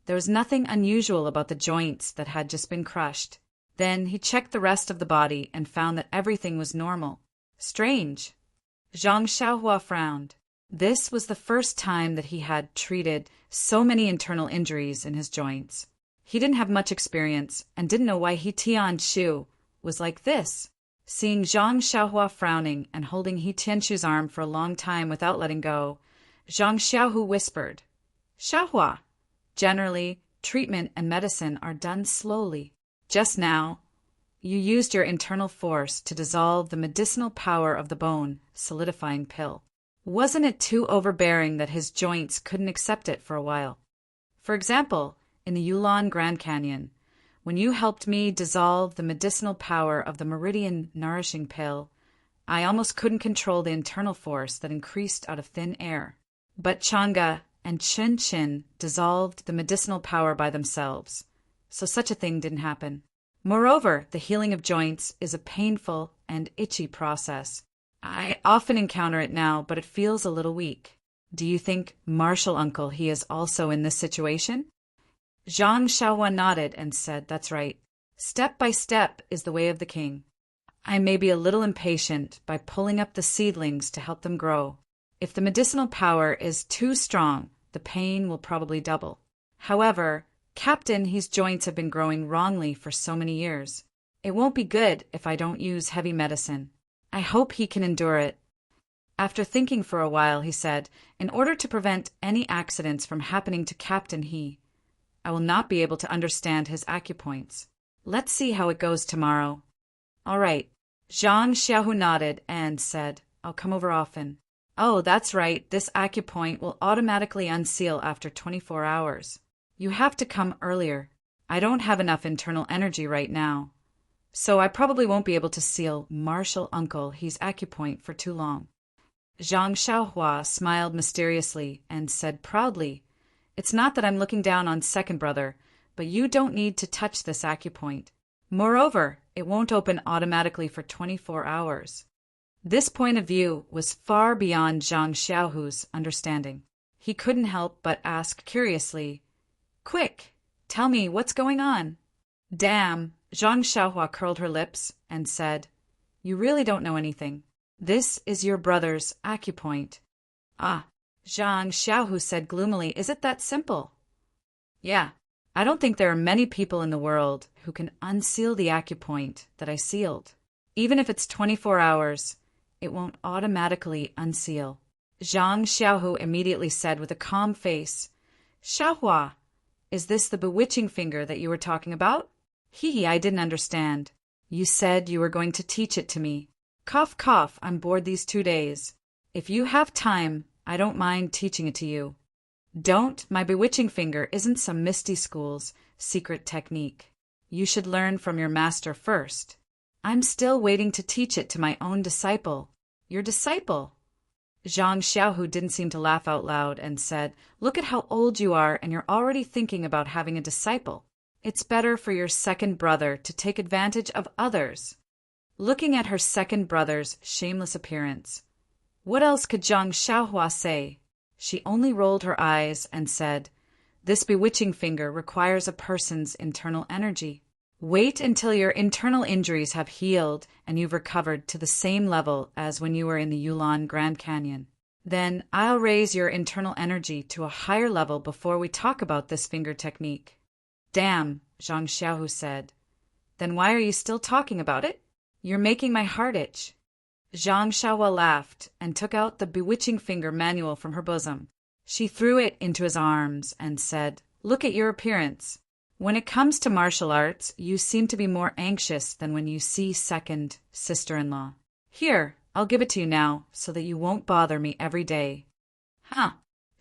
Speaker 1: there was nothing unusual about the joints that had just been crushed. Then he checked the rest of the body and found that everything was normal. Strange. Zhang Xiaohua frowned. This was the first time that he had treated so many internal injuries in his joints. He didn't have much experience and didn't know why He Tianqiu was like this. Seeing Zhang Xiaohua frowning and holding He Tianqiu's arm for a long time without letting go, Zhang Xiaohu whispered, "Xiaohua, generally, treatment and medicine are done slowly. Just now, you used your internal force to dissolve the medicinal power of the bone solidifying pill. Wasn't it too overbearing that his joints couldn't accept it for a while? For example, in the Yulon Grand Canyon, when you helped me dissolve the medicinal power of the meridian nourishing pill, I almost couldn't control the internal force that increased out of thin air. But Chang'e and Chen Qin dissolved the medicinal power by themselves, so such a thing didn't happen. Moreover, the healing of joints is a painful and itchy process. I often encounter it now, but it feels a little weak. Do you think Marshall Uncle he is also in this situation? Zhang Xiaohua nodded and said, that's right. Step by step is the way of the king. I may be a little impatient by pulling up the seedlings to help them grow. If the medicinal power is too strong, the pain will probably double. However, Captain, his joints have been growing wrongly for so many years. It won't be good if I don't use heavy medicine. I hope he can endure it. After thinking for a while, he said, in order to prevent any accidents from happening to Captain I will not be able to understand his acupoints. Let's see how it goes tomorrow. All right. Zhang Xiaohu nodded and said, I'll come over often. Oh, that's right. This acupoint will automatically unseal after 24 hours. You have to come earlier. I don't have enough internal energy right now. So I probably won't be able to seal Marshall Uncle his acupoint for too long. Zhang Xiaohua smiled mysteriously and said proudly, It's not that I'm looking down on second brother, but you don't need to touch this acupoint. Moreover, it won't open automatically for 24 hours. This point of view was far beyond Zhang Xiaohu's understanding. He couldn't help but ask curiously, Quick, tell me what's going on. Damn, Zhang Xiaohua curled her lips and said, You really don't know anything. This is your brother's acupoint. Ah, Zhang Xiaohu said gloomily, Is it that simple? Yeah, I don't think there are many people in the world who can unseal the acupoint that I sealed. Even if it's 24 hours, it won't automatically unseal. Zhang Xiaohu immediately said with a calm face, Xiaohua, is this the bewitching finger that you were talking about? I didn't understand. You said you were going to teach it to me. Cough, cough, I'm bored these 2 days. If you have time, I don't mind teaching it to you. Don't, my bewitching finger isn't some misty school's secret technique. You should learn from your master first. I'm still waiting to teach it to my own disciple. Your disciple? Zhang Xiaohu didn't seem to laugh out loud and said, Look at how old you are and you're already thinking about having a disciple. It's better for your second brother to take advantage of others. Looking at her second brother's shameless appearance, what else could Zhang Xiaohua say? She only rolled her eyes and said, This bewitching finger requires a person's internal energy. Wait until your internal injuries have healed and you've recovered to the same level as when you were in the Yulon Grand Canyon. Then I'll raise your internal energy to a higher level before we talk about this finger technique. Damn, Zhang Xiaohu said. Then why are you still talking about it? You're making my heart itch. Zhang Xiaohua laughed and took out the bewitching finger manual from her bosom. She threw it into his arms and said, Look at your appearance. When it comes to martial arts, you seem to be more anxious than when you see second sister-in-law. Here, I'll give it to you now, so that you won't bother me every day. Huh.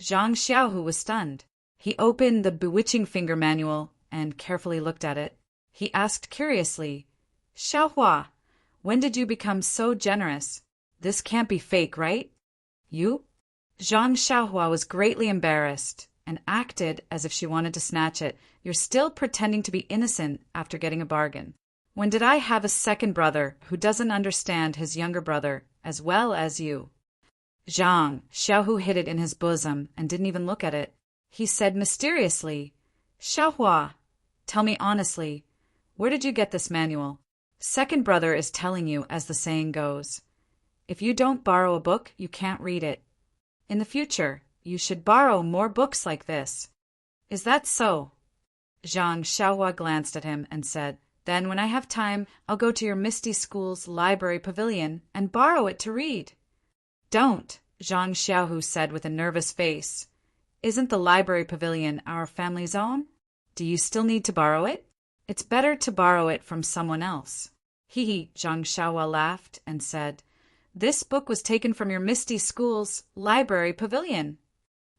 Speaker 1: Zhang Xiaohu was stunned. He opened the bewitching finger manual and carefully looked at it. He asked curiously, Xiaohua, when did you become so generous? This can't be fake, right? You? Zhang Xiaohua was greatly embarrassed and acted as if she wanted to snatch it. You're still pretending to be innocent after getting a bargain. When did I have a second brother who doesn't understand his younger brother as well as you? Zhang Xiaohu hid it in his bosom and didn't even look at it. He said mysteriously, Xiaohua, tell me honestly, where did you get this manual? Second brother is telling you, as the saying goes. If you don't borrow a book, you can't read it. In the future, you should borrow more books like this. Is that so? Zhang Xiaohua glanced at him and said, Then when I have time, I'll go to your Misty School's library pavilion and borrow it to read. Don't, Zhang Xiaohu said with a nervous face. Isn't the library pavilion our family's own? Do you still need to borrow it? It's better to borrow it from someone else. Zhang Xiaohua laughed and said, This book was taken from your Misty School's library pavilion.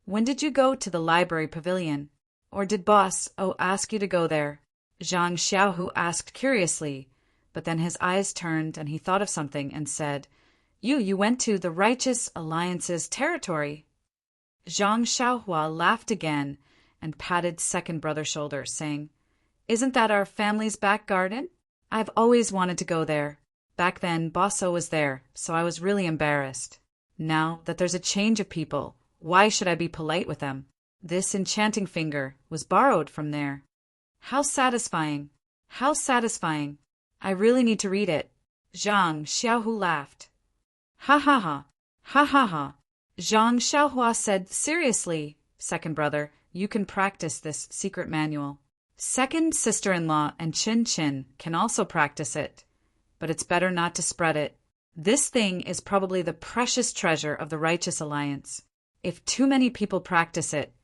Speaker 1: When did you go to the library pavilion? Or did Boss ask you to go there? Zhang Xiaohu asked curiously, but then his eyes turned and he thought of something and said, You went to the Righteous Alliance's territory. Zhang Xiaohua laughed again and patted second brother's shoulder, saying, "Isn't that our family's back garden? I've always wanted to go there. Back then, Bosso was there, so I was really embarrassed. Now that there's a change of people, why should I be polite with them? This enchanting finger was borrowed from there. How satisfying! How satisfying! I really need to read it." Zhang Xiaohu laughed. "Ha ha ha! Ha ha ha!" Zhang Xiaohua said seriously, "Second brother, you can practice this secret manual. Second sister-in-law and Chin can also practice it, but it's better not to spread it. This thing is probably the precious treasure of the Righteous Alliance. If too many people practice it,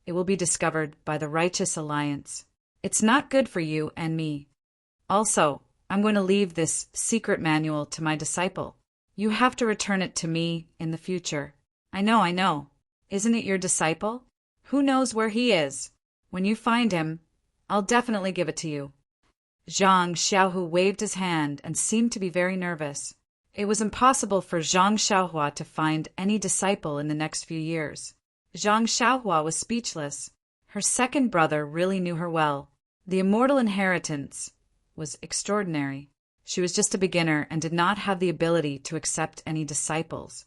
Speaker 1: it will be discovered by the Righteous Alliance. It's not good for you and me. Also, I'm going to leave this secret manual to my disciple. You have to return it to me in the future." I know. Isn't it your disciple? Who knows where he is? When you find him, I'll definitely give it to you." Zhang Xiaohu waved his hand and seemed to be very nervous. It was impossible for Zhang Xiaohua to find any disciple in the next few years. Zhang Xiaohua was speechless. Her second brother really knew her well. The immortal inheritance was extraordinary. She was just a beginner and did not have the ability to accept any disciples.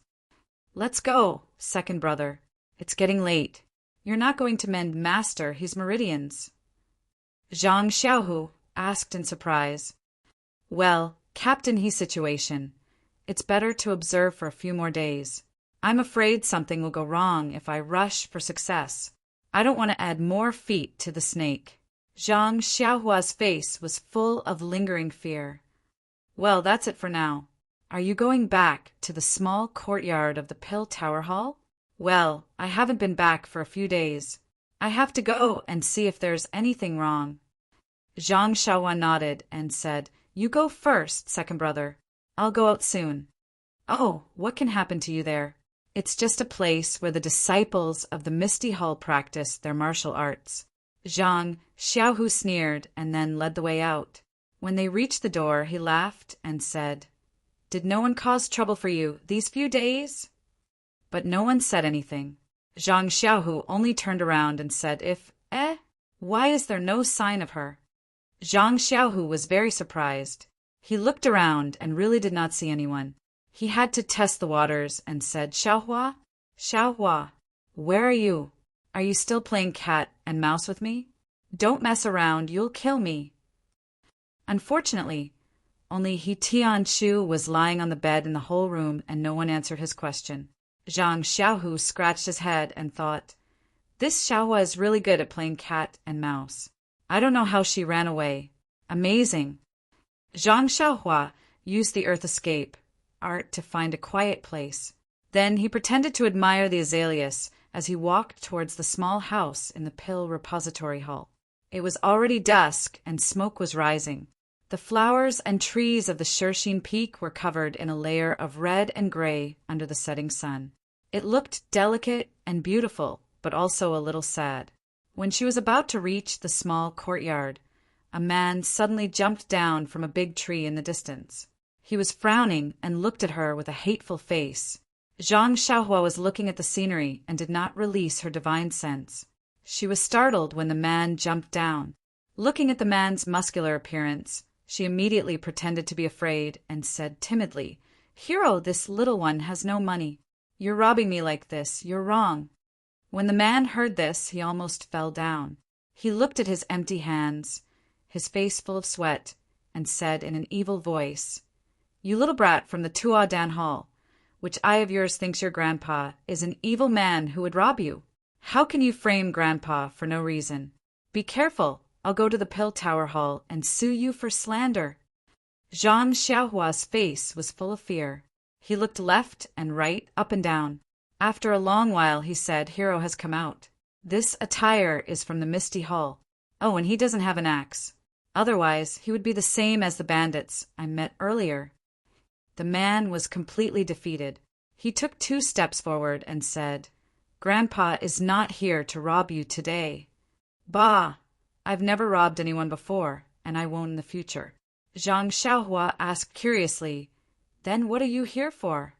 Speaker 1: "Let's go, second brother. It's getting late. You're not going to mend Master his meridians?" Zhang Xiaohu asked in surprise. "Well, Captain his situation. It's better to observe for a few more days. I'm afraid something will go wrong if I rush for success. I don't want to add more feet to the snake." Zhang Xiaohua's face was full of lingering fear. "Well, that's it for now. Are you going back to the small courtyard of the Pill Tower Hall?" "Well, I haven't been back for a few days. I have to go and see if there's anything wrong." Zhang Xiaohua nodded and said, "You go first, second brother. I'll go out soon." "Oh, what can happen to you there?" "It's just a place where the disciples of the Misty Hall practice their martial arts." Zhang Xiaohu sneered and then led the way out. When they reached the door, he laughed and said, "Did no one cause trouble for you these few days?" But no one said anything. Zhang Xiaohu only turned around and said, Why is there no sign of her?" Zhang Xiaohu was very surprised. He looked around and really did not see anyone. He had to test the waters and said, "Xiaohua? Xiaohua, where are you? Are you still playing cat and mouse with me? Don't mess around, you'll kill me." Unfortunately, only He Tianchu was lying on the bed in the whole room and no one answered his question. Zhang Xiaohu scratched his head and thought, "This Xiaohua is really good at playing cat and mouse. I don't know how she ran away. Amazing." Zhang Xiaohua used the earth escape art to find a quiet place. Then he pretended to admire the azaleas as he walked towards the small house in the Pill Repository Hall. It was already dusk and smoke was rising. The flowers and trees of the Shirxin Peak were covered in a layer of red and gray under the setting sun. It looked delicate and beautiful, but also a little sad. When she was about to reach the small courtyard, a man suddenly jumped down from a big tree in the distance. He was frowning and looked at her with a hateful face. Zhang Xiaohua was looking at the scenery and did not release her divine sense. She was startled when the man jumped down. Looking at the man's muscular appearance, she immediately pretended to be afraid and said timidly, "Hero, this little one has no money. You're robbing me like this. You're wrong." When the man heard this, he almost fell down. He looked at his empty hands, his face full of sweat, and said in an evil voice, "You little brat from the Tuadan Hall, which eye of yours thinks your grandpa is an evil man who would rob you. How can you frame grandpa for no reason? Be careful. I'll go to the Pill Tower Hall and sue you for slander." Zhang Xiaohua's face was full of fear. He looked left and right, up and down. After a long while, he said, "Hero has come out. This attire is from the Misty Hall. Oh, and he doesn't have an axe. Otherwise, he would be the same as the bandits I met earlier." The man was completely defeated. He took 2 steps forward and said, "Grandpa is not here to rob you today." "Bah! I've never robbed anyone before, and I won't in the future." Zhang Xiaohua asked curiously, "Then what are you here for?"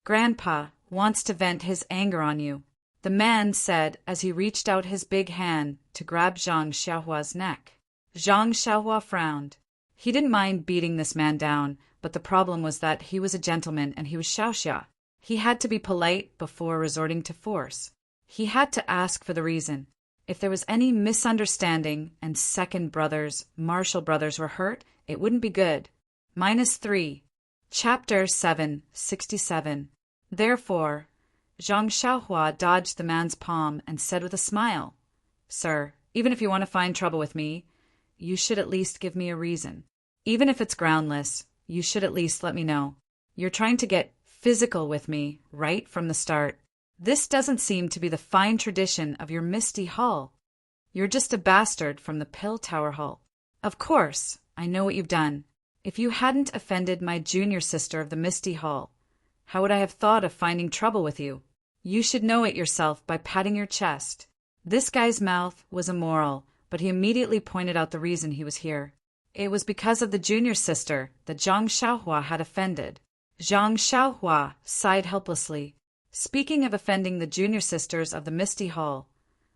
Speaker 1: "Grandpa wants to vent his anger on you. the man said as he reached out his big hand to grab Zhang Xiaohua's neck. Zhang Xiaohua frowned. He didn't mind beating this man down, but the problem was that he was a gentleman and he was Xiaoxia. He had to be polite before resorting to force. He had to ask for the reason. If there was any misunderstanding and second brothers, Marshall brothers, were hurt, it wouldn't be good. -3. Chapter 767. Therefore, Zhang Xiaohua dodged the man's palm and said with a smile, "Sir, even if you want to find trouble with me, you should at least give me a reason. Even if it's groundless, you should at least let me know. You're trying to get physical with me right from the start. This doesn't seem to be the fine tradition of your Misty Hall. You're just a bastard from the Pill Tower Hall. Of course, I know what you've done. If you hadn't offended my junior sister of the Misty Hall, how would I have thought of finding trouble with you? You should know it yourself by patting your chest." This guy's mouth was immoral, but he immediately pointed out the reason he was here. It was because of the junior sister that Zhang Xiaohua had offended. Zhang Xiaohua sighed helplessly. Speaking of offending the junior sisters of the Misty Hall,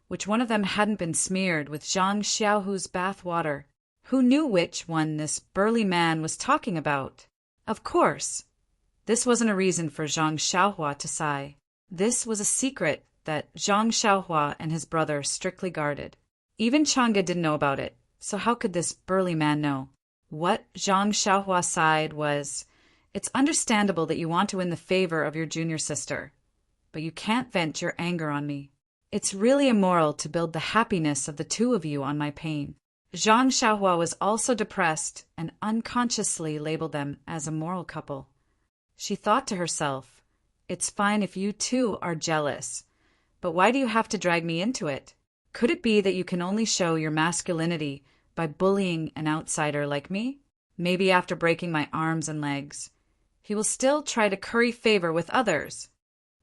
Speaker 1: which one of them hadn't been smeared with Zhang Xiaohu's bath water? Who knew which one this burly man was talking about? Of course, this wasn't a reason for Zhang Xiaohua to sigh. This was a secret that Zhang Xiaohua and his brother strictly guarded. Even Chang'e didn't know about it, so how could this burly man know? What Zhang Xiaohua sighed was, "It's understandable that you want to win the favor of your junior sister, but you can't vent your anger on me. It's really immoral to build the happiness of the two of you on my pain." Zhang Xiaohua was also depressed and unconsciously labeled them as a moral couple. She thought to herself, "It's fine if you two are jealous, but why do you have to drag me into it? Could it be that you can only show your masculinity by bullying an outsider like me? Maybe after breaking my arms and legs, he will still try to curry favor with others."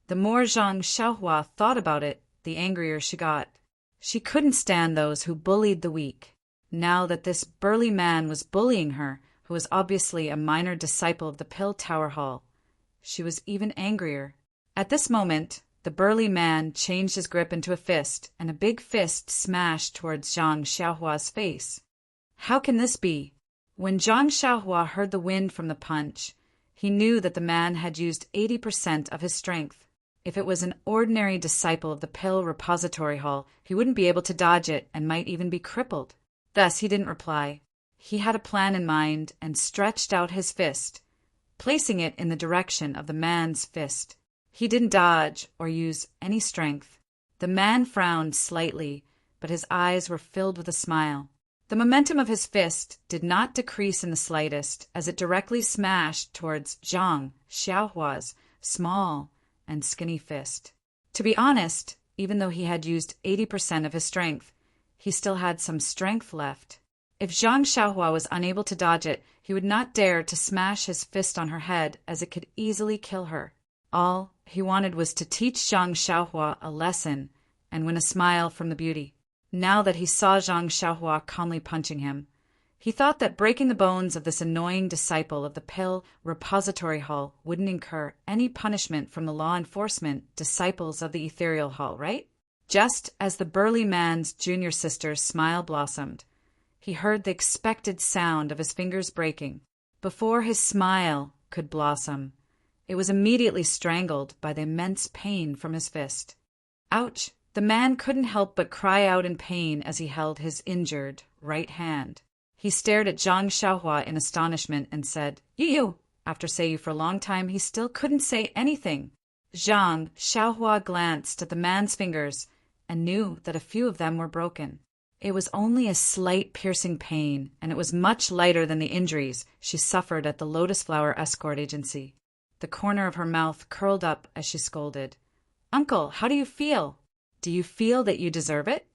Speaker 1: The more Zhang Xiaohua thought about it, the angrier she got. She couldn't stand those who bullied the weak. Now that this burly man was bullying her, who was obviously a minor disciple of the Pill Tower Hall, she was even angrier. At this moment, the burly man changed his grip into a fist, and a big fist smashed towards Zhang Xiaohua's face. How can this be? When Zhang Xiaohua heard the wind from the punch, he knew that the man had used 80% of his strength. If it was an ordinary disciple of the Pill Repository Hall, he wouldn't be able to dodge it and might even be crippled. Thus, he didn't reply. He had a plan in mind and stretched out his fist, placing it in the direction of the man's fist. He didn't dodge or use any strength. The man frowned slightly, but his eyes were filled with a smile. The momentum of his fist did not decrease in the slightest as it directly smashed towards Zhang Xiaohua's small and skinny fist. To be honest, even though he had used 80% of his strength, he still had some strength left. If Zhang Xiaohua was unable to dodge it, he would not dare to smash his fist on her head, as it could easily kill her. All he wanted was to teach Zhang Xiaohua a lesson and win a smile from the beauty. Now that he saw Zhang Xiaohua calmly punching him, he thought that breaking the bones of this annoying disciple of the Pill Repository Hall wouldn't incur any punishment from the law enforcement disciples of the Ethereal Hall, right? Just as the burly man's junior sister's smile blossomed, he heard the expected sound of his fingers breaking. Before his smile could blossom, it was immediately strangled by the immense pain from his fist. Ouch! The man couldn't help but cry out in pain as he held his injured right hand. He stared at Zhang Xiaohua in astonishment and said, "You!" After saying for a long time, he still couldn't say anything. Zhang Xiaohua glanced at the man's fingers and knew that a few of them were broken. It was only a slight piercing pain, and it was much lighter than the injuries she suffered at the Lotus Flower Escort Agency. The corner of her mouth curled up as she scolded. "Uncle, how do you feel? Do you feel that you deserve it?"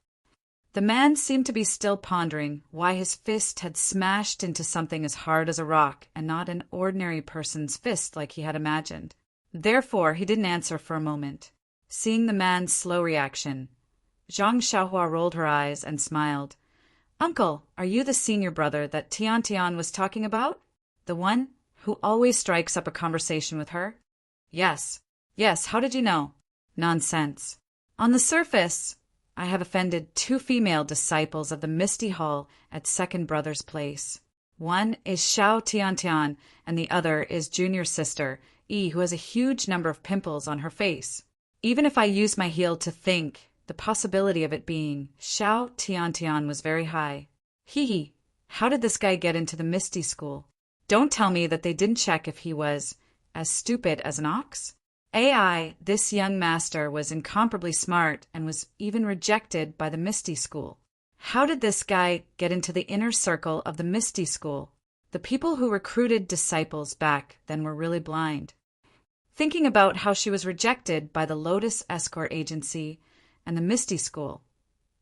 Speaker 1: The man seemed to be still pondering why his fist had smashed into something as hard as a rock and not an ordinary person's fist like he had imagined. Therefore, he didn't answer for a moment. Seeing the man's slow reaction, Zhang Xiaohua rolled her eyes and smiled. "Uncle, are you the senior brother that Tian Tian was talking about? The one who always strikes up a conversation with her?" "Yes. Yes, how did you know?" "Nonsense. On the surface, I have offended 2 female disciples of the Misty Hall at Second Brother's place. One is Xiao Tiantian, and the other is junior sister, Yi, who has a huge number of pimples on her face. Even if I use my heel to think, the possibility of it being Xiao Tiantian was very high. Hee, how did this guy get into the Misty School? Don't tell me that they didn't check if he was as stupid as an ox? This young master was incomparably smart and was even rejected by the Misty School. How did this guy get into the inner circle of the Misty School? The people who recruited disciples back then were really blind. Thinking about how she was rejected by the Lotus Escort Agency and the Misty School,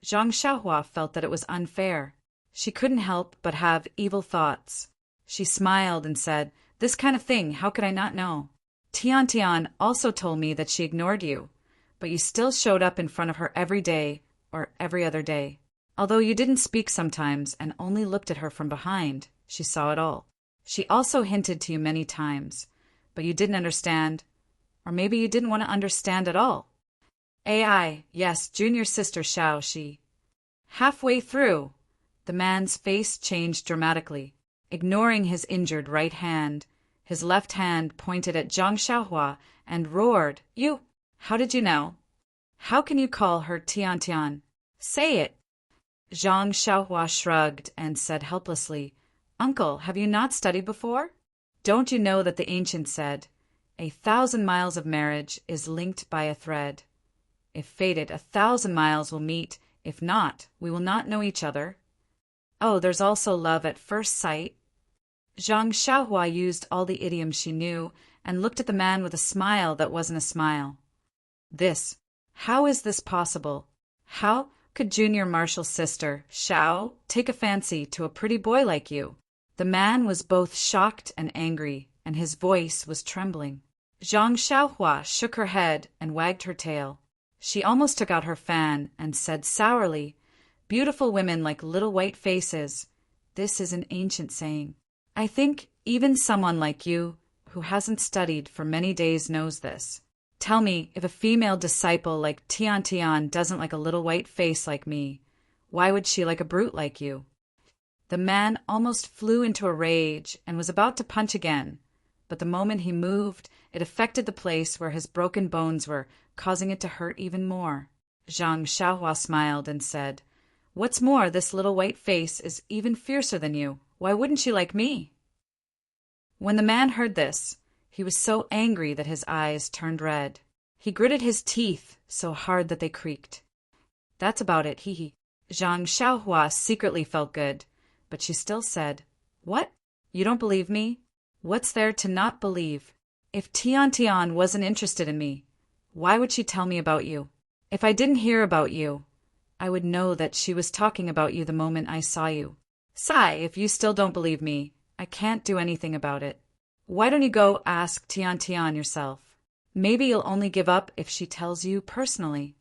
Speaker 1: Zhang Xiaohua felt that it was unfair. She couldn't help but have evil thoughts. She smiled and said, "This kind of thing, how could I not know? Tiantian also told me that she ignored you, but you still showed up in front of her every day or every other day. Although you didn't speak sometimes and only looked at her from behind, she saw it all. She also hinted to you many times, but you didn't understand, or maybe you didn't want to understand at all." Yes, junior sister Xiao, she. Halfway through, the man's face changed dramatically. Ignoring his injured right hand, his left hand pointed at Zhang Xiaohua and roared, "You! How did you know? How can you call her Tiantian? Say it!" Zhang Xiaohua shrugged and said helplessly, "Uncle, have you not studied before? Don't you know that the ancient said, 1,000 miles of marriage is linked by a thread. If fated, 1,000 miles will meet. If not, we will not know each other. Oh, there's also love at first sight." Zhang Xiaohua used all the idioms she knew and looked at the man with a smile that wasn't a smile. How is this possible? How could junior Marshall's sister, Xiao, take a fancy to a pretty boy like you? The man was both shocked and angry, and his voice was trembling. Zhang Xiaohua shook her head and wagged her tail. She almost took out her fan and said sourly, "Beautiful women like little white faces. This is an ancient saying. I think even someone like you, who hasn't studied for many days, knows this. Tell me, if a female disciple like Tiantian doesn't like a little white face like me, why would she like a brute like you?" The man almost flew into a rage and was about to punch again, but the moment he moved, it affected the place where his broken bones were, causing it to hurt even more. Zhang Xiaohua smiled and said, "What's more, this little white face is even fiercer than you. Why wouldn't she like me?" When the man heard this, he was so angry that his eyes turned red. He gritted his teeth so hard that they creaked. "That's about it, hee." Zhang Xiaohua secretly felt good, but she still said, "What? You don't believe me? What's there to not believe? If Tiantian wasn't interested in me, why would she tell me about you? If I didn't hear about you, I would know that she was talking about you the moment I saw you. If you still don't believe me, I can't do anything about it. Why don't you go ask Tiantian yourself? Maybe you'll only give up if she tells you personally."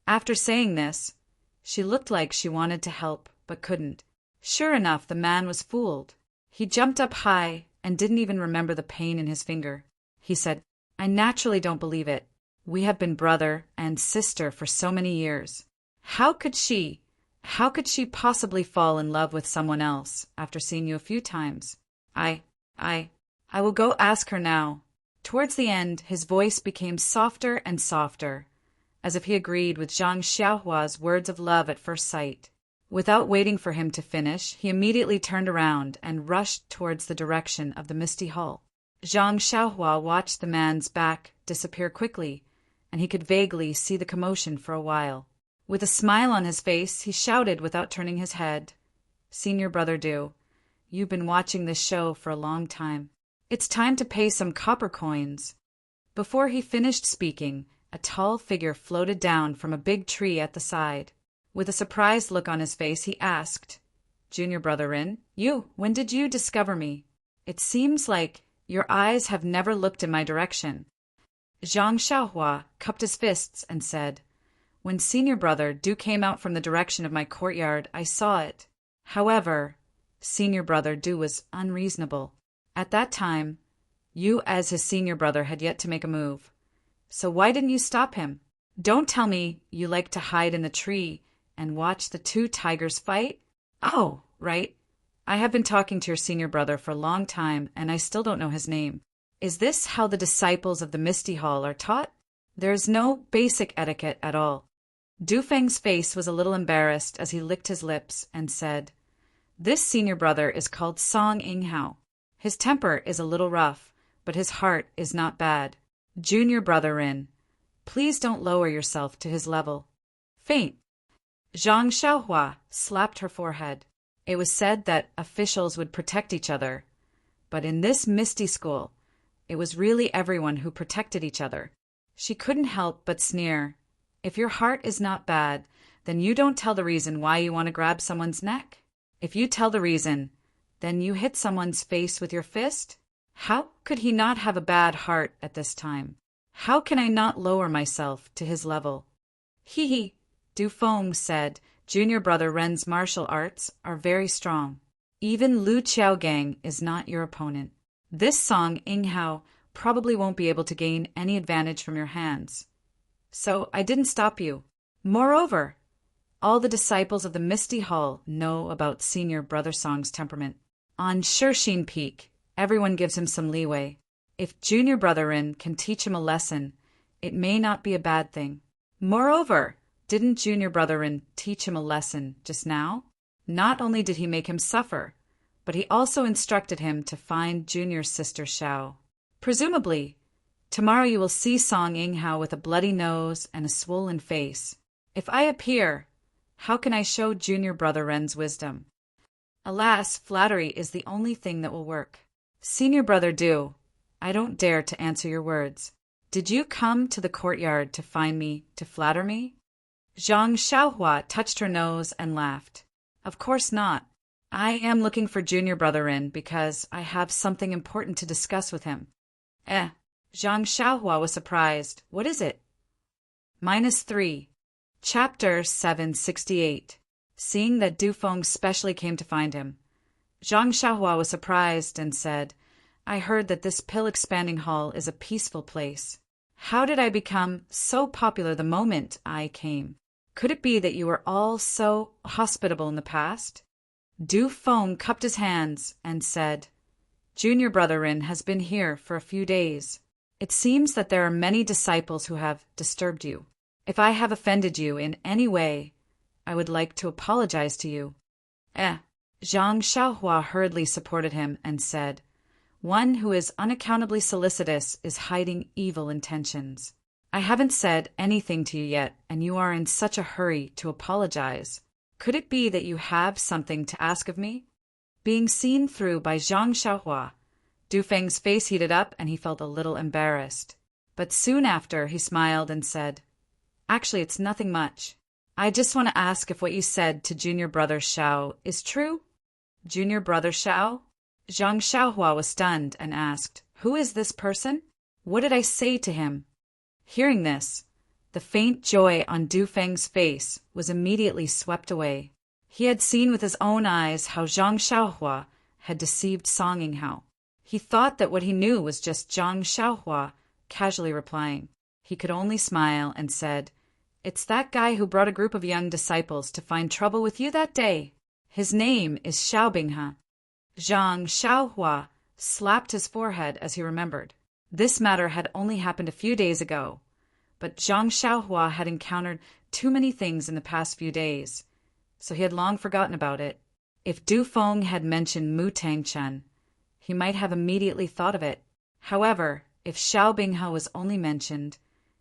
Speaker 1: After saying this, she looked like she wanted to help, but couldn't. Sure enough, the man was fooled. He jumped up high and didn't even remember the pain in his finger. He said, "I naturally don't believe it. We have been brother and sister for so many years. How could she possibly fall in love with someone else after seeing you a few times? I will go ask her now." Towards the end, his voice became softer and softer, as if he agreed with Zhang Xiaohua's words of love at first sight. Without waiting for him to finish, he immediately turned around and rushed towards the direction of the Misty Hall. Zhang Xiaohua watched the man's back disappear quickly, and he could vaguely see the commotion for a while. With a smile on his face, he shouted without turning his head, "Senior Brother Du, you've been watching this show for a long time. It's time to pay some copper coins." Before he finished speaking, a tall figure floated down from a big tree at the side. With a surprised look on his face, he asked, "Junior Brother Rin, when did you discover me? It seems like your eyes have never looked in my direction." Zhang Xiaohua cupped his fists and said, "When Senior Brother Du came out from the direction of my courtyard, I saw it. However, Senior Brother Du was unreasonable. At that time, you as his senior brother had yet to make a move. So why didn't you stop him? Don't tell me you like to hide in the tree and watch the two tigers fight? Oh, right. I have been talking to your senior brother for a long time, and I still don't know his name. Is this how the disciples of the Misty Hall are taught? There is no basic etiquette at all. Dufeng's face was a little embarrassed as he licked his lips and said, This senior brother is called Song Inghao. His temper is a little rough, but his heart is not bad. Junior brother Rin, please don't lower yourself to his level. Faint. Zhang Xiaohua slapped her forehead. It was said that officials would protect each other, but in this misty school, it was really everyone who protected each other. She couldn't help but sneer. If your heart is not bad, then you don't tell the reason why you want to grab someone's neck. If you tell the reason, then you hit someone's face with your fist? How could he not have a bad heart at this time? How can I not lower myself to his level? Hee hee, Du Feng said, Junior brother Ren's martial arts are very strong. Even Lu Qiaogang is not your opponent. This Song Inghao probably won't be able to gain any advantage from your hands. So I didn't stop you. Moreover, all the disciples of the Misty Hall know about senior brother Song's temperament. On Shirxin Peak, everyone gives him some leeway. If junior brother Rin can teach him a lesson, it may not be a bad thing. Moreover, didn't junior brother Rin teach him a lesson just now? Not only did he make him suffer, but he also instructed him to find junior's sister Xiao. Presumably, tomorrow you will see Song Inghao with a bloody nose and a swollen face. If I appear, how can I show junior brother Ren's wisdom? Alas, flattery is the only thing that will work. Senior brother Du, I don't dare to answer your words. Did you come to the courtyard to find me to flatter me? Zhang Xiaohua touched her nose and laughed. Of course not. I am looking for junior brother Rin because I have something important to discuss with him. Zhang Xiaohua was surprised. What is it? -3. Chapter 768. Seeing that Du Feng specially came to find him, Zhang Xiaohua was surprised and said, I heard that this pill-expanding hall is a peaceful place. How did I become so popular the moment I came? Could it be that you were all so hospitable in the past? Du Feng cupped his hands and said, Junior brother Rin has been here for a few days. It seems that there are many disciples who have disturbed you. If I have offended you in any way, I would like to apologize to you. Zhang Xiaohua hurriedly supported him and said, One who is unaccountably solicitous is hiding evil intentions. I haven't said anything to you yet, and you are in such a hurry to apologize. Could it be that you have something to ask of me? Being seen through by Zhang Xiaohua, Du Feng's face heated up and he felt a little embarrassed. But soon after, he smiled and said, Actually, it's nothing much. I just want to ask if what you said to junior brother Xiao is true? Junior brother Xiao? Zhang Xiaohua was stunned and asked, Who is this person? What did I say to him? Hearing this, the faint joy on Du Feng's face was immediately swept away. He had seen with his own eyes how Zhang Xiaohua had deceived Song Inghao. He thought that what he knew was just Zhang Xiaohua casually replying. He could only smile and said, It's that guy who brought a group of young disciples to find trouble with you that day. His name is Xiaobinghe. Zhang Xiaohua slapped his forehead as he remembered. This matter had only happened a few days ago, but Zhang Xiaohua had encountered too many things in the past few days, so he had long forgotten about it. If Du Feng had mentioned Mu Tangchen, he might have immediately thought of it. However, if Xiaobinghe was only mentioned,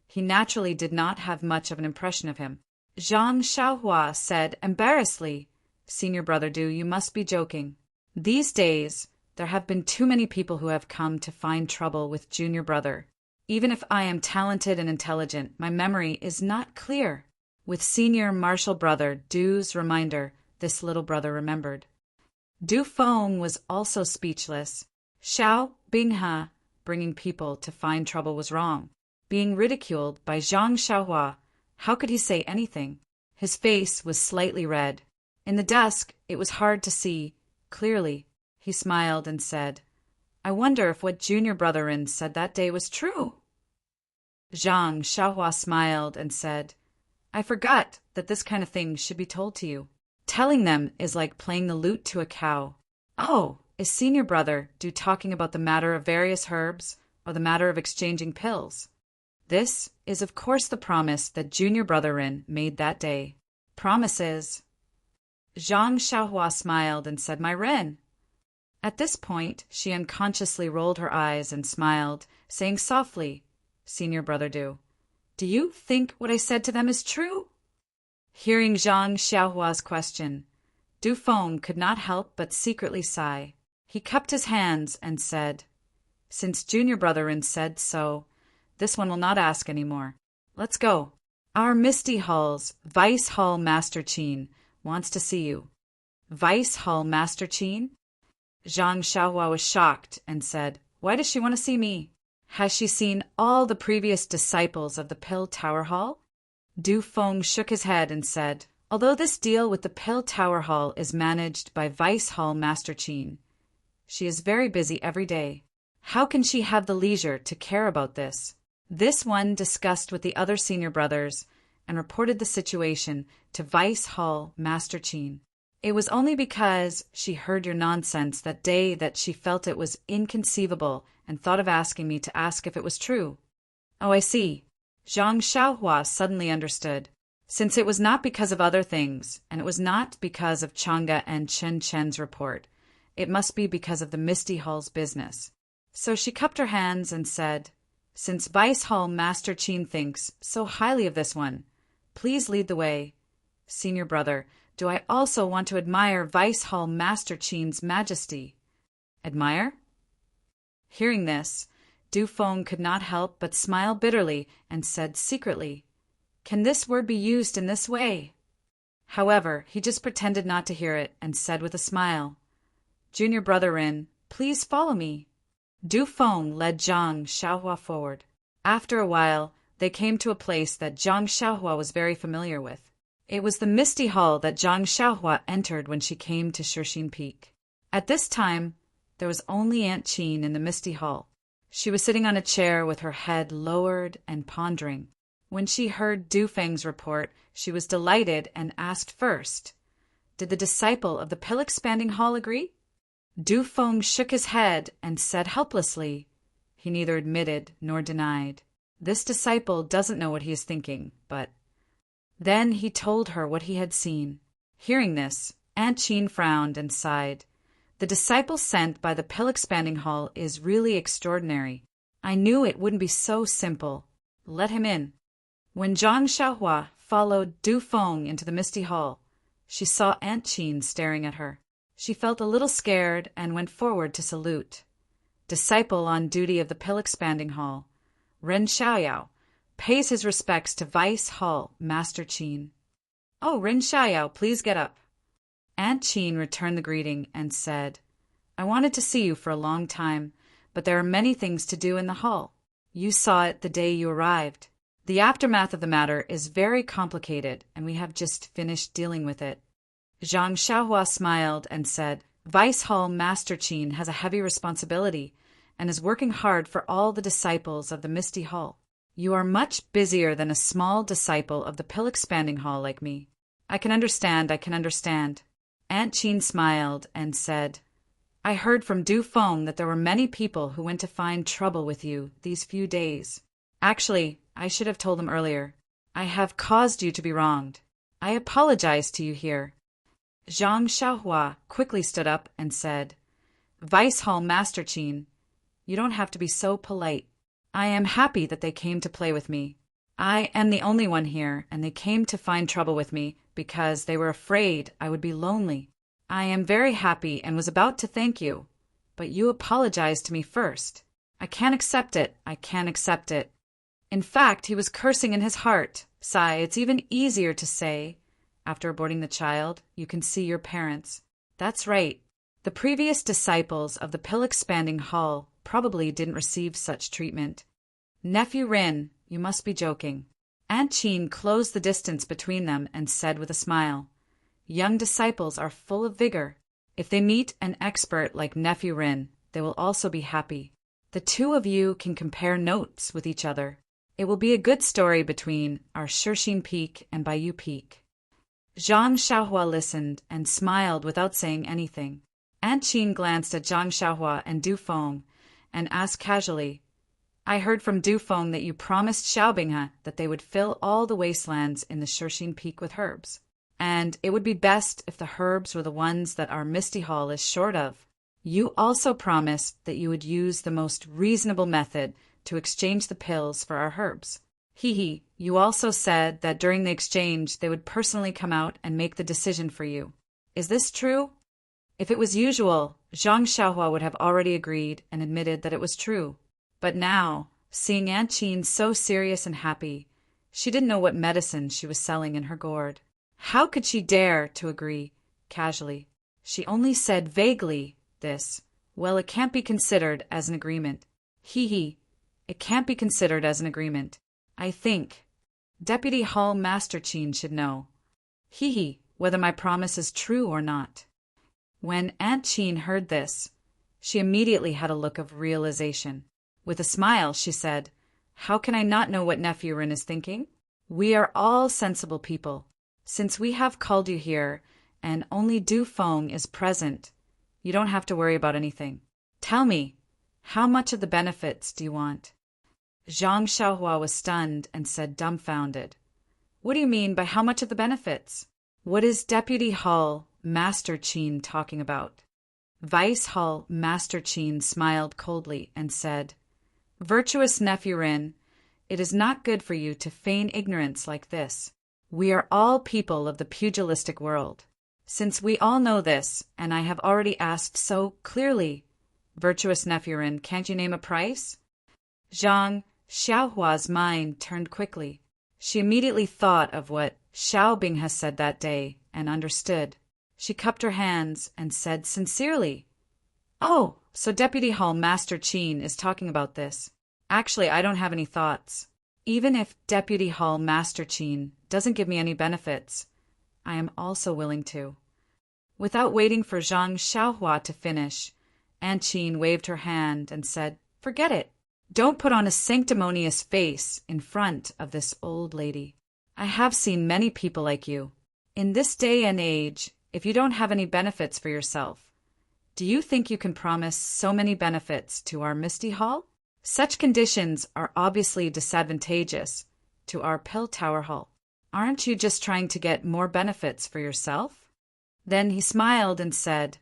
Speaker 1: he naturally did not have much of an impression of him. Zhang Xiaohua said embarrassedly, Senior brother Du, you must be joking. These days, there have been too many people who have come to find trouble with junior brother. Even if I am talented and intelligent, my memory is not clear. With senior martial brother Du's reminder, this little brother remembered. Du Feng was also speechless. Xiao Binghe bringing people to find trouble was wrong. Being ridiculed by Zhang Xiaohua, how could he say anything? His face was slightly red. In the dusk, it was hard to see clearly. He smiled and said, I wonder if what junior brother Rin said that day was true. Zhang Xiaohua smiled and said, I forgot that this kind of thing should be told to you. Telling them is like playing the lute to a cow. Oh, is senior brother do talking about the matter of various herbs or the matter of exchanging pills? This is of course the promise that junior brother Rin made that day. Promises. Zhang Xiaohua smiled and said, My Rin. At this point, she unconsciously rolled her eyes and smiled, saying softly, Senior brother do you think what I said to them is true? Hearing Zhang Xiaohua's question, Du Feng could not help but secretly sigh. He cupped his hands and said, Since junior brother Rin said so, this one will not ask any more. Let's go. Our Misty Hall's Vice Hall Master Qin wants to see you. Vice Hall Master Qin? Zhang Xiaohua was shocked and said, Why does she want to see me? Has she seen all the previous disciples of the Pill Tower Hall? Du Feng shook his head and said, Although this deal with the Pill Tower Hall is managed by Vice Hall Master Qin, she is very busy every day. How can she have the leisure to care about this? This one discussed with the other senior brothers and reported the situation to Vice Hall Master Qin. It was only because she heard your nonsense that day that she felt it was inconceivable and thought of asking me to ask if it was true. Oh, I see. Zhang Xiaohua suddenly understood. Since it was not because of other things, and it was not because of Chang'e and Chen Chen's report, it must be because of the Misty Hall's business. So she cupped her hands and said, Since Vice Hall Master Qin thinks so highly of this one, please lead the way. Senior brother, do I also want to admire Vice Hall Master Qin's majesty? Admire? Hearing this, Du Feng could not help but smile bitterly and said secretly, Can this word be used in this way? However, he just pretended not to hear it and said with a smile, Junior brother Rin, please follow me. Du Feng led Zhang Xiaohua forward. After a while, they came to a place that Zhang Xiaohua was very familiar with. It was the Misty Hall that Zhang Xiaohua entered when she came to Shixin Peak. At this time, there was only Aunt Qin in the Misty Hall. She was sitting on a chair with her head lowered and pondering. When she heard Du Feng's report, she was delighted and asked first, Did the disciple of the Pill-Expanding Hall agree? Du Feng shook his head and said helplessly, He neither admitted nor denied. This disciple doesn't know what he is thinking, but... Then he told her what he had seen. Hearing this, Aunt Qin frowned and sighed. The disciple sent by the Pill-Expanding Hall is really extraordinary. I knew it wouldn't be so simple. Let him in. When Zhang Xiaohua followed Du Feng into the Misty Hall, she saw Aunt Qin staring at her. She felt a little scared and went forward to salute. Disciple on duty of the Pill-Expanding Hall, Ren Xiaoyao, pays his respects to Vice Hall Master Qin. Oh, Ren Xiaoyao, please get up. Aunt Qin returned the greeting and said, I wanted to see you for a long time, but there are many things to do in the hall. You saw it the day you arrived. The aftermath of the matter is very complicated, and we have just finished dealing with it. Zhang Xiaohua smiled and said, Vice Hall Master Qin has a heavy responsibility and is working hard for all the disciples of the Misty Hall. You are much busier than a small disciple of the Pill-Expanding Hall like me. I can understand. Aunt Qin smiled and said, I heard from Du Feng that there were many people who went to find trouble with you these few days. Actually, I should have told them earlier. I have caused you to be wronged. I apologize to you here. Zhang Xiaohua quickly stood up and said, Vice Hall Master Qin, you don't have to be so polite. I am happy that they came to play with me. I am the only one here, and they came to find trouble with me because they were afraid I would be lonely. I am very happy and was about to thank you, but you apologized to me first. I can't accept it. In fact, he was cursing in his heart. Sigh, it's even easier to say, after aborting the child, you can see your parents. That's right. The previous disciples of the Pill-Expanding Hall probably didn't receive such treatment. Nephew Rin, you must be joking. Aunt Qin closed the distance between them and said with a smile, Young disciples are full of vigor. If they meet an expert like Nephew Rin, they will also be happy. The two of you can compare notes with each other. It will be a good story between our Shirshine Peak and Bayou Peak. Zhang Xiaohua listened and smiled without saying anything. Aunt Qin glanced at Zhang Xiaohua and Du Feng and asked casually, I heard from Du Feng that you promised Xiaobinghe that they would fill all the wastelands in the Shirshine Peak with herbs. And it would be best if the herbs were the ones that our Misty Hall is short of. You also promised that you would use the most reasonable method to exchange the pills for our herbs. You also said that during the exchange they would personally come out and make the decision for you. Is this true? If it was usual, Zhang Xiaohua would have already agreed and admitted that it was true. But now, seeing Aunt Qin so serious and happy, she didn't know what medicine she was selling in her gourd. How could she dare to agree casually? She only said vaguely this, well, it can't be considered as an agreement. It can't be considered as an agreement. I think Deputy Hall Master Qin should know. Whether my promise is true or not. When Aunt Qin heard this, she immediately had a look of realization. With a smile, she said, How can I not know what Nephew Rin is thinking? We are all sensible people. Since we have called you here, and only Du Feng is present, you don't have to worry about anything. Tell me, how much of the benefits do you want? Zhang Xiaohua was stunned and said dumbfounded. What do you mean by how much of the benefits? What is Deputy Hall Master Qin talking about? Vice Hall Master Qin smiled coldly and said, Virtuous Nephew Rin, it is not good for you to feign ignorance like this. We are all people of the pugilistic world. Since we all know this, and I have already asked so clearly, Virtuous Nephew Rin, can't you name a price? Zhang Xiaohua's mind turned quickly. She immediately thought of what Xiaobing has said that day and understood. She cupped her hands and said sincerely, Oh, so Deputy Hall Master Qin is talking about this. Actually, I don't have any thoughts. Even if Deputy Hall Master Qin doesn't give me any benefits, I am also willing to. Without waiting for Zhang Xiaohua to finish, Aunt Qin waved her hand and said, Forget it. Don't put on a sanctimonious face in front of this old lady. I have seen many people like you. In this day and age, if you don't have any benefits for yourself, do you think you can promise so many benefits to our Misty Hall? Such conditions are obviously disadvantageous to our Pill Tower Hall. Aren't you just trying to get more benefits for yourself? Then he smiled and said,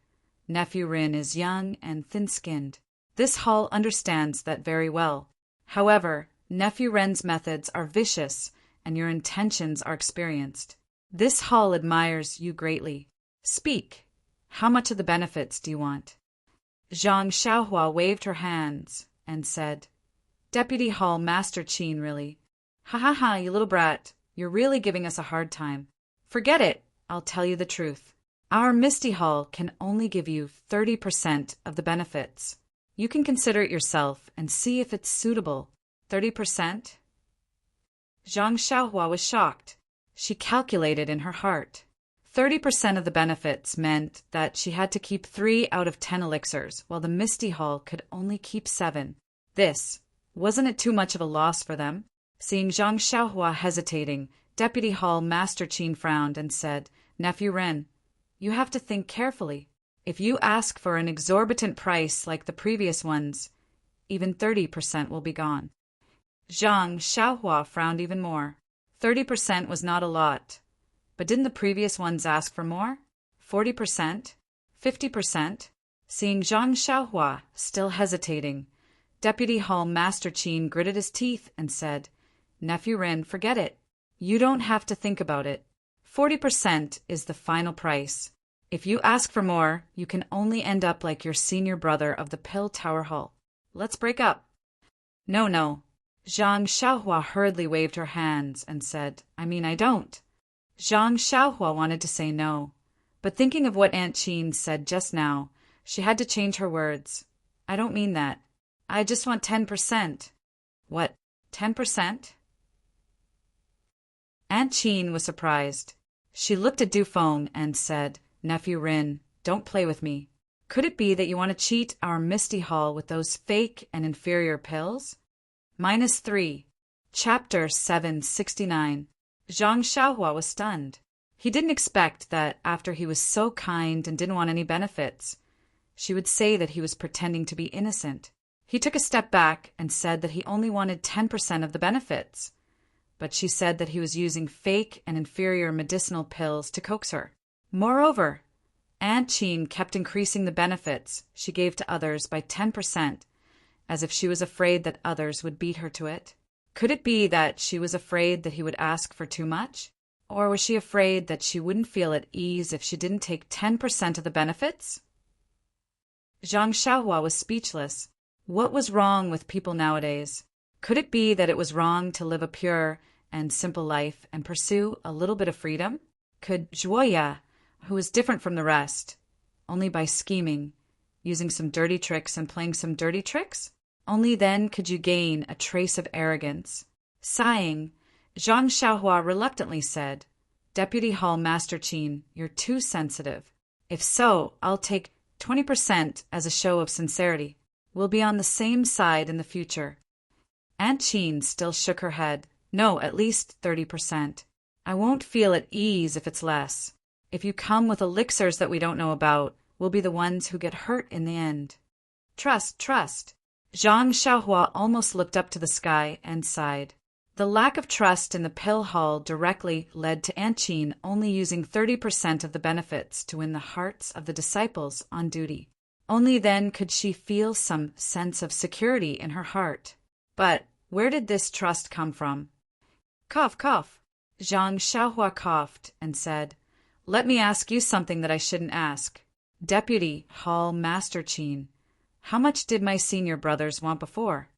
Speaker 1: Nephew Rin is young and thin-skinned. This hall understands that very well. However, Nephew Ren's methods are vicious and your intentions are experienced. This hall admires you greatly. Speak. How much of the benefits do you want? Zhang Xiaohua waved her hands and said, Deputy Hall Master Qin, really? You little brat. You're really giving us a hard time. Forget it. I'll tell you the truth. Our Misty Hall can only give you 30% of the benefits. You can consider it yourself and see if it's suitable. 30%? Zhang Xiaohua was shocked. She calculated in her heart. 30% of the benefits meant that she had to keep 3 out of 10 elixirs, while the Misty Hall could only keep 7. Wasn't it too much of a loss for them? Seeing Zhang Xiaohua hesitating, Deputy Hall Master Qin frowned and said, Nephew Ren, you have to think carefully. If you ask for an exorbitant price like the previous ones, even 30% will be gone. Zhang Xiaohua frowned even more. 30% was not a lot. But didn't the previous ones ask for more? 40%? 50%? Seeing Zhang Xiaohua still hesitating, Deputy Hall Master Qin gritted his teeth and said, Nephew Rin, forget it. You don't have to think about it. 40% is the final price. If you ask for more, you can only end up like your senior brother of the Pill Tower Hall. Let's break up. No. Zhang Xiaohua hurriedly waved her hands and said, I don't. Zhang Xiaohua wanted to say no, but thinking of what Aunt Qin said just now, she had to change her words. I don't mean that. I just want 10%. What, 10%? Aunt Qin was surprised. She looked at Du Feng and said, Nephew Rin, don't play with me. Could it be that you want to cheat our Misty Hall with those fake and inferior pills? -3. Chapter 769. Zhang Xiaohua was stunned. He didn't expect that after he was so kind and didn't want any benefits, she would say that he was pretending to be innocent. He took a step back and said that he only wanted 10% of the benefits, but she said that he was using fake and inferior medicinal pills to coax her. Moreover, Aunt Qin kept increasing the benefits she gave to others by 10%, as if she was afraid that others would beat her to it. Could it be that she was afraid that he would ask for too much? Or was she afraid that she wouldn't feel at ease if she didn't take 10% of the benefits? Zhang Xiaohua was speechless. What was wrong with people nowadays? Could it be that it was wrong to live a pure and simple life and pursue a little bit of freedom? Could Zhuoya, who was different from the rest, only by scheming, using some dirty tricks and playing some dirty tricks? Only then could you gain a trace of arrogance. Sighing, Zhang Xiaohua reluctantly said, "Deputy Hall Master Qin, you're too sensitive. If so, I'll take 20% as a show of sincerity. We'll be on the same side in the future." Aunt Qin still shook her head. "No, at least 30%. I won't feel at ease if it's less. If you come with elixirs that we don't know about, we'll be the ones who get hurt in the end. Trust, trust." Zhang Xiaohua almost looked up to the sky and sighed. The lack of trust in the pill hall directly led to Aunt Qin only using 30% of the benefits to win the hearts of the disciples on duty. Only then could she feel some sense of security in her heart. But where did this trust come from? Cough, cough. Zhang Xiaohua coughed and said, "Let me ask you something that I shouldn't ask. Deputy Hall Master Qin, how much did my senior brothers want before?"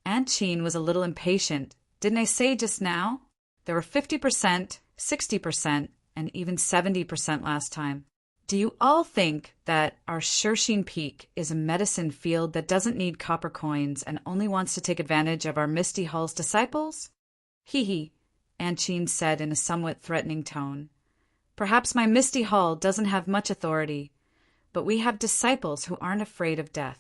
Speaker 1: Aunt Qin was a little impatient. "Didn't I say just now? There were 50%, 60%, and even 70% last time. Do you all think that our Shirxin Peak is a medicine field that doesn't need copper coins and only wants to take advantage of our Misty Hall's disciples?" "Hee," Aunt Qin said in a somewhat threatening tone. "Perhaps my Misty Hall doesn't have much authority, but we have disciples who aren't afraid of death.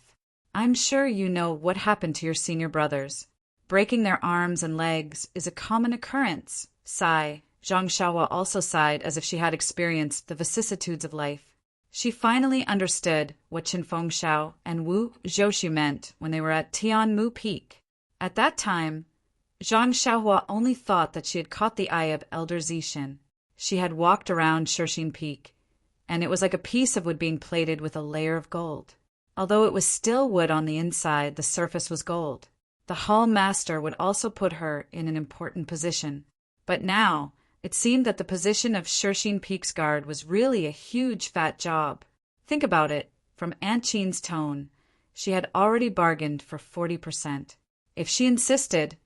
Speaker 1: I'm sure you know what happened to your senior brothers. Breaking their arms and legs is a common occurrence." Sigh. Zhang Xiaohua also sighed as if she had experienced the vicissitudes of life. She finally understood what Qin Fengxiao and Wu Zhouxu meant when they were at Tianmu Peak. At that time, Zhang Xiaohua only thought that she had caught the eye of Elder Zixin. She had walked around Shirxin Peak, and it was like a piece of wood being plated with a layer of gold. Although it was still wood on the inside, the surface was gold. The hall master would also put her in an important position. But now, it seemed that the position of Shirxin Peak's guard was really a huge fat job. Think about it. From Aunt Qin's tone, she had already bargained for 40%. If she insisted,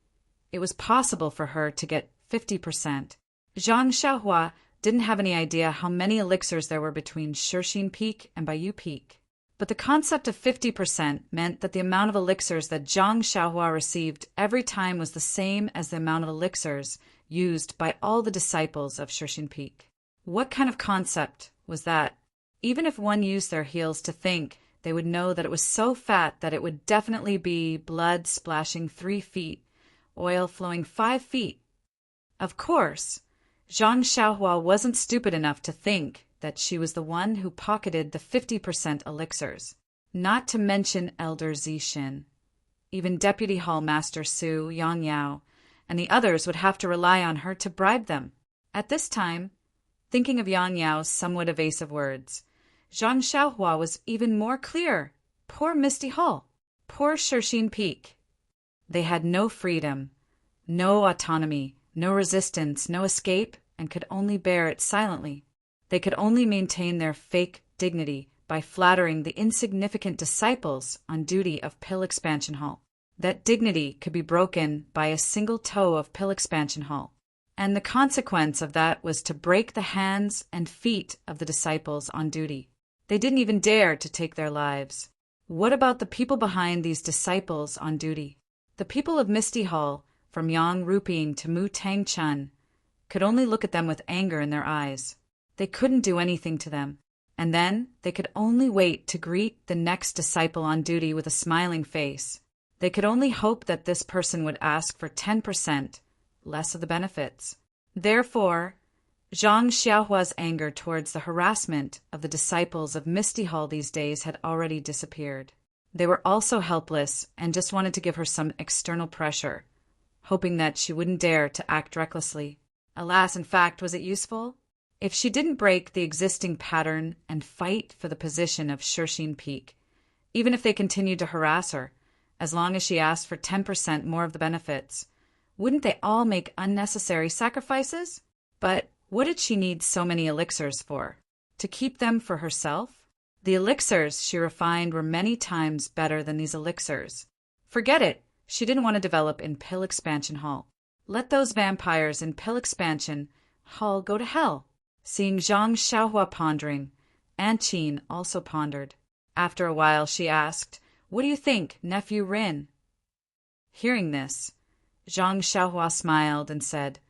Speaker 1: it was possible for her to get 50%. Zhang Xiaohua didn't have any idea how many elixirs there were between Shirxin Peak and Baiyu Peak. But the concept of 50% meant that the amount of elixirs that Zhang Xiaohua received every time was the same as the amount of elixirs used by all the disciples of Shirxin Peak. What kind of concept was that? Even if one used their heels to think, they would know that it was so fat that it would definitely be blood splashing 3 feet, oil flowing 5 feet. Of course, Zhang Xiaohua wasn't stupid enough to think that she was the one who pocketed the 50% elixirs, not to mention Elder Zixin. Even Deputy Hall Master Su, Yang Yao, and the others would have to rely on her to bribe them. At this time, thinking of Yang Yao's somewhat evasive words, Zhang Xiaohua was even more clear. Poor Misty Hall, poor Shirxin Peak. They had no freedom, no autonomy, no resistance, no escape, and could only bear it silently. They could only maintain their fake dignity by flattering the insignificant disciples on duty of Pill Expansion Hall. That dignity could be broken by a single toe of Pill Expansion Hall. And the consequence of that was to break the hands and feet of the disciples on duty. They didn't even dare to take their lives. What about the people behind these disciples on duty? The people of Misty Hall, from Yang Ruping to Mu Tang Chun, could only look at them with anger in their eyes. They couldn't do anything to them. And then they could only wait to greet the next disciple on duty with a smiling face. They could only hope that this person would ask for 10% less of the benefits. Therefore, Zhang Xiaohua's anger towards the harassment of the disciples of Misty Hall these days had already disappeared. They were also helpless and just wanted to give her some external pressure, hoping that she wouldn't dare to act recklessly. Alas, in fact, was it useful? If she didn't break the existing pattern and fight for the position of Shirxin Peak, even if they continued to harass her, as long as she asked for 10% more of the benefits, wouldn't they all make unnecessary sacrifices? But what did she need so many elixirs for? To keep them for herself? The elixirs she refined were many times better than these elixirs. Forget it, she didn't want to develop in Pill Expansion Hall. Let those vampires in Pill Expansion Hall go to hell. Seeing Zhang Xiaohua pondering, Aunt Qin also pondered. After a while she asked, "What do you think, Nephew Rin?" Hearing this, Zhang Xiaohua smiled and said,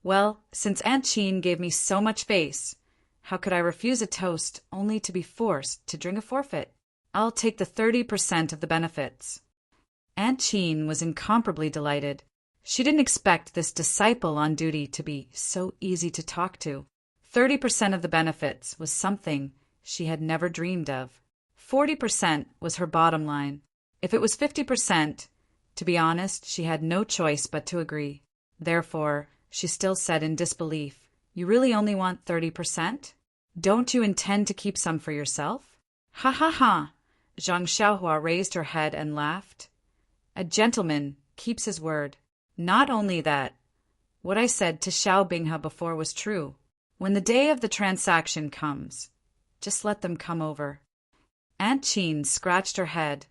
Speaker 1: "Well, since Aunt Qin gave me so much face, how could I refuse a toast only to be forced to drink a forfeit? I'll take the 30% of the benefits." Aunt Qin was incomparably delighted. She didn't expect this disciple on duty to be so easy to talk to. 30% of the benefits was something she had never dreamed of. 40% was her bottom line. If it was 50%, to be honest, she had no choice but to agree. Therefore, she still said in disbelief, "You really only want 30%? Don't you intend to keep some for yourself?" "Ha ha ha!" Zhang Xiaohua raised her head and laughed. "A gentleman keeps his word. Not only that, what I said to Xiao Binghe before was true. When the day of the transaction comes, just let them come over." Aunt Qin scratched her head,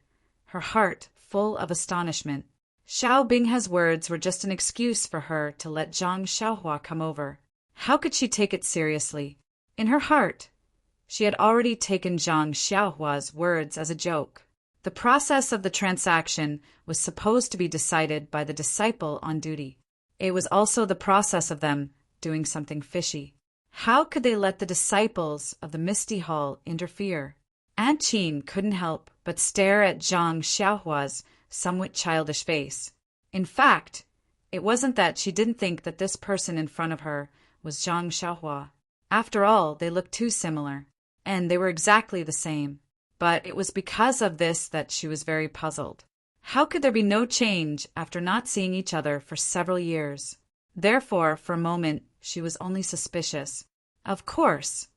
Speaker 1: her heart full of astonishment. Xiao Binghe's words were just an excuse for her to let Zhang Xiaohua come over. How could she take it seriously? In her heart, she had already taken Zhang Xiaohua's words as a joke. The process of the transaction was supposed to be decided by the disciple on duty. It was also the process of them doing something fishy. How could they let the disciples of the Misty Hall interfere? Aunt Qin couldn't help but stare at Zhang Xiaohua's somewhat childish face. In fact, it wasn't that she didn't think that this person in front of her was Zhang Xiaohua. After all, they looked too similar, and they were exactly the same. But it was because of this that she was very puzzled. How could there be no change after not seeing each other for several years? Therefore, for a moment, she was only suspicious. Of course,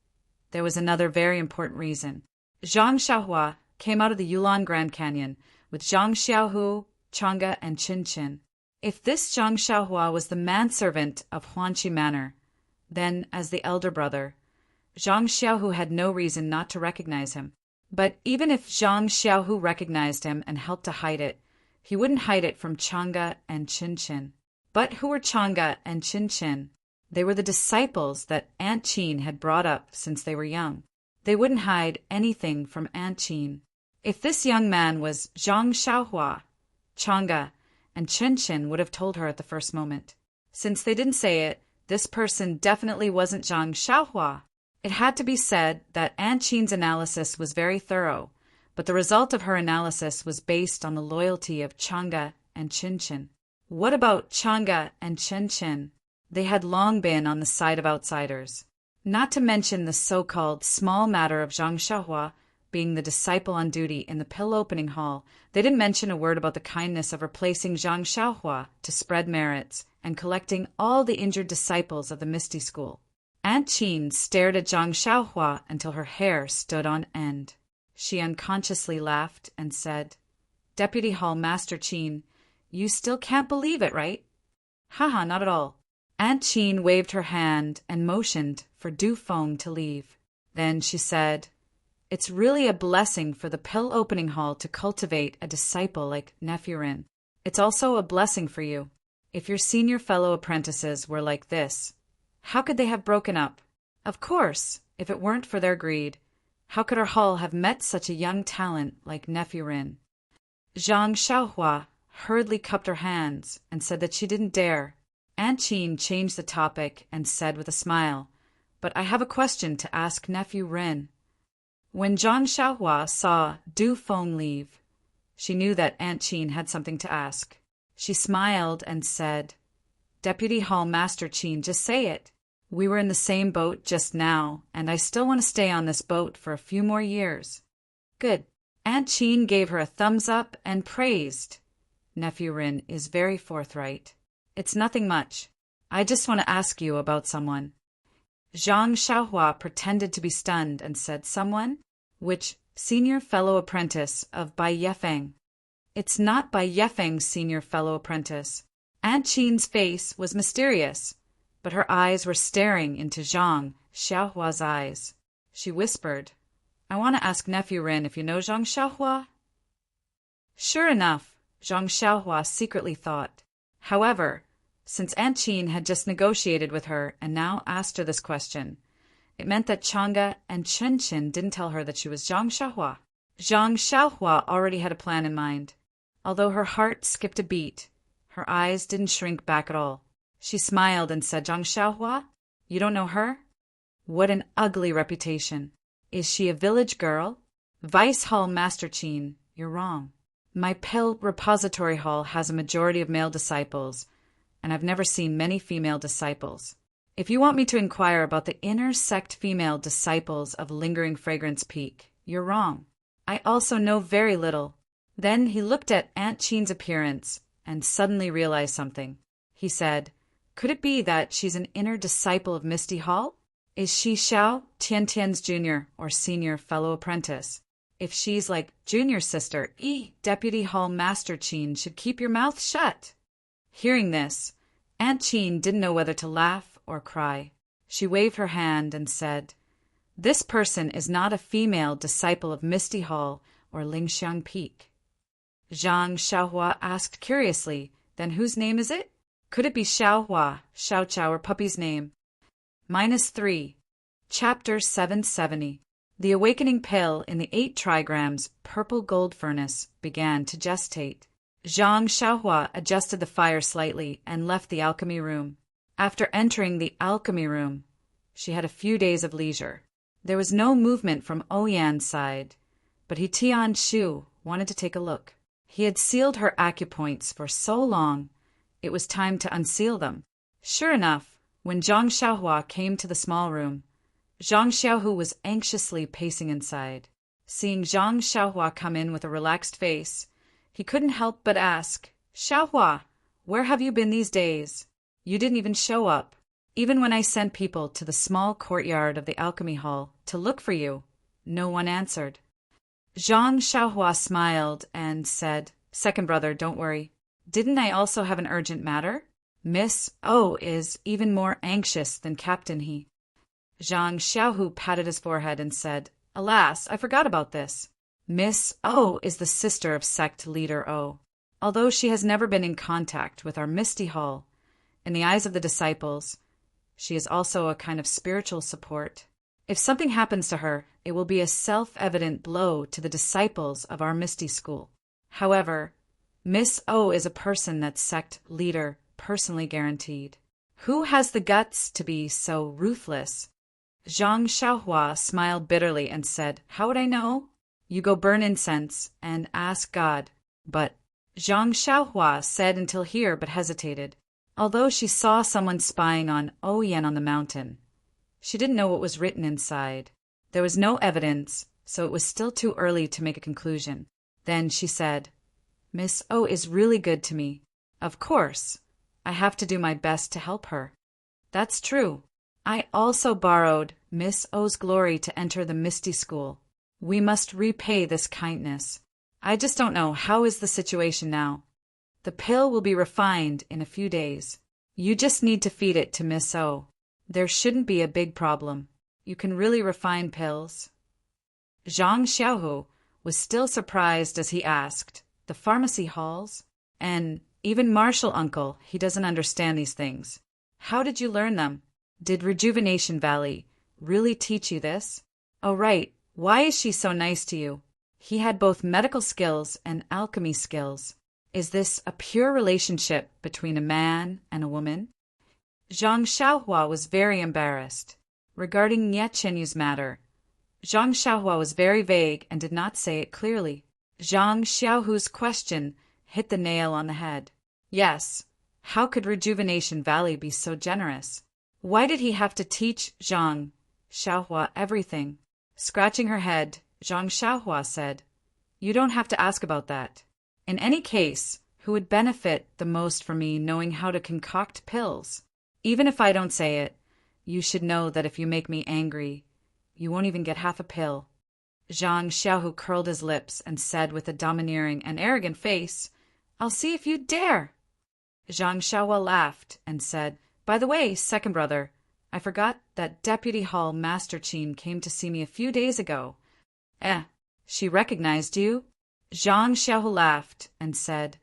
Speaker 1: there was another very important reason. Zhang Xiaohua came out of the Yulon Grand Canyon with Zhang Xiaohu, Chang'e, and Qin. If this Zhang Xiaohua was the manservant of Huanqi Manor, then, as the elder brother, Zhang Xiaohu had no reason not to recognize him. But even if Zhang Xiaohu recognized him and helped to hide it, he wouldn't hide it from Chang'e and Qin. But who were Chang'e and Qin? They were the disciples that Aunt Qin had brought up since they were young. They wouldn't hide anything from Aunt Qin. If this young man was Zhang Xiaohua, Chang'e and Qin would have told her at the first moment. Since they didn't say it, this person definitely wasn't Zhang Xiaohua. It had to be said that Aunt Qin's analysis was very thorough, but the result of her analysis was based on the loyalty of Chang'e and Qin. What about Chang'e and Qin? They had long been on the side of outsiders. Not to mention the so-called small matter of Zhang Xiaohua being the disciple on duty in the pill opening hall, they didn't mention a word about the kindness of replacing Zhang Xiaohua to spread merits and collecting all the injured disciples of the Misty School. Aunt Qin stared at Zhang Xiaohua until her hair stood on end. She unconsciously laughed and said, "Deputy Hall Master Qin, you still can't believe it, right?" "Haha, not at all." Aunt Qin waved her hand and motioned for Du Feng to leave. Then she said, "It's really a blessing for the pill opening hall to cultivate a disciple like Nephew Rin. It's also a blessing for you. If your senior fellow apprentices were like this, how could they have broken up? Of course, if it weren't for their greed, how could our hall have met such a young talent like Nephew Rin?" Zhang Xiaohua hurriedly cupped her hands and said that she didn't dare. Aunt Qin changed the topic and said with a smile, "But I have a question to ask Nephew Rin." When Zhang Xiaohua saw Du Feng leave, She knew that Aunt Chin had something to ask. She smiled and said, "Deputy Hall Master Chin, just say it. We were in the same boat just now, and I still want to stay on this boat for a few more years." "Good." Aunt Chin gave her a thumbs up and praised. "Nephew Rin is very forthright. It's nothing much. I just want to ask you about someone." Zhang Xiaohua pretended to be stunned and said, "Someone? Which senior fellow apprentice of Bai Yefeng?" "It's not Bai Yefeng's senior fellow apprentice." Aunt Chin's face was mysterious, but her eyes were staring into Zhang Xiaohua's eyes. She whispered, "I want to ask Nephew Rin if you know Zhang Xiaohua." Sure enough, Zhang Xiaohua secretly thought. However, since Aunt Chin had just negotiated with her and now asked her this question, it meant that Chang'e and Chen Qin didn't tell her that she was Zhang Xiaohua. Zhang Xiaohua already had a plan in mind. Although her heart skipped a beat, her eyes didn't shrink back at all. She smiled and said, "Zhang Xiaohua? You don't know her? What an ugly reputation. Is she a village girl?" "Vice Hall Master Chin, you're wrong. My pill repository hall has a majority of male disciples, and I've never seen many female disciples. If you want me to inquire about the inner sect female disciples of Lingering Fragrance Peak, you're wrong. I also know very little." Then he looked at Aunt Chin's appearance and suddenly realized something. He said, "Could it be that she's an inner disciple of Misty Hall? Is she Xiao Tiantian's junior or senior fellow apprentice? If she's like junior sister, Deputy Hall Master Chin should keep your mouth shut." Hearing this, Aunt Chin didn't know whether to laugh or cry. She waved her hand and said, "This person is not a female disciple of Misty Hall or Lingxiang Peak." Zhang Xiaohua asked curiously, "Then whose name is it? Could it be Xiaohua, Xiaochao, or Puppy's name?" -3. Chapter 770. The awakening pill in the 8 trigrams purple gold furnace began to gestate. Zhang Xiaohua adjusted the fire slightly and left the alchemy room. After entering the alchemy room, she had a few days of leisure. There was no movement from Oyan's side, but He Tian Shu wanted to take a look. He had sealed her acupoints for so long, it was time to unseal them. Sure enough, when Zhang Xiaohua came to the small room, Zhang Xiaohu was anxiously pacing inside. Seeing Zhang Xiaohua come in with a relaxed face, he couldn't help but ask, "Xiaohua, where have you been these days? You didn't even show up. Even when I sent people to the small courtyard of the alchemy hall to look for you, no one answered." Zhang Xiaohua smiled and said, "Second brother, don't worry. Didn't I also have an urgent matter? Miss O is even more anxious than Captain He." Zhang Xiaohu patted his forehead and said, "Alas, I forgot about this. Miss O is the sister of sect leader O. Although she has never been in contact with our Misty Hall, in the eyes of the disciples, she is also a kind of spiritual support. If something happens to her, it will be a self-evident blow to the disciples of our Misty School. However, Miss O is a person that sect leader personally guaranteed. Who has the guts to be so ruthless?" Zhang Xiaohua smiled bitterly and said, "How would I know? You go burn incense and ask God." But Zhang Xiaohua said until here but hesitated. Although she saw someone spying on Oyan on the mountain, she didn't know what was written inside. There was no evidence, so it was still too early to make a conclusion. Then she said, "Miss O is really good to me. Of course, I have to do my best to help her." "That's true. I also borrowed Miss O's glory to enter the Misty School. We must repay this kindness. I just don't know how is the situation now. The pill will be refined in a few days. You just need to feed it to Miss O. There shouldn't be a big problem. You can really refine pills." Zhang Xiaohu was still surprised as he asked, "The pharmacy halls? And even Marshall Uncle, he doesn't understand these things. How did you learn them? Did Rejuvenation Valley really teach you this? Oh right, why is she so nice to you? He had both medical skills and alchemy skills. Is this a pure relationship between a man and a woman?" Zhang Xiaohua was very embarrassed. Regarding Nye Chenyu's matter, Zhang Xiaohua was very vague and did not say it clearly. Zhang Xiaohu's question hit the nail on the head. Yes, how could Rejuvenation Valley be so generous? Why did he have to teach Zhang Xiaohua everything? Scratching her head, Zhang Xiaohua said, You don't have to ask about that. In any case, who would benefit the most from me knowing how to concoct pills? Even if I don't say it, you should know that if you make me angry, you won't even get half a pill. Zhang Xiaohu curled his lips and said with a domineering and arrogant face, I'll see if you dare. Zhang Xiaohua laughed and said, By the way, second brother, I forgot that Deputy Hall Master Qin came to see me a few days ago. She recognized you? Zhang Xiaohu laughed and said,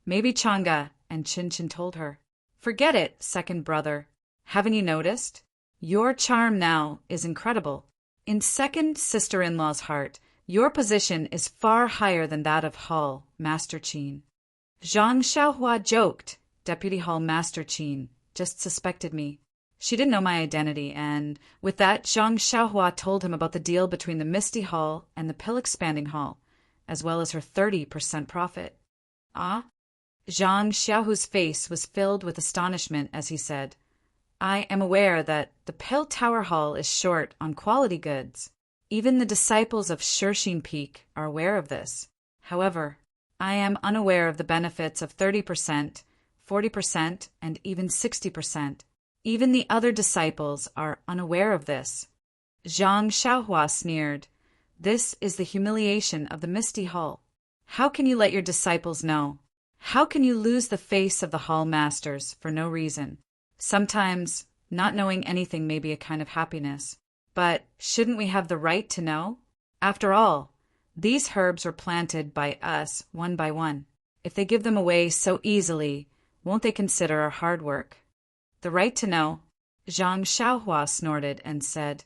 Speaker 1: Maybe Chang'e and Qin told her. Forget it, second brother. Haven't you noticed? Your charm now is incredible. In second sister-in-law's heart, your position is far higher than that of Hall Master Qin. Zhang Xiaohua joked. Deputy Hall Master Qin just suspected me. She didn't know my identity, and with that, Zhang Xiaohua told him about the deal between the Misty Hall and the Pill-Expanding Hall, as well as her 30% profit. Ah? Zhang Xiaohu's face was filled with astonishment as he said, I am aware that the Pill Tower Hall is short on quality goods. Even the disciples of Shirxin Peak are aware of this. However, I am unaware of the benefits of 30%, 40%, and even 60%. Even the other disciples are unaware of this. Zhang Xiaohua sneered. This is the humiliation of the Misty Hall. How can you let your disciples know? How can you lose the face of the Hall Masters for no reason? Sometimes, not knowing anything may be a kind of happiness. But shouldn't we have the right to know? After all, these herbs were planted by us one by one. If they give them away so easily, won't they consider our hard work? The right to know? Zhang Xiaohua snorted and said,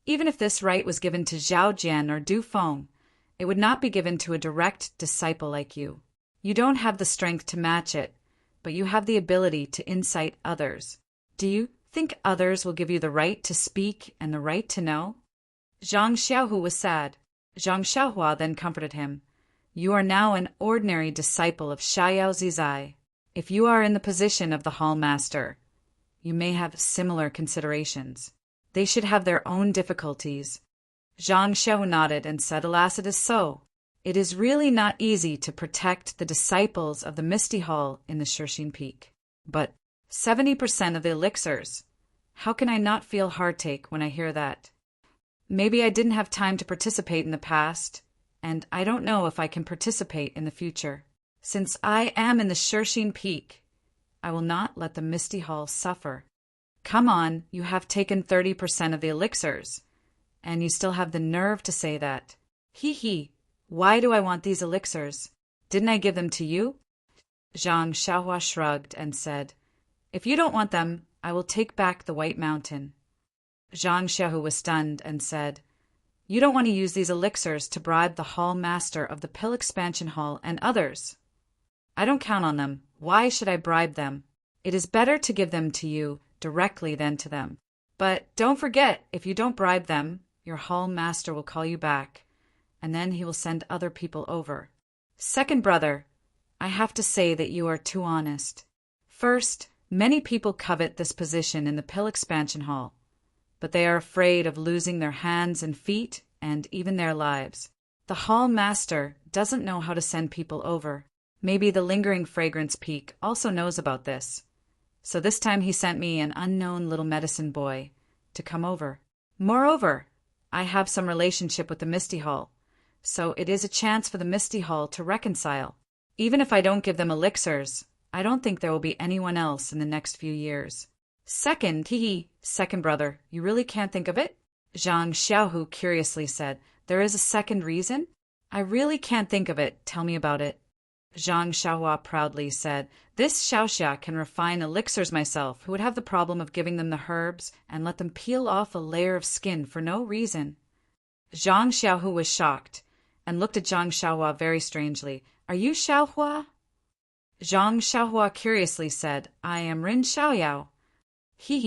Speaker 1: Even if this right was given to Zhao Jian or Du Feng, it would not be given to a direct disciple like you. You don't have the strength to match it, but you have the ability to incite others. Do you think others will give you the right to speak and the right to know? Zhang Xiaohu was sad. Zhang Xiaohua then comforted him. You are now an ordinary disciple of Xiao Zizai. If you are in the position of the Hall Master, you may have similar considerations. They should have their own difficulties. Zhang Xiaohu nodded and said, Alas, it is so. It is really not easy to protect the disciples of the Misty Hall in the Shirxin Peak. But 70% of the elixirs. How can I not feel heartache when I hear that? Maybe I didn't have time to participate in the past, and I don't know if I can participate in the future. Since I am in the Shirxin Peak, I will not let the Misty Hall suffer. Come on, you have taken 30% of the elixirs, and you still have the nerve to say that. Hee. Why do I want these elixirs? Didn't I give them to you? Zhang Xiaohua shrugged and said, If you don't want them, I will take back the White Mountain. Zhang Xiaohu was stunned and said, You don't want to use these elixirs to bribe the Hall Master of the Pill Expansion Hall and others. I don't count on them. Why should I bribe them? It is better to give them to you directly than to them. But don't forget, if you don't bribe them, your Hall Master will call you back, and then he will send other people over. Second brother, I have to say that you are too honest. First, many people covet this position in the Pill Expansion Hall, but they are afraid of losing their hands and feet and even their lives. The Hall Master doesn't know how to send people over. Maybe the Lingering Fragrance Peak also knows about this. So this time he sent me an unknown little medicine boy to come over. Moreover, I have some relationship with the Misty Hall, so it is a chance for the Misty Hall to reconcile. Even if I don't give them elixirs, I don't think there will be anyone else in the next few years. Second brother, you really can't think of it? Zhang Xiaohu curiously said, There is a second reason? I really can't think of it. Tell me about it. Zhang Xiaohua proudly said, This Xiaoxia can refine elixirs myself, who would have the problem of giving them the herbs and let them peel off a layer of skin for no reason. Zhang Xiaohu was shocked and looked at Zhang Xiaohua very strangely. Are you Xiaohua? Zhang Xiaohua curiously said, I am Rin Xiaoyao.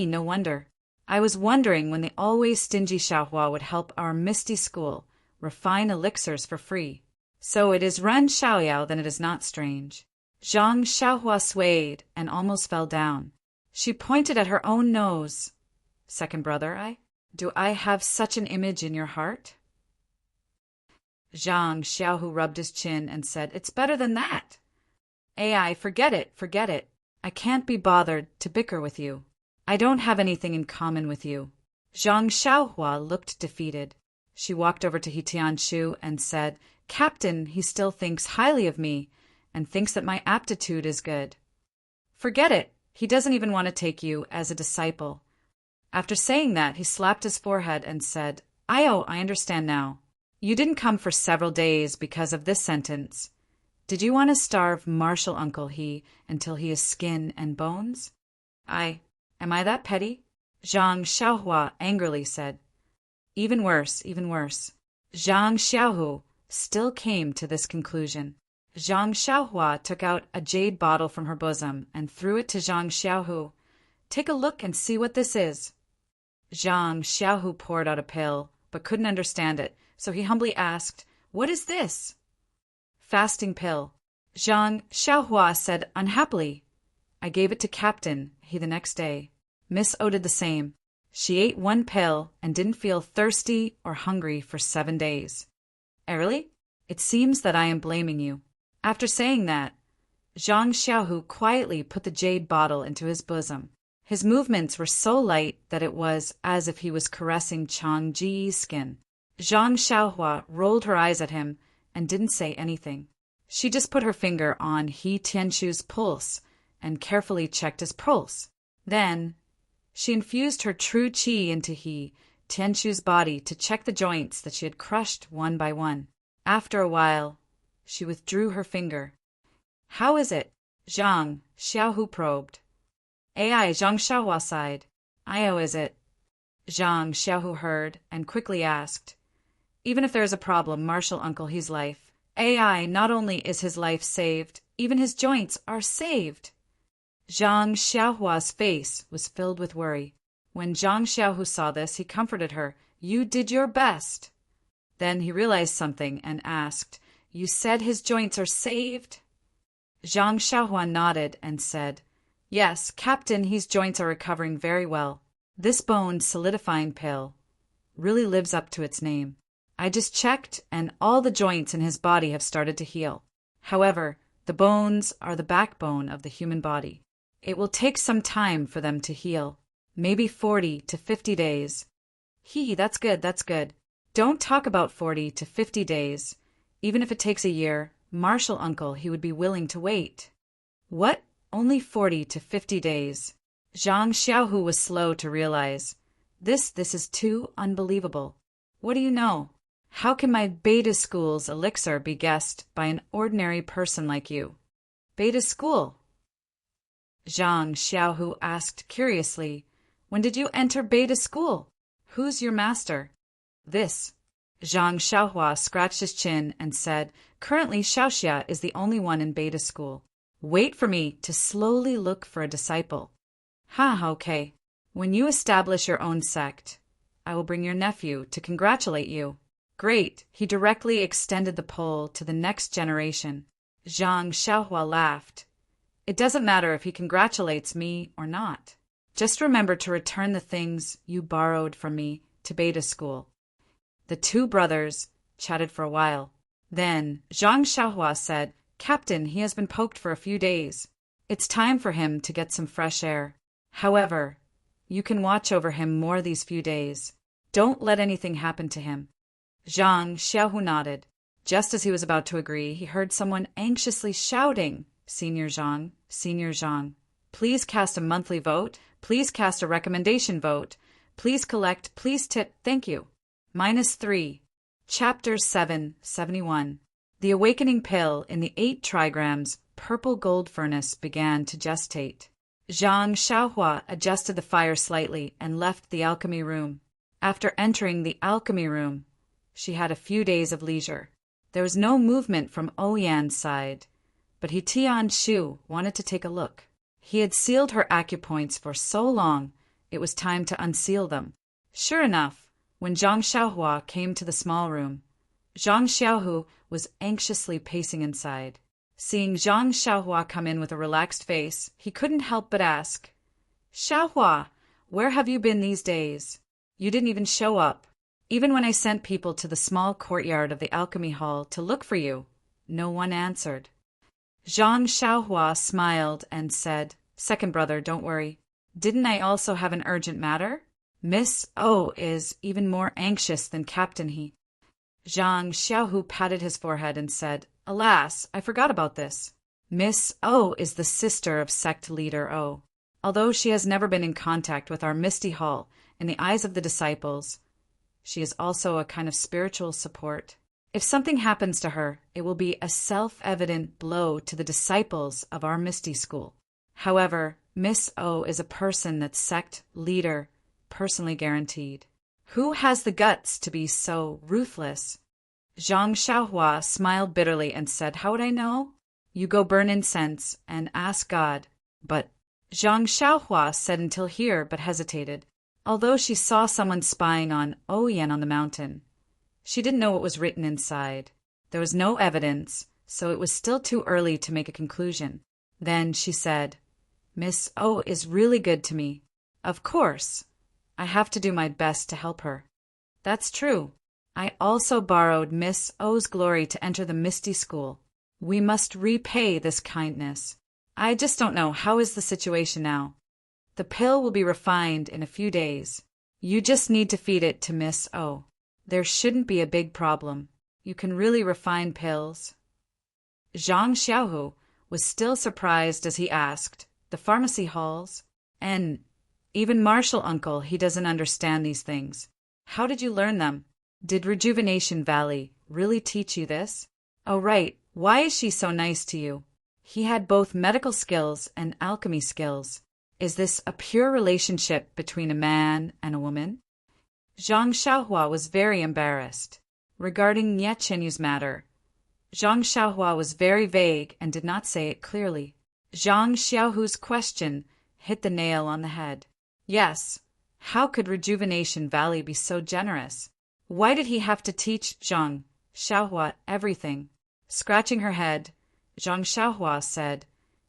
Speaker 1: No wonder. I was wondering when the always stingy Xiaohua would help our Misty School refine elixirs for free. So it is Ren Xiaoyao, then it is not strange. Zhang Xiaohua swayed and almost fell down. She pointed at her own nose. Second brother, do I have such an image in your heart? Zhang Xiaohu rubbed his chin and said, It's better than that. Ai, forget it, forget it. I can't be bothered to bicker with you. I don't have anything in common with you. Zhang Xiaohua looked defeated. She walked over to He Tianshu and said, Captain, he still thinks highly of me and thinks that my aptitude is good. Forget it. He doesn't even want to take you as a disciple. After saying that, he slapped his forehead and said, I understand now. You didn't come for several days because of this sentence. Did you want to starve Martial Uncle He until he is skin and bones? Am I that petty? Zhang Xiaohua angrily said. Even worse, even worse. Zhang Xiaohu still came to this conclusion. Zhang Xiaohua took out a jade bottle from her bosom and threw it to Zhang Xiaohu. Take a look and see what this is. Zhang Xiaohu poured out a pill, but couldn't understand it, so he humbly asked, What is this? Fasting pill. Zhang Xiaohua said unhappily, I gave it to Captain He the next day. Miss O did the same. She ate one pill and didn't feel thirsty or hungry for 7 days. Really? It seems that I am blaming you. After saying that, Zhang Xiaohu quietly put the jade bottle into his bosom. His movements were so light that it was as if he was caressing Chang Ji's skin. Zhang Xiaohua rolled her eyes at him and didn't say anything. She just put her finger on He Tianshu's pulse and carefully checked his pulse. Then, she infused her true qi into He Tianshu's body to check the joints that she had crushed one by one. After a while, she withdrew her finger. How is it? Zhang Xiaohu probed. Zhang Xiaohua sighed. Is it? Zhang Xiaohu heard and quickly asked. Even if there is a problem, Martial Uncle He's life. Not only is his life saved, even his joints are saved. Zhang Xiaohua's face was filled with worry. When Zhang Xiaohu saw this, he comforted her. You did your best. Then he realized something and asked, You said his joints are saved? Zhang Xiaohua nodded and said, Yes, Captain, his joints are recovering very well. This bone solidifying pill really lives up to its name. I just checked, and all the joints in his body have started to heal. However, the bones are the backbone of the human body. It will take some time for them to heal, maybe 40 to 50 days. That's good, that's good. Don't talk about 40 to 50 days. Even if it takes a year, Martial Uncle He would be willing to wait. What? Only 40 to 50 days. Zhang Xiaohu was slow to realize. This is too unbelievable. What do you know? How can my Beta School's elixir be guessed by an ordinary person like you? Beta School? Zhang Xiaohu asked curiously. When did you enter Beta School? Who's your master? This. Zhang Xiaohua scratched his chin and said, Currently Xiaoxia is the only one in Beta School. Wait for me to slowly look for a disciple. Okay. When you establish your own sect, I will bring your nephew to congratulate you. Great. He directly extended the pole to the next generation. Zhang Xiaohua laughed. It doesn't matter if he congratulates me or not. Just remember to return the things you borrowed from me to Beta School. The two brothers chatted for a while. Then Zhang Xiaohua said, Captain, he has been poked for a few days. It's time for him to get some fresh air. However, you can watch over him more these few days. Don't let anything happen to him. Zhang Xiaohu nodded. Just as he was about to agree, he heard someone anxiously shouting, Senior Zhang, please cast a monthly vote, please cast a recommendation vote, please collect, please tip, thank you. -3. Chapter 771. The awakening pill in the 8 trigrams purple gold furnace began to gestate. Zhang Xiaohua adjusted the fire slightly and left the alchemy room. After entering the alchemy room, she had a few days of leisure. There was no movement from Oyan's side, but He Tianshu wanted to take a look. He had sealed her acupoints for so long, it was time to unseal them. Sure enough, when Zhang Xiaohua came to the small room, Zhang Xiaohu was anxiously pacing inside. Seeing Zhang Xiaohua come in with a relaxed face, he couldn't help but ask, Xiaohua, where have you been these days? You didn't even show up. Even when I sent people to the small courtyard of the alchemy hall to look for you, no one answered. Zhang Xiaohua smiled and said, Second brother, don't worry. Didn't I also have an urgent matter? Miss O is even more anxious than Captain He. Zhang Xiaohu patted his forehead and said, Alas, I forgot about this. Miss O is the sister of sect leader O. Although she has never been in contact with our Misty Hall, in the eyes of the disciples, she is also a kind of spiritual support. If something happens to her, it will be a self-evident blow to the disciples of our Misty School. However, Miss O is a person that sect leader personally guaranteed. Who has the guts to be so ruthless? Zhang Xiaohua smiled bitterly and said, How would I know? You go burn incense and ask God. But Zhang Xiaohua said until here but hesitated. Although she saw someone spying on Oyen on the mountain, she didn't know what was written inside. There was no evidence, so it was still too early to make a conclusion. Then she said, Miss O is really good to me. Of course. I have to do my best to help her. That's true. I also borrowed Miss O's glory to enter the Misty School. We must repay this kindness. I just don't know, how is the situation now? The pill will be refined in a few days. You just need to feed it to Miss O. There shouldn't be a big problem. You can really refine pills. Zhang Xiaohu was still surprised as he asked, The pharmacy halls? And even Marshall Uncle, he doesn't understand these things. How did you learn them? Did Rejuvenation Valley really teach you this? Oh right, why is she so nice to you? He had both medical skills and alchemy skills. Is this a pure relationship between a man and a woman? Zhang Xiaohua was very embarrassed. Regarding Nie Chenyu's matter, Zhang Xiaohua was very vague and did not say it clearly. Zhang Xiaohu's question hit the nail on the head. Yes, how could Rejuvenation Valley be so generous? Why did he have to teach Zhang Xiaohua everything? Scratching her head, Zhang Xiaohua said,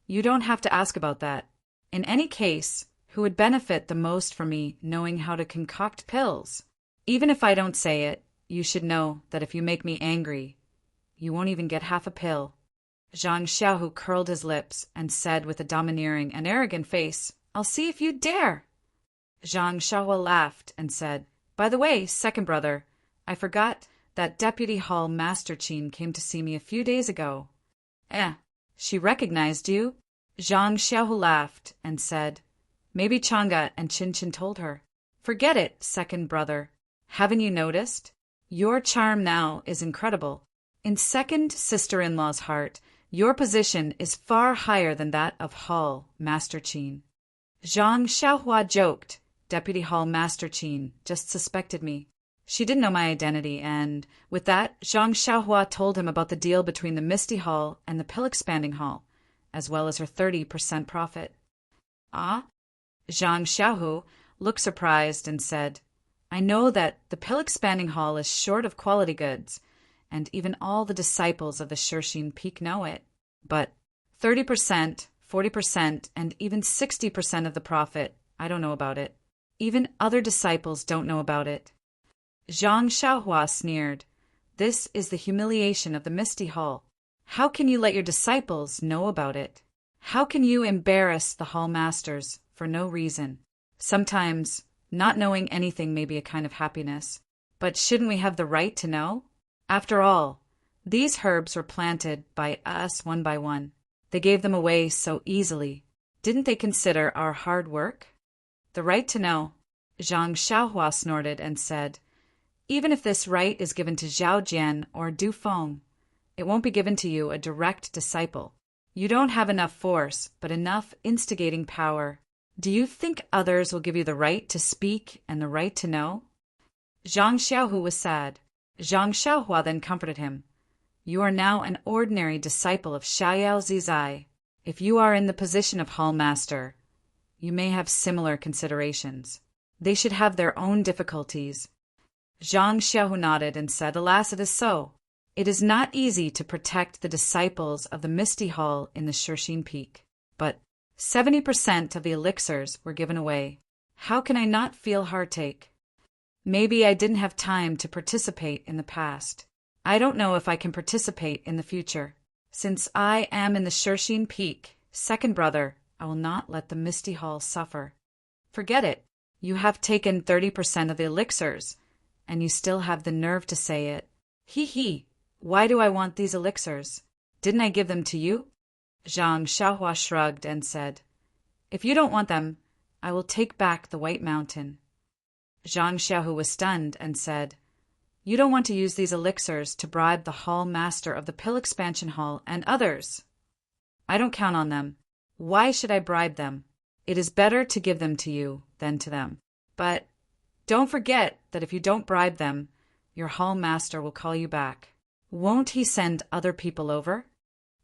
Speaker 1: You don't have to ask about that. In any case, who would benefit the most from me knowing how to concoct pills? Even if I don't say it, you should know that if you make me angry, you won't even get half a pill. Zhang Xiaohu curled his lips and said with a domineering and arrogant face, I'll see if you dare. Zhang Xiaohua laughed and said, By the way, second brother, I forgot that Deputy Hall Master Qin came to see me a few days ago. She recognized you? Zhang Xiaohu laughed and said, Maybe Chang'e and Qin told her. Forget it, second brother. Haven't you noticed? Your charm now is incredible. In second sister-in-law's heart, your position is far higher than that of Hall Master Qin. Zhang Xiaohua joked, Deputy Hall Master Qin just suspected me. She didn't know my identity, and with that, Zhang Xiaohua told him about the deal between the Misty Hall and the Pill-Expanding Hall, as well as her 30% profit. Ah? Zhang Xiaohu looked surprised and said, I know that the Pill-Expanding Hall is short of quality goods, and even all the disciples of the Shirxin Peak know it. But 30%, 40%, and even 60% of the profit, I don't know about it. Even other disciples don't know about it. Zhang Xiaohua sneered, This is the humiliation of the Misty Hall. How can you let your disciples know about it? How can you embarrass the Hall Masters for no reason? Sometimes, not knowing anything may be a kind of happiness. But shouldn't we have the right to know? After all, these herbs were planted by us one by one. They gave them away so easily. Didn't they consider our hard work? The right to know. Zhang Xiaohua snorted and said, Even if this right is given to Zhao Jian or Du Feng, it won't be given to you, a direct disciple. You don't have enough force, but enough instigating power. Do you think others will give you the right to speak and the right to know? Zhang Xiaohu was sad. Zhang Xiaohua then comforted him. You are now an ordinary disciple of Xiaoyao Zizai. If you are in the position of Hall Master, you may have similar considerations. They should have their own difficulties. Zhang Xiaohu nodded and said, "Alas, it is so. It is not easy to protect the disciples of the Misty Hall in the Shirxin Peak. But 70% of the elixirs were given away. How can I not feel heartache? Maybe I didn't have time to participate in the past. I don't know if I can participate in the future. Since I am in the Shirxin Peak, second brother, I will not let the Misty Hall suffer." "Forget it. You have taken 30% of the elixirs, and you still have the nerve to say it. He. Why do I want these elixirs? Didn't I give them to you?" Zhang Xiaohua shrugged and said, "If you don't want them, I will take back the White Mountain." Zhang Xiaohu was stunned and said, "You don't want to use these elixirs to bribe the hall master of the Pill Expansion Hall and others." "I don't count on them. Why should I bribe them? It is better to give them to you than to them. But don't forget that if you don't bribe them, your hall master will call you back. Won't he send other people over?"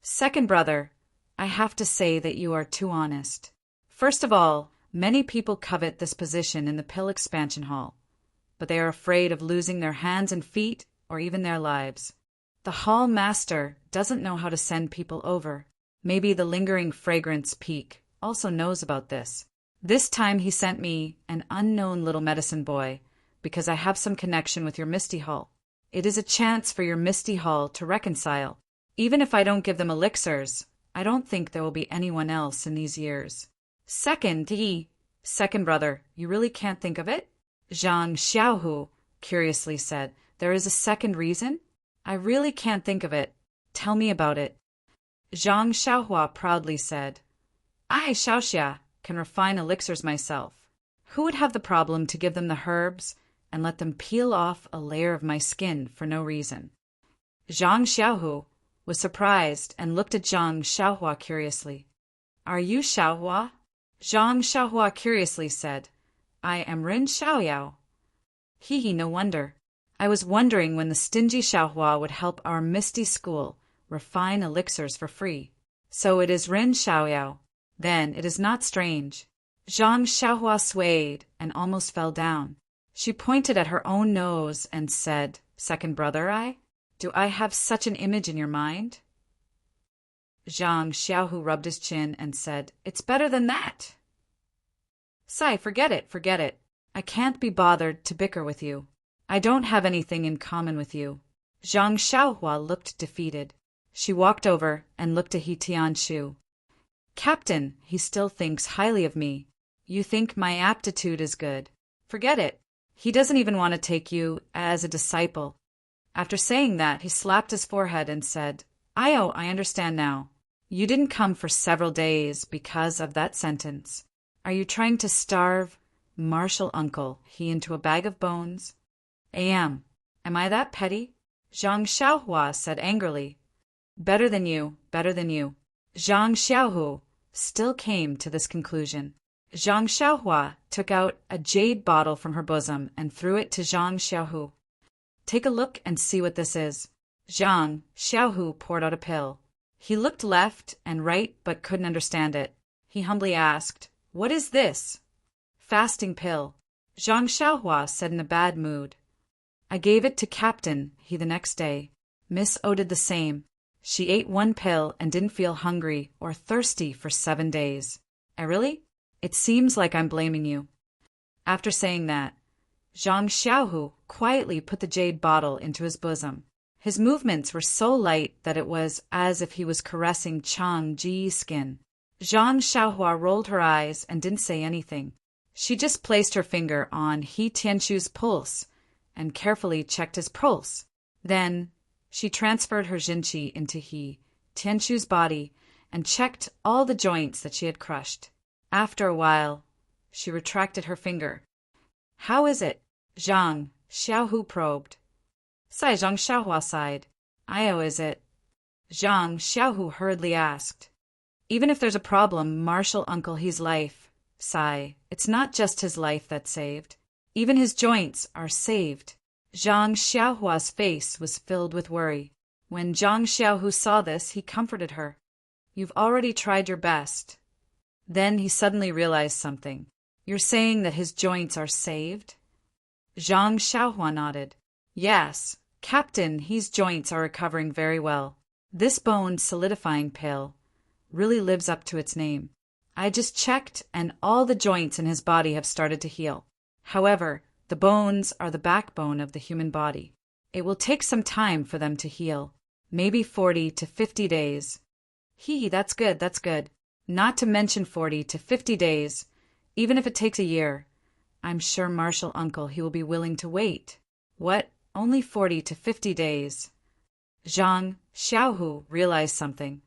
Speaker 1: "Second brother, I have to say that you are too honest. First of all, many people covet this position in the Pill Expansion Hall, but they are afraid of losing their hands and feet or even their lives. The hall master doesn't know how to send people over. Maybe the lingering fragrance peak also knows about this. This time he sent me an unknown little medicine boy because I have some connection with your Misty Hall. It is a chance for your Misty Hall to reconcile. Even if I don't give them elixirs, I don't think there will be anyone else in these years." Second brother, you really can't think of it?" Zhang Xiaohu curiously said, "There is a second reason? I really can't think of it. Tell me about it." Zhang Xiaohua proudly said, "I, Xiaoxia, can refine elixirs myself. Who would have the problem to give them the herbs and let them peel off a layer of my skin for no reason?" Zhang Xiaohu was surprised and looked at Zhang Xiaohua curiously. "Are you Xiaohua?" Zhang Xiaohua curiously said, "I am Rin Xiaoyao." No wonder. I was wondering when the stingy Xiaohua would help our Misty School refine elixirs for free. So it is Rin Xiaoyao. Then it is not strange. Zhang Xiaohua swayed and almost fell down. She pointed at her own nose and said, "Second brother, do I have such an image in your mind?" Zhang Xiaohu rubbed his chin and said, "It's better than that." "Sai, forget it. I can't be bothered to bicker with you. I don't have anything in common with you." Zhang Xiaohua looked defeated. She walked over and looked at He Tianshu. "Captain, he still thinks highly of me. You think my aptitude is good. Forget it. He doesn't even want to take you as a disciple." After saying that, he slapped his forehead and said, I understand now. You didn't come for several days because of that sentence. Are you trying to starve Martial Uncle he into a bag of bones?" Am I that petty?" Zhang Xiaohua said angrily. Better than you. Zhang Xiaohu still came to this conclusion. Zhang Xiaohua took out a jade bottle from her bosom and threw it to Zhang Xiaohu. "Take a look and see what this is." Zhang Xiaohu poured out a pill. He looked left and right but couldn't understand it. He humbly asked, "What is this?" "Fasting pill," Zhang Xiaohua said in a bad mood. "I gave it to Captain he the next day. Miss O did the same. She ate one pill and didn't feel hungry or thirsty for 7 days. Really? It seems like I'm blaming you." After saying that, Zhang Xiaohu quietly put the jade bottle into his bosom. His movements were so light that it was as if he was caressing Chang Ji's skin. Zhang Xiaohua rolled her eyes and didn't say anything. She just placed her finger on He Tianshu's pulse and carefully checked his pulse. Then she transferred her Jinqi into He Tianshu's body and checked all the joints that she had crushed. After a while, she retracted her finger. "How is it?" Zhang Xiaohu probed. Zhang Xiaohua sighed. Is it?" Zhang Xiaohu hurriedly asked. "Even if there's a problem, Martial Uncle He's life, it's not just his life that's saved. Even his joints are saved." Zhang Xiaohua's face was filled with worry. When Zhang Xiaohu saw this, he comforted her. "You've already tried your best." Then he suddenly realized something. "You're saying that his joints are saved?" Zhang Xiaohua nodded. Yes, Captain, his joints are recovering very well. This bone solidifying pill really lives up to its name. I just checked and all the joints in his body have started to heal. However, the bones are the backbone of the human body. It will take some time for them to heal, maybe 40 to 50 days. That's good, that's good. Not to mention 40 to 50 days, even if it takes a year. I'm sure Marshal Uncle he will be willing to wait. What? Only 40 to 50 days. Zhang Xiaohu realized something.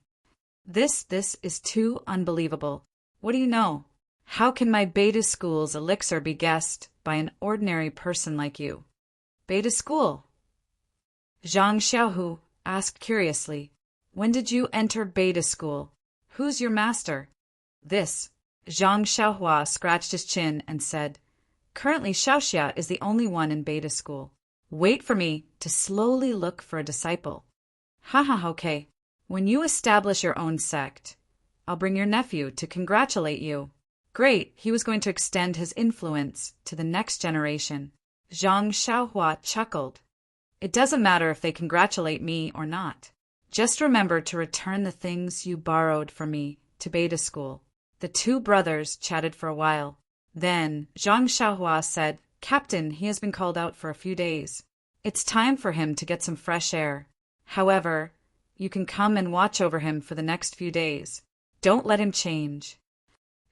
Speaker 1: This is too unbelievable. What do you know? How can my Beta School's elixir be guessed by an ordinary person like you? Beta School? Zhang Xiaohu asked curiously. When did you enter Beta School? Who's your master? This. Zhang Xiaohua scratched his chin and said, Currently Xiaoxia is the only one in Beta School. Wait for me to slowly look for a disciple. Haha, okay. When you establish your own sect, I'll bring your nephew to congratulate you. Great, he was going to extend his influence to the next generation. Zhang Xiaohua chuckled. It doesn't matter if they congratulate me or not. Just remember to return the things you borrowed from me to Beta School. The two brothers chatted for a while. Then Zhang Xiaohua said, Captain, he has been called out for a few days. It's time for him to get some fresh air. However, you can come and watch over him for the next few days. Don't let him change.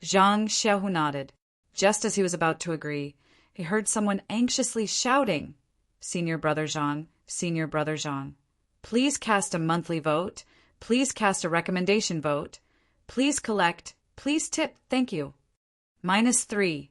Speaker 1: Zhang Xiaohu nodded. Just as he was about to agree, he heard someone anxiously shouting, Senior Brother Zhang, Senior Brother Zhang. Please cast a monthly vote. Please cast a recommendation vote. Please collect. Please tip. Thank you. -3.